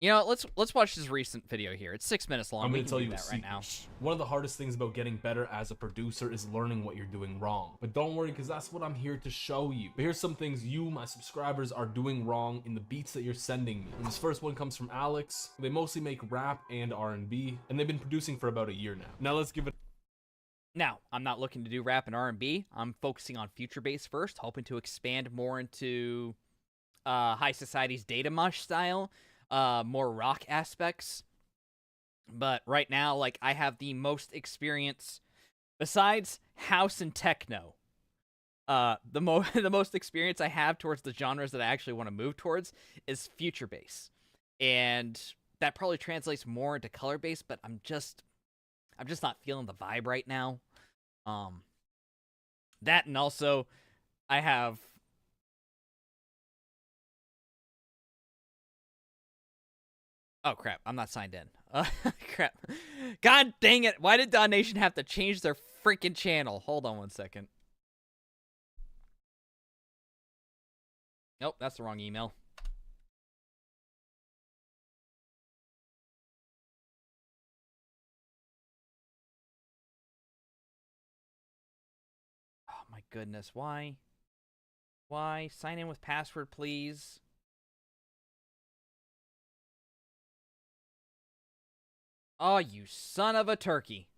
You know, let's watch this recent video here. It's 6 minutes long. I'm We going to can tell do you a that right now. secret. One of the hardest things about getting better as a producer is learning what you're doing wrong. But don't worry, because that's what I'm here to show you. But here's some things you, my subscribers, are doing wrong in the beats that you're sending me. And this first one comes from Alex. They mostly make rap and R&B, and they've been producing for about a year now. Now let's give it. Now, I'm not looking to do rap and R&B. I'm focusing on future bass first, hoping to expand more into High Society's Data Mush style, more rock aspects. But right now, like, I have the most experience, besides house and techno. The most experience I have towards the genres that I actually want to move towards is future bass, and that probably translates more into color bass. But I'm just not feeling the vibe right now. That, and also I have. Oh, crap. I'm not signed in. Crap. God dang it. Why did Dawn Nation have to change their freaking channel? Hold on one second. Nope, that's the wrong email. Oh, my goodness. Why? Why? Sign in with password, please. Oh, you son of a turkey.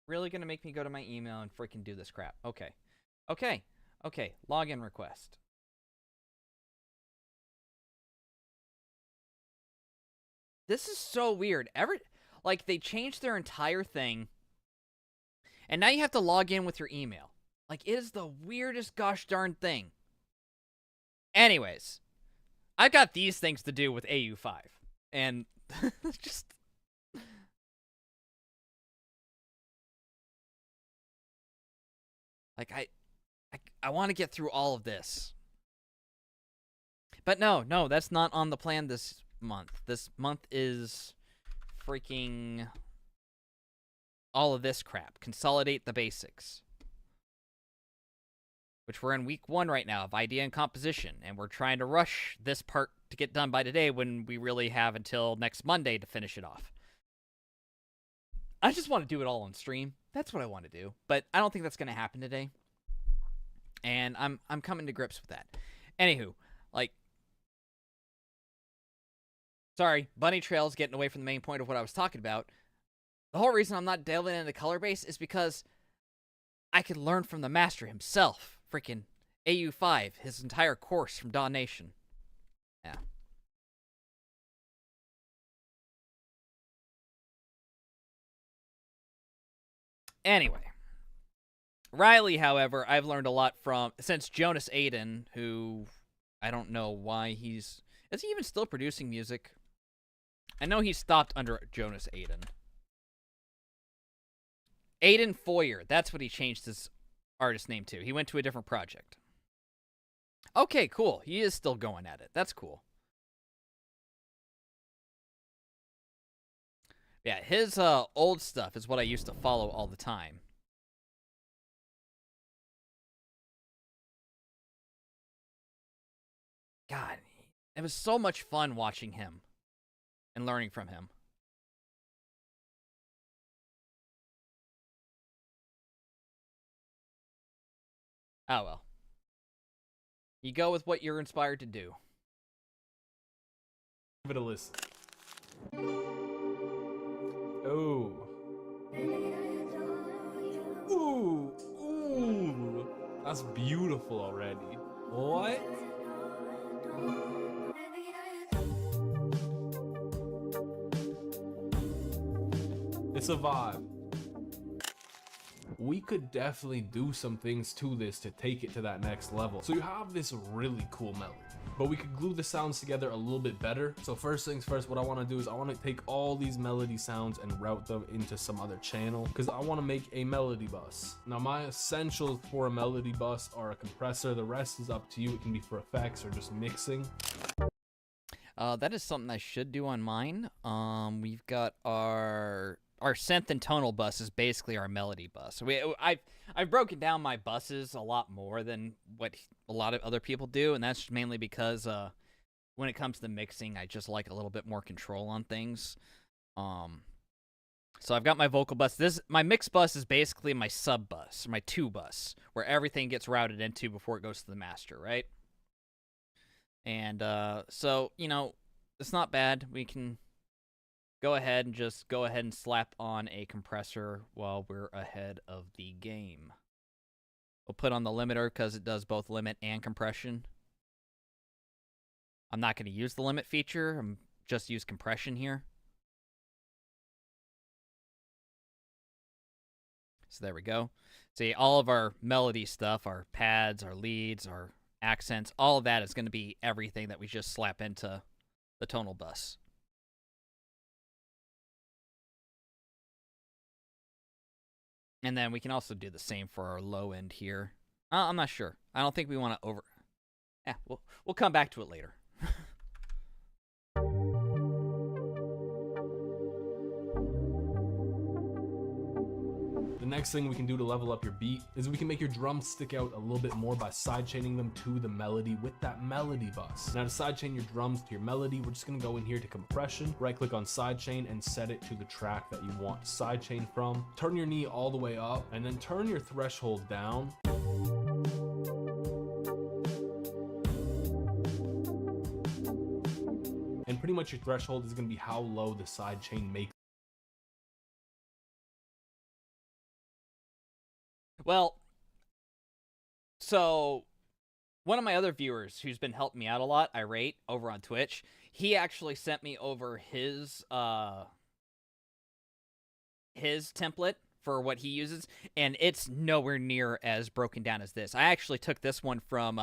Really gonna make me go to my email and freaking do this crap. Okay. Okay. Okay. Login request. This is so weird. Like, they changed their entire thing, and now you have to log in with your email. Like, it is the weirdest gosh darn thing. Anyways, I've got these things to do with AU5. And just... Like, I want to get through all of this. But no, that's not on the plan this month. This month is freaking all of this crap. Consolidate the basics. Which we're in week 1 right now of idea and composition. And we're trying to rush this part to get done by today when we really have until next Monday to finish it off. I just want to do it all on stream. That's what I want to do. But I don't think that's going to happen today. And I'm coming to grips with that. Anywho, like, sorry, Bunny Trail's getting away from the main point of what I was talking about. The whole reason I'm not delving into color base is because I could learn from the master himself. Freaking AU5, his entire course from Dawn Nation. Yeah. Anyway. Riley, however, I've learned a lot from, since Jonas Aiden, who I don't know why is he even still producing music? I know he stopped under Jonas Aiden. Aiden Foyer, that's what he changed his artist name to. He went to a different project. Okay, cool. He is still going at it. That's cool. Yeah, his old stuff is what I used to follow all the time. God, it was so much fun watching him and learning from him. Oh well. You go with what you're inspired to do. Give it a listen. Oh. Ooh. Ooh. That's beautiful already. What? It's a vibe. We could definitely do some things to this to take it to that next level. So you have this really cool melody, but we could glue the sounds together a little bit better. So first things first, what I want to do is I want to take all these melody sounds and route them into some other channel because I want to make a melody bus. Now my essentials for a melody bus are a compressor. The rest is up to you. It can be for effects or just mixing. That is something I should do on mine. We've got our synth and tonal bus is basically our melody bus. I've broken down my buses a lot more than what a lot of other people do, and that's mainly because when it comes to mixing, I just like a little bit more control on things. So I've got my vocal bus. My mix bus is basically my sub bus, my 2 bus, where everything gets routed into before it goes to the master, right? And so, you know, it's not bad. We can go ahead and slap on a compressor while we're ahead of the game. We'll put on the limiter because it does both limit and compression. I'm not going to use the limit feature. I'm just use compression here. So there we go. See, all of our melody stuff, our pads, our leads, our accents, all of that is going to be everything that we just slap into the tonal bus. And then we can also do the same for our low end here. I'm not sure. I don't think we want to over... Yeah, we'll come back to it later. The next thing we can do to level up your beat is we can make your drums stick out a little bit more by sidechaining them to the melody with that melody bus. Now to sidechain your drums to your melody, we're just gonna go in here to compression, right click on sidechain and set it to the track that you want to sidechain from. Turn your knee all the way up and then turn your threshold down. And pretty much your threshold is gonna be how low the sidechain makes. Well, so one of my other viewers who's been helping me out a lot, Irate, over on Twitch, he actually sent me over his template for what he uses, and it's nowhere near as broken down as this. I actually took this one from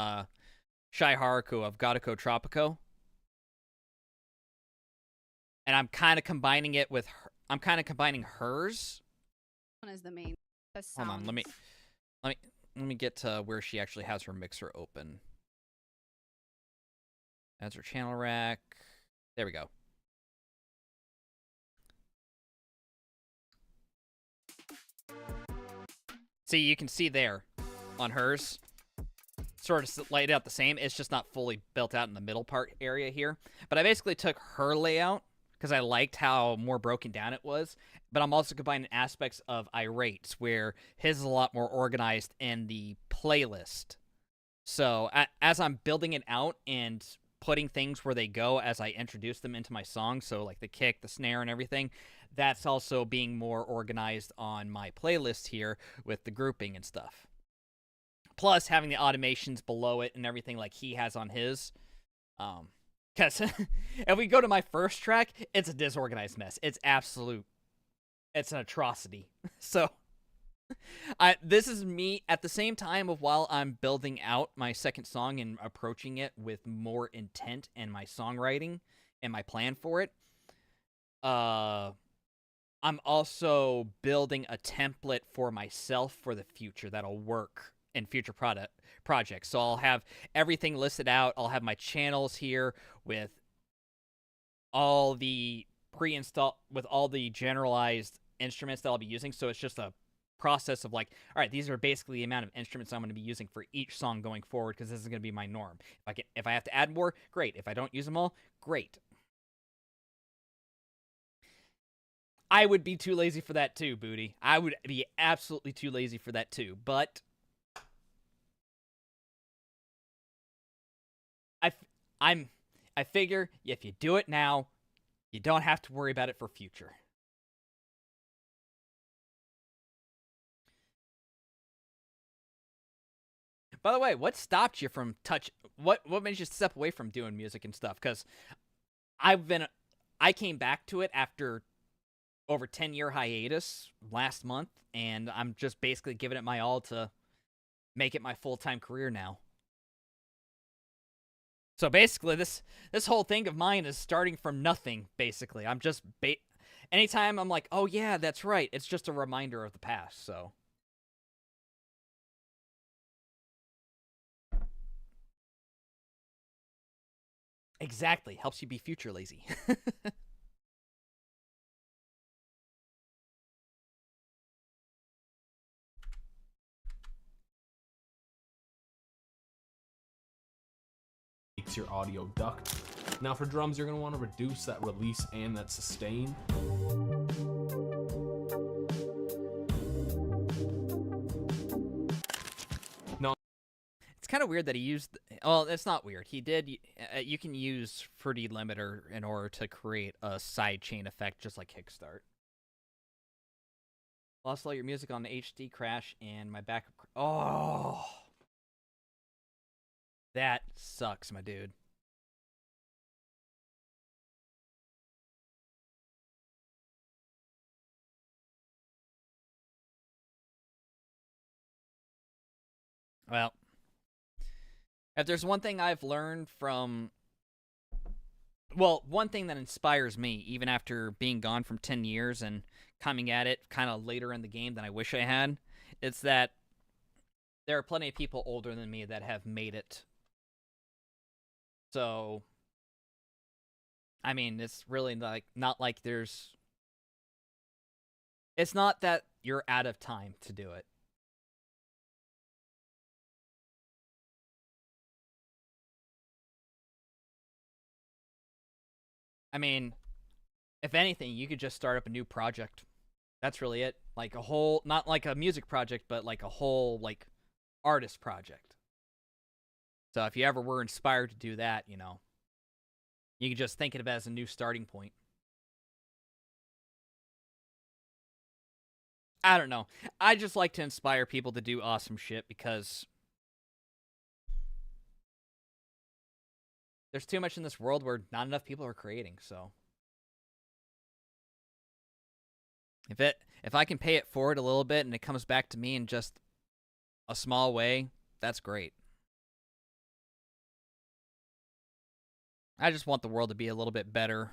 Shai Haruku of Gattaco Tropico, and I'm kind of combining it with I'm kind of combining hers. One is the main. The Hold on, let sounds. me get to where she actually has her mixer open. That's her channel rack. There we go. See, you can see there on hers, sort of laid out the same. It's just not fully built out in the middle part area here. But I basically took her layout because I liked how more broken down it was. But I'm also combining aspects of Irate's, where his is a lot more organized in the playlist. So as I'm building it out and putting things where they go as I introduce them into my song, so like the kick, the snare, and everything, that's also being more organized on my playlist here with the grouping and stuff. Plus having the automations below it and everything like he has on his. Because if we go to my first track, it's a disorganized mess. It's an atrocity. So this is me at the same time of while I'm building out my second song and approaching it with more intent in my songwriting and my plan for it. I'm also building a template for myself for the future that'll work in future projects. So I'll have everything listed out. I'll have my channels here with all the with all the generalized instruments that I'll be using. So it's just a process of like, all right, these are basically the amount of instruments I'm going to be using for each song going forward, because this is going to be my norm. If I have to add more, great. If I don't use them all, great. I would be too lazy for that too, Booty. I would be absolutely too lazy for that too. But I figure if you do it now, you don't have to worry about it for future. By the way, what stopped you from what made you step away from doing music and stuff? Because I came back to it after over 10-year hiatus last month, and I'm just basically giving it my all to make it my full-time career now. So basically, this whole thing of mine is starting from nothing, basically. I'm just... Anytime I'm like, oh yeah, that's right, it's just a reminder of the past, so... Exactly. Helps you be future lazy. affects your audio duct. Now for drums, you're gonna wanna reduce that release and that sustain. It's kind of weird that he used. Well, it's not weird. He did. You can use Fruity Limiter in order to create a sidechain effect, just like Kickstart. Lost all your music on the HD crash and my backup. Oh, that sucks, my dude. Well, if there's one thing I've learned from, well, one thing that inspires me, even after being gone from 10 years and coming at it kind of later in the game than I wish I had, it's that there are plenty of people older than me that have made it. So, I mean, it's really like not like there's. It's not that you're out of time to do it. I mean, if anything, you could just start up a new project. That's really it. Like a whole, not like a music project, but like a whole, like, artist project. So if you ever were inspired to do that, you know, you can just think of it as a new starting point. I don't know. I just like to inspire people to do awesome shit because there's too much in this world where not enough people are creating, so. If I can pay it forward a little bit and it comes back to me in just a small way, that's great. I just want the world to be a little bit better.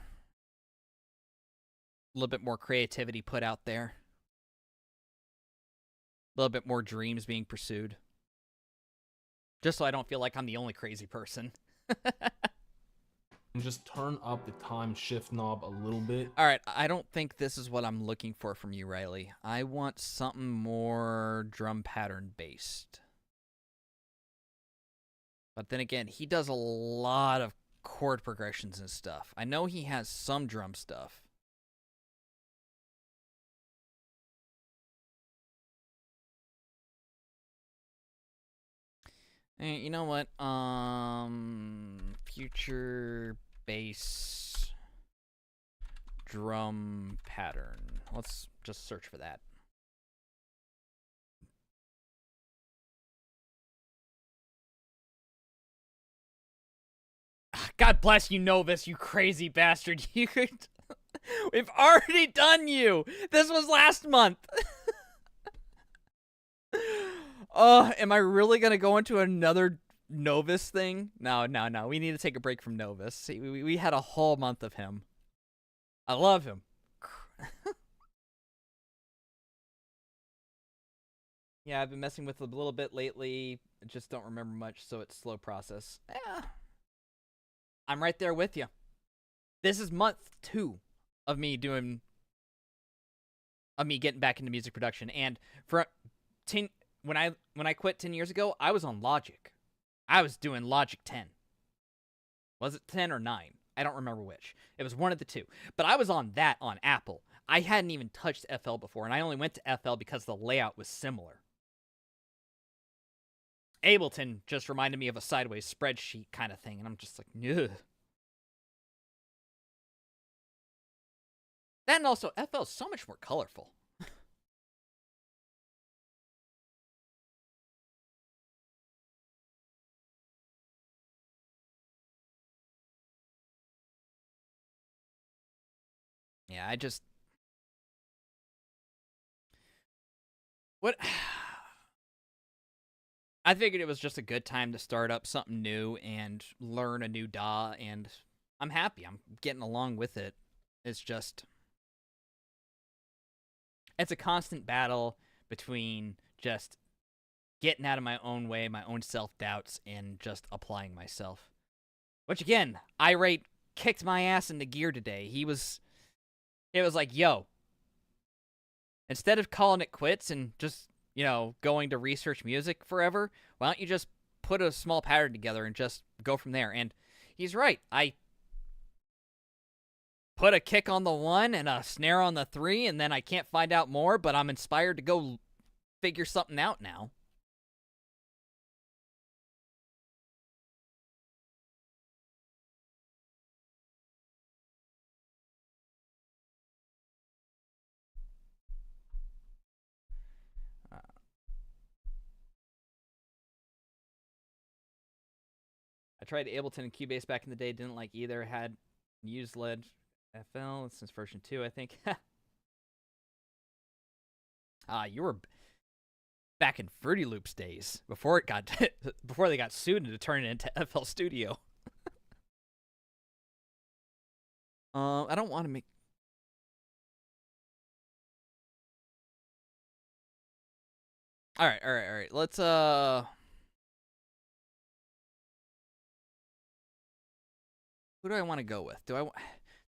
A little bit more creativity put out there. A little bit more dreams being pursued. Just so I don't feel like I'm the only crazy person. And just turn up the time shift knob a little bit. All right, I don't think this is what I'm looking for from you, Riley. I want something more drum pattern based. But then again, he does a lot of chord progressions and stuff. I know he has some drum stuff. And you know what? Future bass drum pattern. Let's just search for that. God bless you, Novus, you crazy bastard. You could... We've already done you. This was last month. Oh, am I really going to go into another Novus thing? No. We need to take a break from Novus. See, we had a whole month of him. I love him. Yeah, I've been messing with it a little bit lately. I just don't remember much, so it's slow process. Yeah. I'm right there with you. This is month 2 of me getting back into music production. And for when I quit 10 years ago, I was on Logic. I was doing Logic 10. Was it 10 or 9? I don't remember which. It was one of the two. But I was on that on Apple. I hadn't even touched FL before, and I only went to FL because the layout was similar. Ableton just reminded me of a sideways spreadsheet kind of thing, and I'm just like, ugh. That and also, FL is so much more colorful. Yeah, what? I figured it was just a good time to start up something new and learn a new DAW, and I'm happy. I'm getting along with it. It's just... It's a constant battle between just getting out of my own way, my own self-doubts, and just applying myself. Which, again, Irate kicked my ass into gear today. It was like, yo, instead of calling it quits and just, you know, going to research music forever, why don't you just put a small pattern together and just go from there? And He's right. I put a kick on the 1 and a snare on the 3, and then I can't find out more, but I'm inspired to go figure something out now. I tried Ableton and Cubase back in the day. Didn't like either. Had used LED FL since version 2, I think. You were back in Fruity Loops days before it got before they got sued to turn it into FL Studio. I don't want to make. All right. Let's who do I want to go with? Do I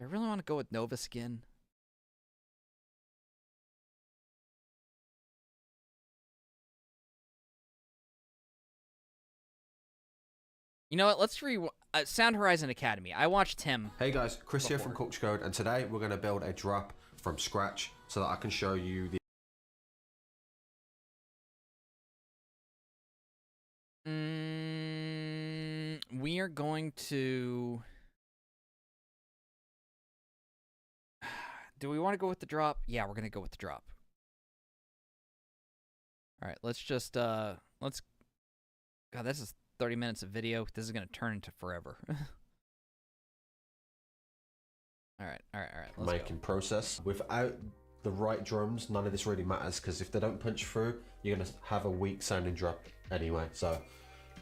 really want to go with Nova Skin? You know what? Let's Sound Horizon Academy. I watched him. Hey guys, Chris here from before. Culture Code, and today we're going to build a drop from scratch so that I can show you the We are going to. Do we want to go with the drop? Yeah, we're gonna go with the drop. All right, let's just let's. God, this is 30 minutes of video. This is gonna turn into forever. All right. Let's making process. Without the right drums, none of this really matters, because if they don't punch through, you're going to have a weak sounding drop anyway. So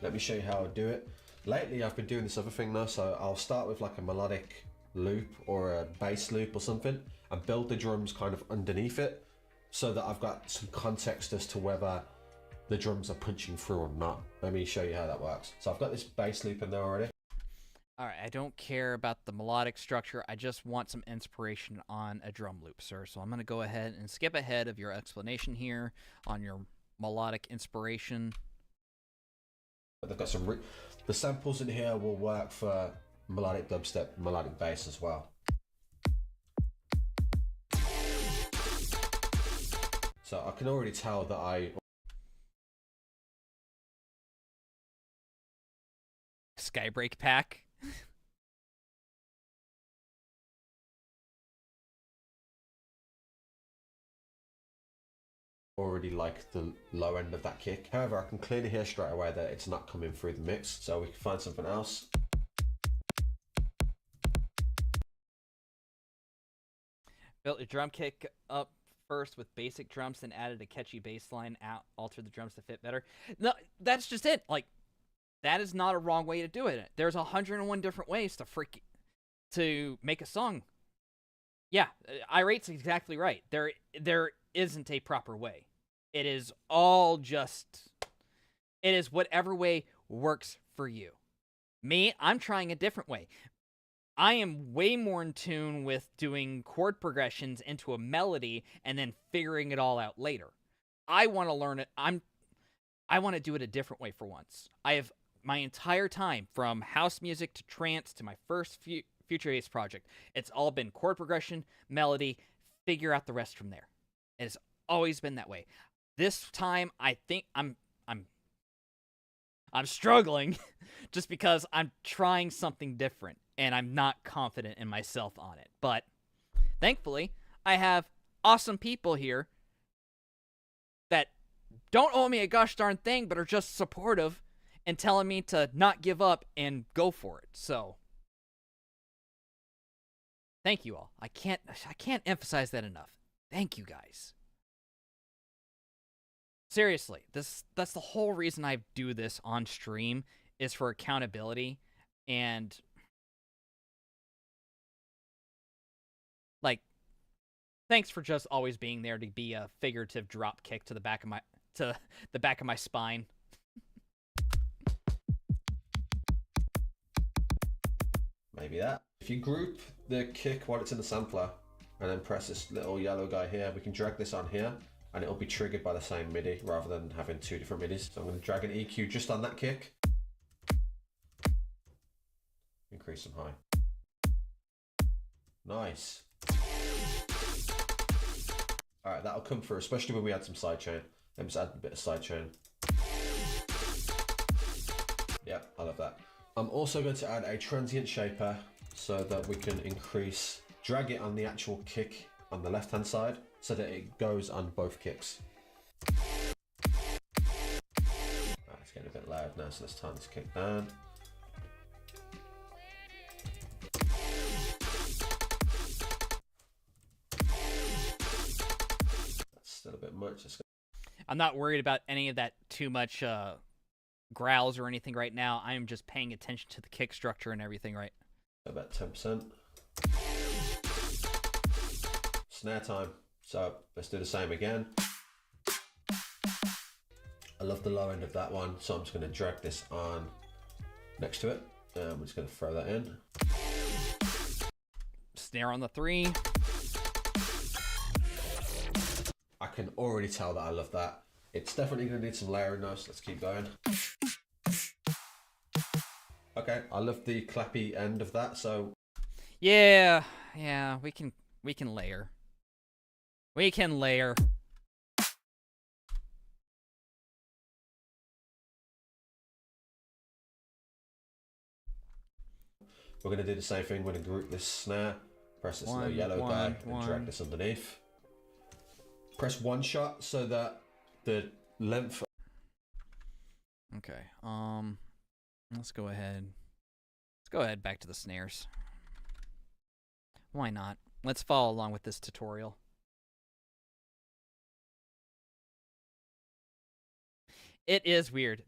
let me show you how I do it. Lately I've been doing this other thing though, so I'll start with like a melodic loop or a bass loop or something and build the drums kind of underneath it so that I've got some context as to whether the drums are punching through or not. Let me show you how that works. So I've got this bass loop in there already. All right, I don't care about the melodic structure. I just want some inspiration on a drum loop, sir. So I'm going to go ahead and skip ahead of your explanation here on your melodic inspiration. But they've got some the samples in here will work for melodic dubstep, melodic bass as well. So I can already tell that I Skybreak pack. already like the low end of that kick. However, I can clearly hear straight away that it's not coming through the mix, so we can find something else. Built your drum kick up first with basic drums, then added a catchy bass line, altered the drums to fit better. No, that's just it. Like, that is not a wrong way to do it. There's 101 different ways to make a song. Yeah, Irate's exactly right. There isn't a proper way. It is all just, it is whatever way works for you. Me, I'm trying a different way. I am way more in tune with doing chord progressions into a melody and then figuring it all out later. I want to learn it. I want to do it a different way for once. I have my entire time, from house music to trance to my first Future Bass project, it's all been chord progression, melody, figure out the rest from there. It has always been that way. This time, I think I'm struggling just because I'm trying something different and I'm not confident in myself on it. But thankfully, I have awesome people here that don't owe me a gosh darn thing, but are just supportive and telling me to not give up and go for it. So thank you all. I can't emphasize that enough. Thank you guys. Seriously, that's the whole reason I do this on stream, is for accountability, and like, thanks for just always being there to be a figurative drop kick to the back of my spine. Maybe that. If you group the kick while it's in the sampler and then press this little yellow guy here, we can drag this on here and it'll be triggered by the same MIDI rather than having two different MIDIs. So I'm going to drag an EQ just on that kick. increase them high. Nice. All right, that'll come through, especially when we add some sidechain. Let me just add a bit of sidechain. Yeah, I love that. I'm also going to add a transient shaper so that we can drag it on the actual kick on the left-hand side so that it goes on both kicks. It's getting a bit loud now, so let's turn this kick down. That's still a bit much. I'm not worried about any of that too much growls or anything right now. I am just paying attention to the kick structure and everything, right? About 10%. Snare time. So let's do the same again. I love the low end of that one, so I'm just going to drag this on next to it. And I'm just going to throw that in. Snare on the 3. I can already tell that I love that. It's definitely going to need some layering though, so let's keep going. Okay, I love the clappy end of that, so... Yeah, we can layer. We can layer. We're going to do the same thing. We're going to group this snare, press this little yellow guy, and drag this underneath. Press one shot so that the length... Okay, let's go ahead. Let's go ahead back to the snares. Why not? Let's follow along with this tutorial. It is weird.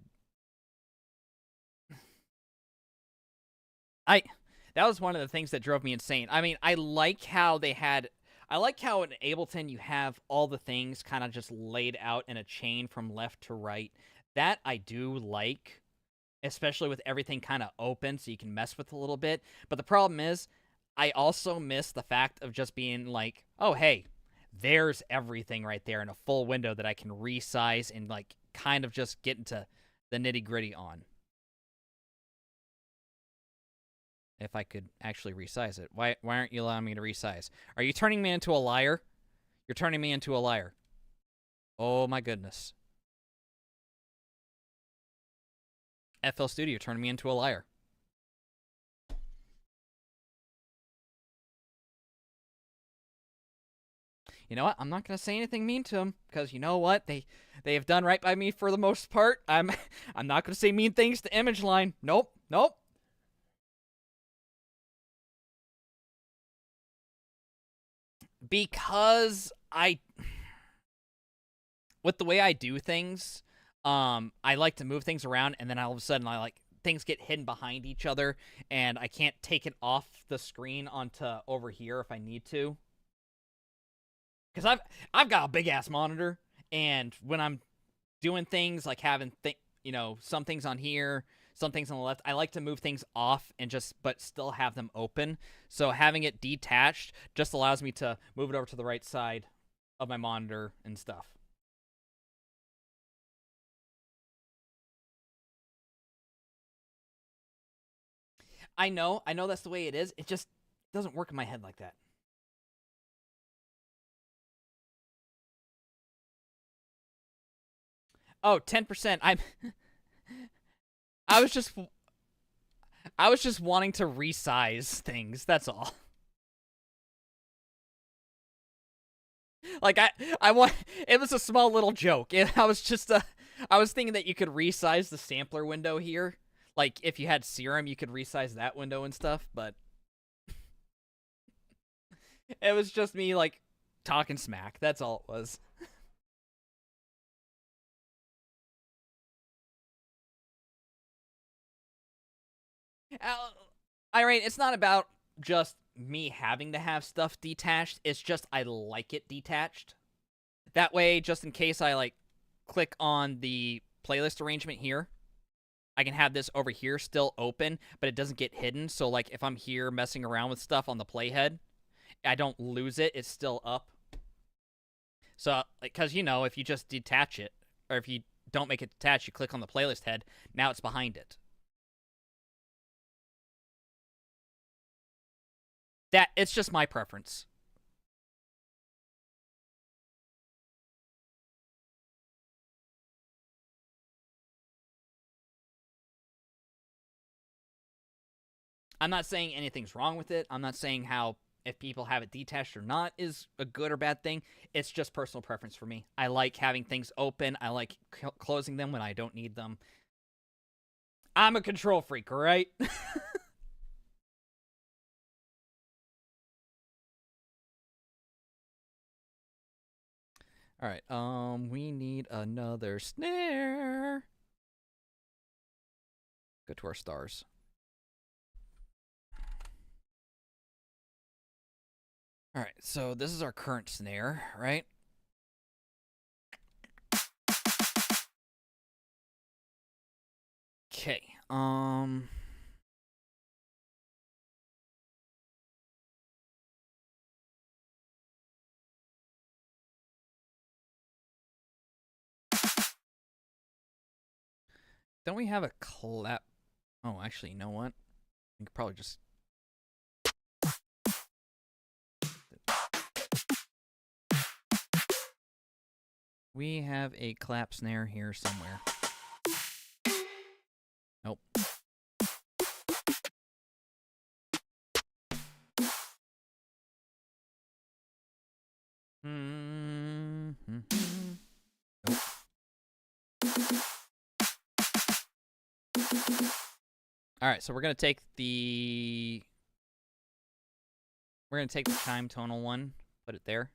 That was one of the things that drove me insane. I mean, I like how in Ableton you have all the things kind of just laid out in a chain from left to right. That I do like, especially with everything kind of open so you can mess with a little bit. But the problem is, I also miss the fact of just being like, oh, hey, there's everything right there in a full window that I can resize and like kind of just get into the nitty-gritty on. If I could actually resize it. Why aren't you allowing me to resize? Are you turning me into a liar? You're turning me into a liar. Oh my goodness. FL Studio turned me into a liar. You know what? I'm not going to say anything mean to them because you know what? They have done right by me for the most part. I'm not going to say mean things to Image Line. Nope. Because with the way I do things, I like to move things around, and then all of a sudden things get hidden behind each other, and I can't take it off the screen onto over here if I need to. Because I've got a big ass monitor, and when I'm doing things like having some things on here, some things on the left, I like to move things off and but still have them open. So having it detached just allows me to move it over to the right side of my monitor and stuff. I know that's the way it is. It just doesn't work in my head like that. Oh, 10%. I was just wanting to resize things. That's all. Like it was a small little joke. I was thinking that you could resize the sampler window here. Like if you had Serum, you could resize that window and stuff, but it was just me like talking smack. That's all it was. Alright, it's not about just me having to have stuff detached. It's just I like it detached. That way, just in case I click on the playlist arrangement here, I can have this over here still open, but it doesn't get hidden. So if I'm here messing around with stuff on the playhead, I don't lose it. It's still up. So, because if you just detach it, or if you don't make it detached, you click on the playlist head, now it's behind it. It's just my preference. I'm not saying anything's wrong with it. I'm not saying how if people have it detached or not is a good or bad thing. It's just personal preference for me. I like having things open. I like closing them when I don't need them. I'm a control freak, all right? All right, we need another snare. Go to our stars. All right, so this is our current snare, right? Okay, don't we have a clap? Oh, actually, you know what? We could probably just... We have a clap snare here somewhere. Nope. Nope. All right, so we're gonna take the chime tonal one, put it there,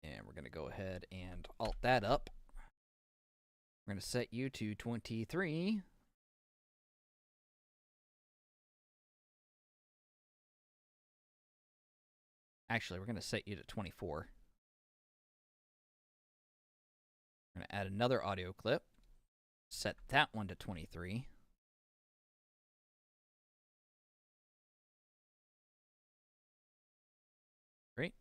and we're gonna go ahead and alt that up. We're gonna set you to 23. Actually, we're gonna set you to 24. We're gonna add another audio clip. Set that one to 23. Great.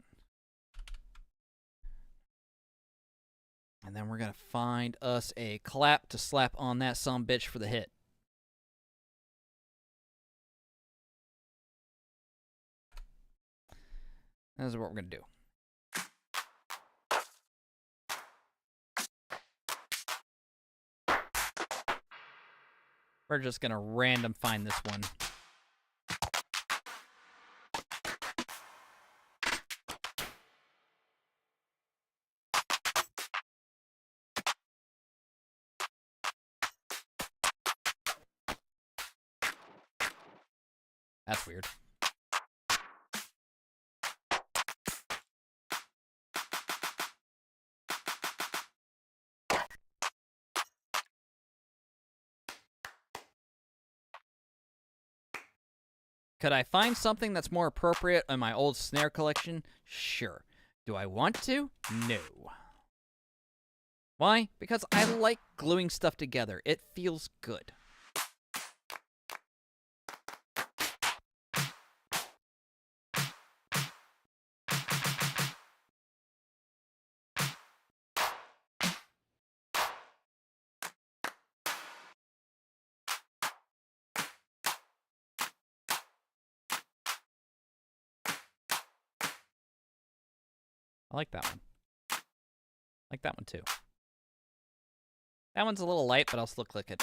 And then we're going to find us a clap to slap on that sumbitch for the hit. This is what we're going to do. We're just going to random find this one. That's weird. Could I find something that's more appropriate in my old snare collection? Sure. Do I want to? No. Why? Because I like gluing stuff together. It feels good. I like that one. I like that one too. That one's a little light, but I'll still click it.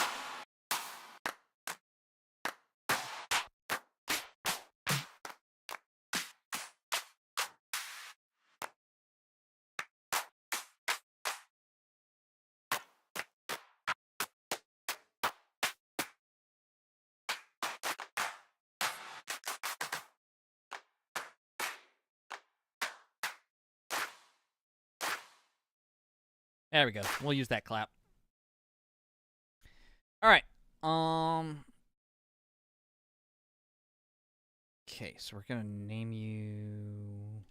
There we go. We'll use that clap. All right. Okay, so we're gonna name you.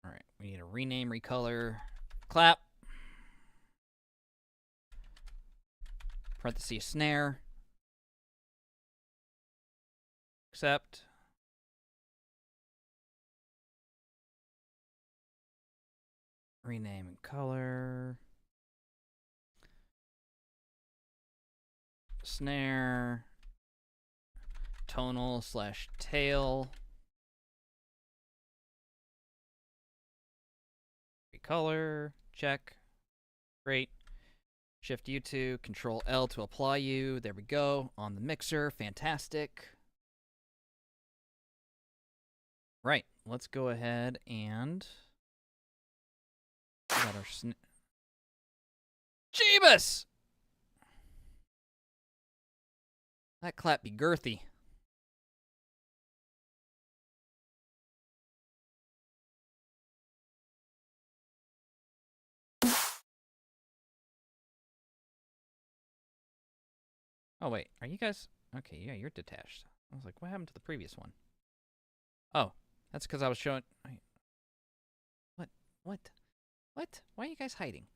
All right. We need a rename, recolor, clap. Parentheses snare. Accept. Rename and color. Snare. tonal slash tail. Color, check. Great. Shift U2, Control L to apply U. There we go. On the mixer. Fantastic. Right. Let's go ahead and we got our Jeebus! That clap be girthy. Oh, wait. Are you guys... Okay, yeah, you're detached. I was like, what happened to the previous one? Oh, that's because I was showing... What? What? What? Why are you guys hiding?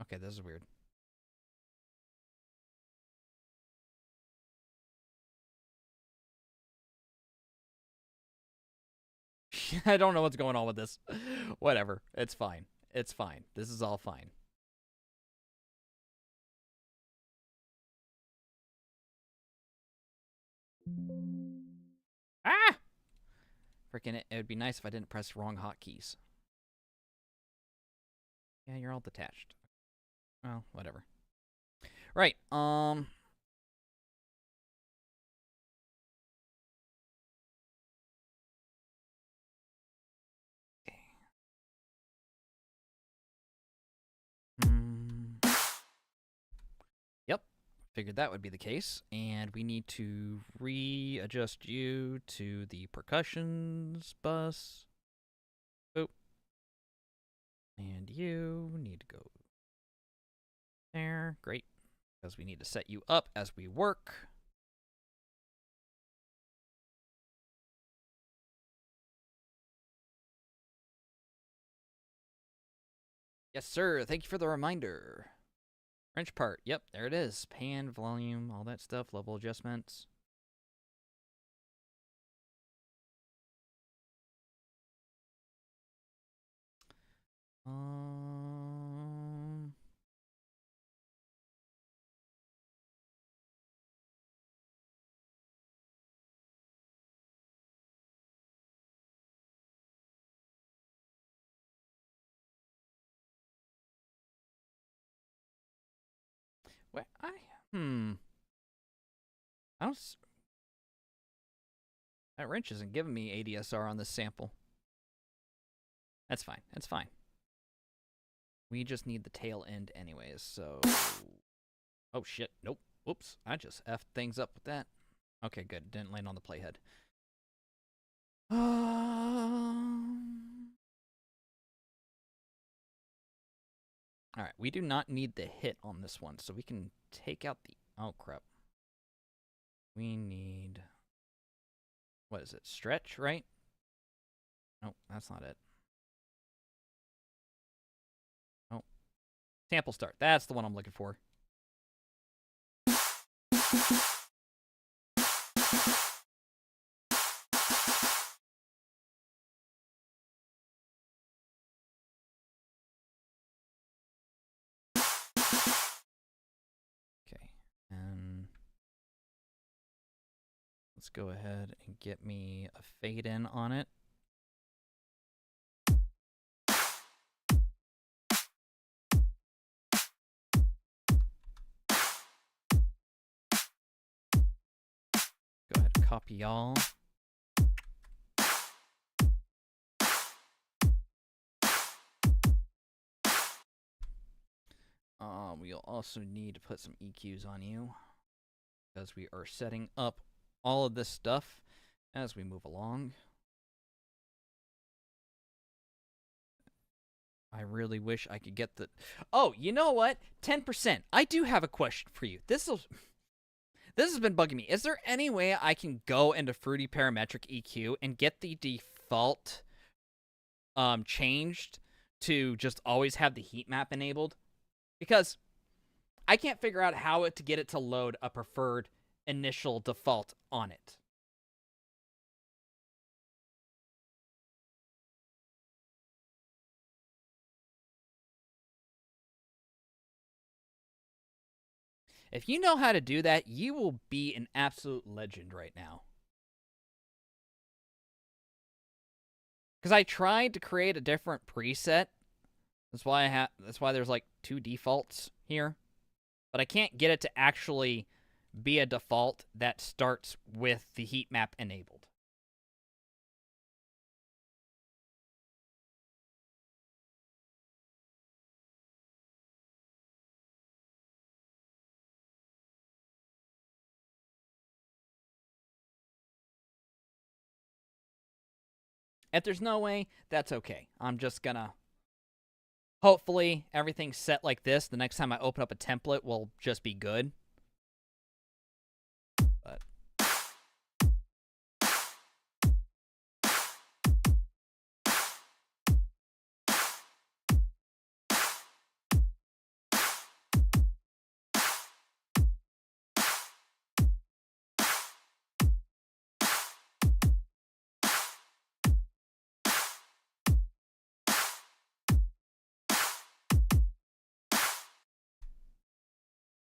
Okay, this is weird. I don't know what's going on with this. Whatever. It's fine. It's fine. This is all fine. Ah! Freaking it would be nice if I didn't press wrong hotkeys. Yeah, you're all detached. Well, whatever. Right, Yep, figured that would be the case. And we need to readjust you to the percussions bus. Boop. And you need to go there. Great. Because we need to set you up as we work. Yes, sir. Thank you for the reminder. French part. Yep, there it is. Pan, volume, all that stuff. Level adjustments. What? I don't. That wrench isn't giving me ADSR on this sample. That's fine. That's fine. We just need the tail end anyways, so... Oh, shit. Nope. Whoops. I just effed things up with that. Okay, good. Didn't land on the playhead. Alright, we do not need the hit on this one, so we can take out the... Oh, crap. We need... What is it? Stretch, right? Nope, that's not it. Oh. Sample start. That's the one I'm looking for. Okay, and let's go ahead and get me a fade in on it. Go ahead and copy all. We'll also need to put some EQs on you because we are setting up all of this stuff as we move along. I really wish I could get the... Oh, you know what? 10%. I do have a question for you. This has been bugging me. Is there any way I can go into Fruity Parametric EQ and get the default changed to just always have the heat map enabled? Because I can't figure out how to get it to load a preferred initial default on it. If you know how to do that, you will be an absolute legend right now. Because I tried to create a different preset. That's why there's like 2 defaults here. But I can't get it to actually be a default that starts with the heat map enabled. If there's no way, that's okay. I'm just gonna... Hopefully, everything's set like this. The next time I open up a template will just be good. But...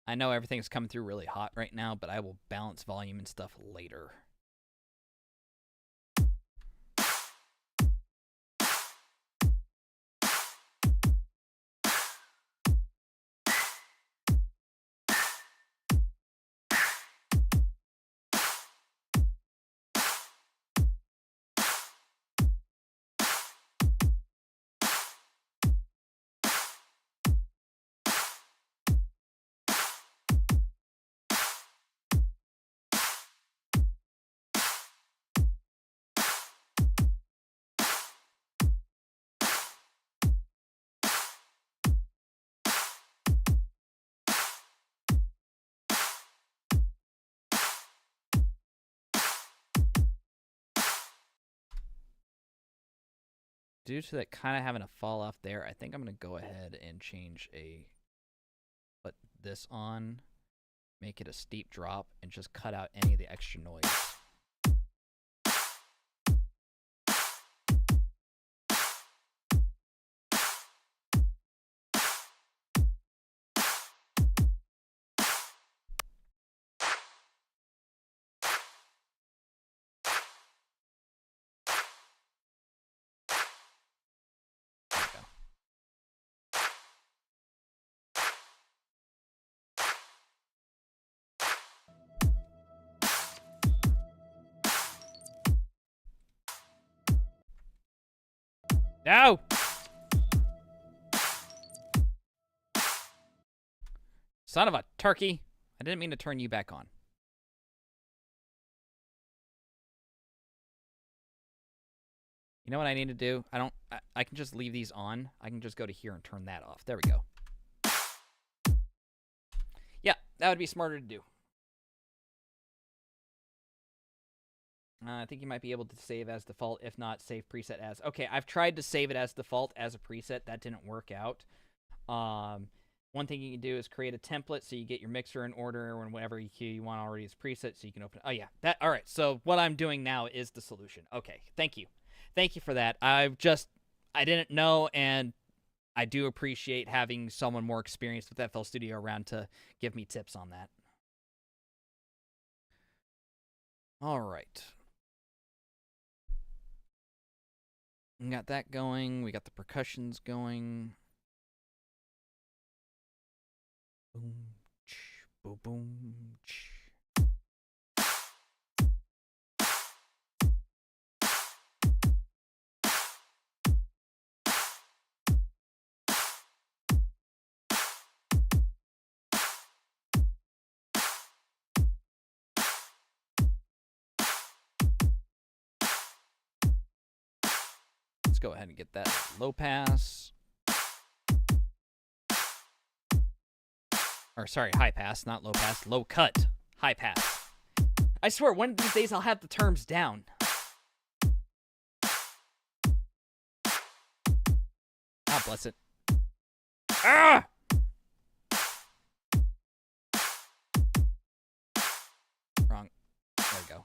I know everything's coming through really hot right now, but I will balance volume and stuff later. Due to that kind of having a fall off there, I think I'm going to go ahead and put this on, make it a steep drop, and just cut out any of the extra noise. No! Son of a turkey. I didn't mean to turn you back on. You know what I need to do? I can just leave these on. I can just go to here and turn that off. There we go. Yeah, that would be smarter to do. I think you might be able to save as default. If not, save preset as. Okay, I've tried to save it as default as a preset. That didn't work out. One thing you can do is create a template so you get your mixer in order and whatever EQ you want already as preset so you can open it. Oh, yeah. All right, so what I'm doing now is the solution. Okay, thank you. Thank you for that. I didn't know, and I do appreciate having someone more experienced with FL Studio around to give me tips on that. All right. We got that going. We got the percussions going. Boom, boom, boom. Let's go ahead and get that low pass. Or sorry, high pass, not low pass. Low cut, high pass. I swear, one of these days I'll have the terms down. God bless it. Ah! Wrong. There we go.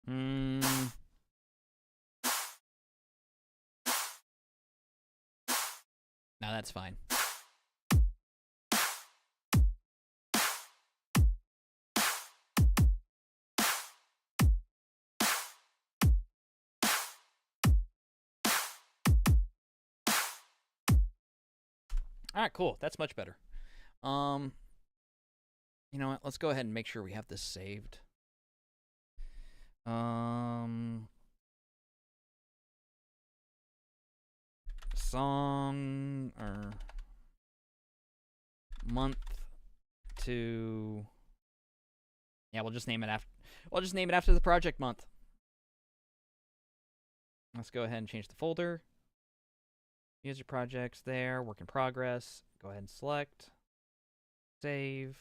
Hmm. No, that's fine. All right, cool. That's much better. You know what? Let's go ahead and make sure we have this saved. Song or month to. Yeah, we'll just name it after. We'll just name it after the project month. Let's go ahead and change the folder. User projects there. Work in progress. Go ahead and select. Save.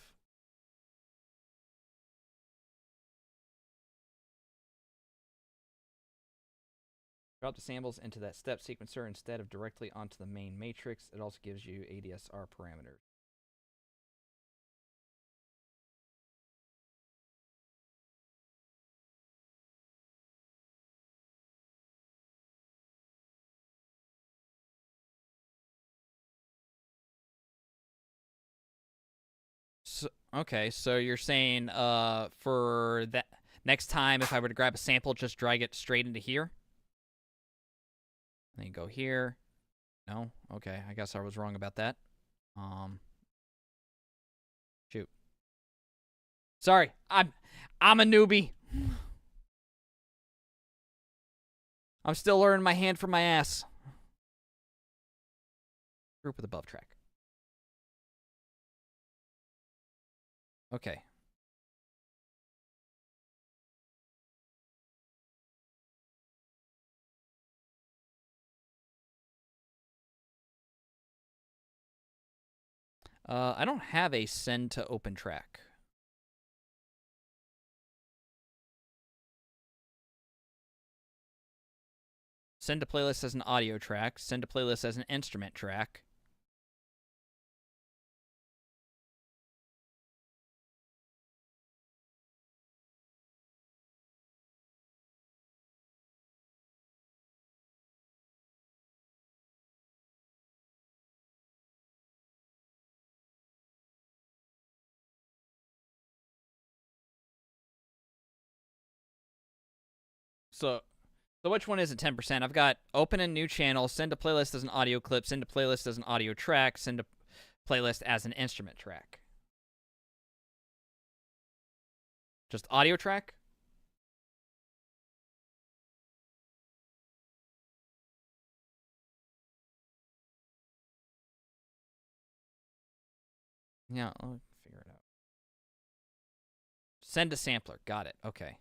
Drop the samples into that step sequencer instead of directly onto the main matrix. It also gives you ADSR parameters. So, okay, so you're saying for that next time if I were to grab a sample, just drag it straight into here? And then go here. No? Okay, I guess I was wrong about that. Shoot. Sorry, I'm a newbie. I'm still learning my hand from my ass. Group with above track. Okay. I don't have a send to open track. Send to playlist as an audio track. Send to playlist as an instrument track. So which one is it 10%? I've got open a new channel, send to playlist as an audio clip, send to playlist as an audio track, send to playlist as an instrument track. Just audio track? Yeah, I'll figure it out. Send to sampler. Got it. Okay.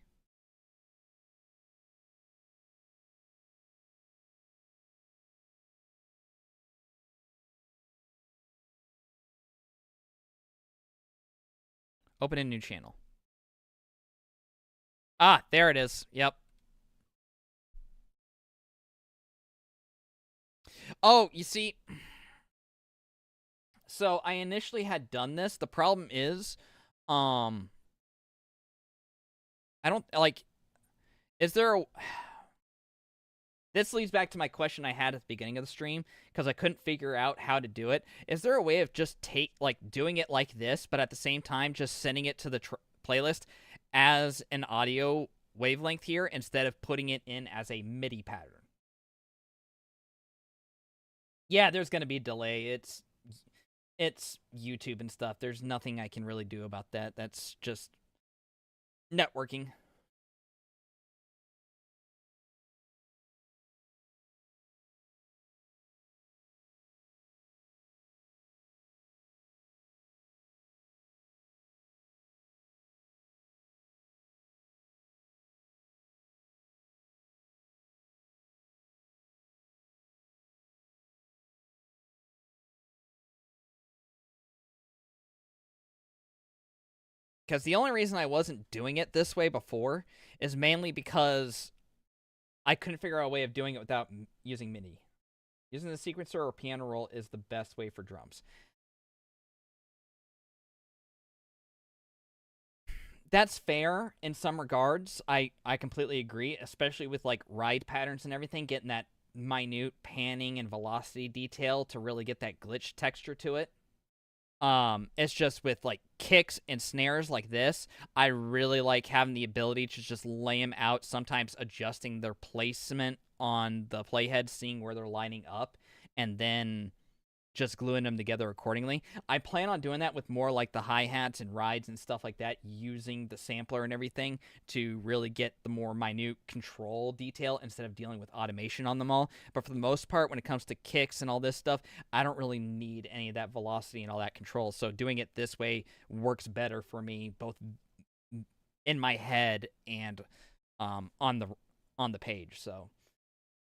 Open a new channel. Ah, there it is. Yep. Oh, you see, so I initially had done this. The problem is, I don't, like, is there a... This leads back to my question I had at the beginning of the stream, because I couldn't figure out how to do it. Is there a way of just doing it like this, but at the same time just sending it to the playlist as an audio wavelength here, instead of putting it in as a MIDI pattern? Yeah, there's going to be a delay. It's YouTube and stuff. There's nothing I can really do about that. That's just networking. Because the only reason I wasn't doing it this way before is mainly because I couldn't figure out a way of doing it without using MIDI. Using the sequencer or piano roll is the best way for drums. That's fair in some regards. I completely agree, especially with like ride patterns and everything, getting that minute panning and velocity detail to really get that glitch texture to it. It's just with like kicks and snares like this, I really like having the ability to just lay them out, sometimes adjusting their placement on the playhead, seeing where they're lining up, and then just gluing them together accordingly. I plan on doing that with more like the hi-hats and rides and stuff like that, using the sampler and everything to really get the more minute control detail instead of dealing with automation on them all. But for the most part, when it comes to kicks and all this stuff, I don't really need any of that velocity and all that control. So doing it this way works better for me, both in my head and on the page. So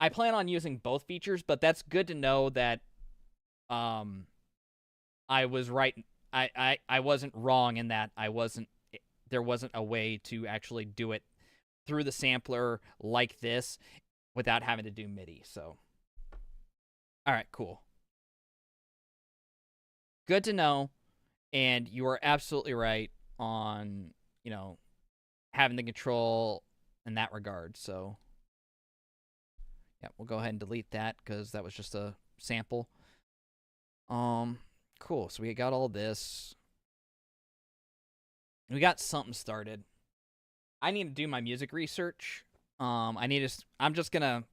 I plan on using both features, but that's good to know that I was right. I wasn't wrong in that there wasn't a way to actually do it through the sampler like this without having to do MIDI. So, all right, cool. Good to know. And you are absolutely right on, having the control in that regard. So, yeah, we'll go ahead and delete that because that was just a sample. Cool. So we got all this. We got something started. I need to do my music research. I'm just gonna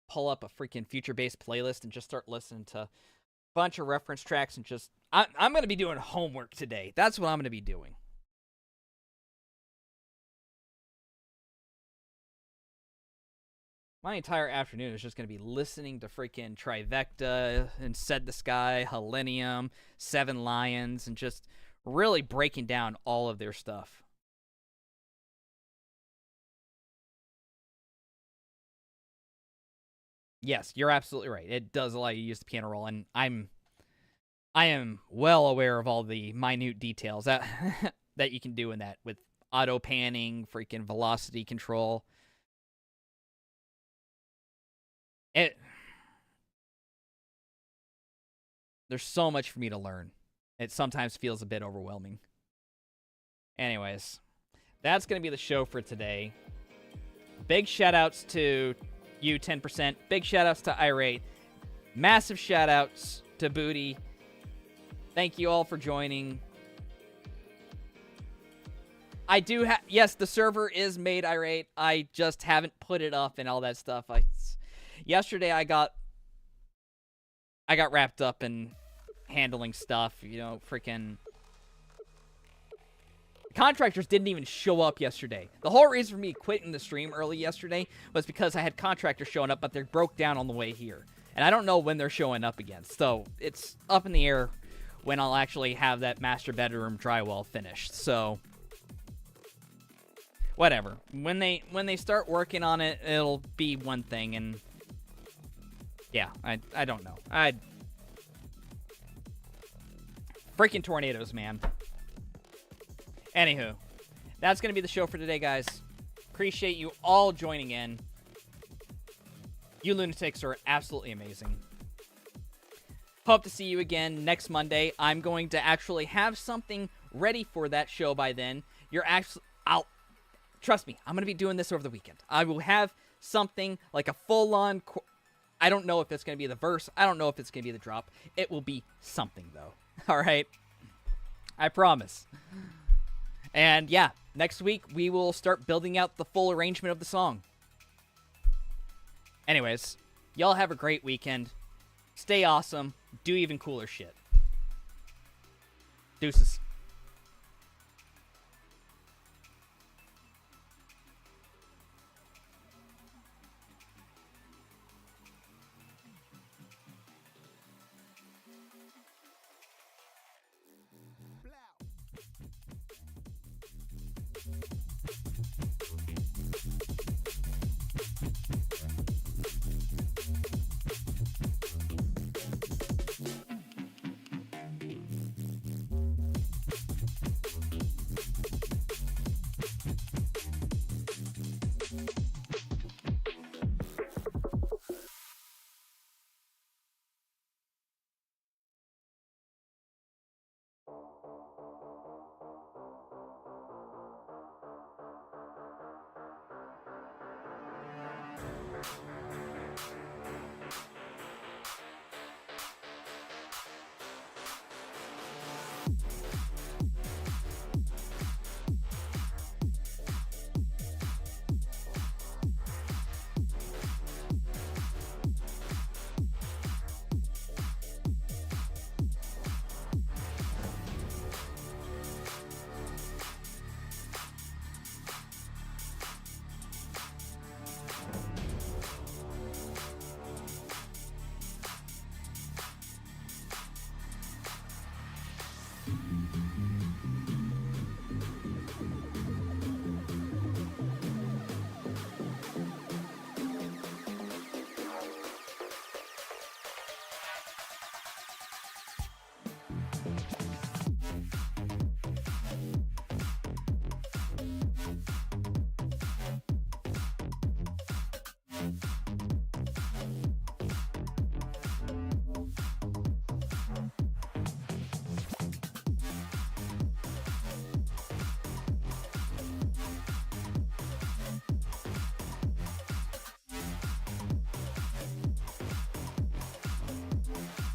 pull up a freaking future-based playlist and just start listening to a bunch of reference tracks and just I'm gonna be doing homework today. That's what I'm gonna be doing. My entire afternoon is just going to be listening to freaking Trivecta and Said the Sky, Helenium, Seven Lions, and just really breaking down all of their stuff. Yes, you're absolutely right. It does allow you to use the piano roll, and I am well aware of all the minute details that that you can do in that with auto panning, freaking velocity control. There's so much for me to learn. It sometimes feels a bit overwhelming. Anyways, that's going to be the show for today. Big shout-outs to you, 10%. Big shout-outs to Irate. Massive shout-outs to Booty. Thank you all for joining. I do have... Yes, the server is made Irate. I just haven't put it up and all that stuff. Yesterday, I got wrapped up in handling stuff, freaking... Contractors didn't even show up yesterday. The whole reason for me quitting the stream early yesterday was because I had contractors showing up, but they broke down on the way here. And I don't know when they're showing up again. So, it's up in the air when I'll actually have that master bedroom drywall finished. So... whatever. When they start working on it, it'll be one thing, and... yeah, I don't know. Freaking tornadoes, man. Anywho, that's going to be the show for today, guys. Appreciate you all joining in. You lunatics are absolutely amazing. Hope to see you again next Monday. I'm going to actually have something ready for that show by then. Trust me, I'm going to be doing this over the weekend. I will have something like a full-on... I don't know if it's going to be the verse. I don't know if it's going to be the drop. It will be something, though. All right? I promise. And, yeah, next week we will start building out the full arrangement of the song. Anyways, y'all have a great weekend. Stay awesome. Do even cooler shit. Deuces.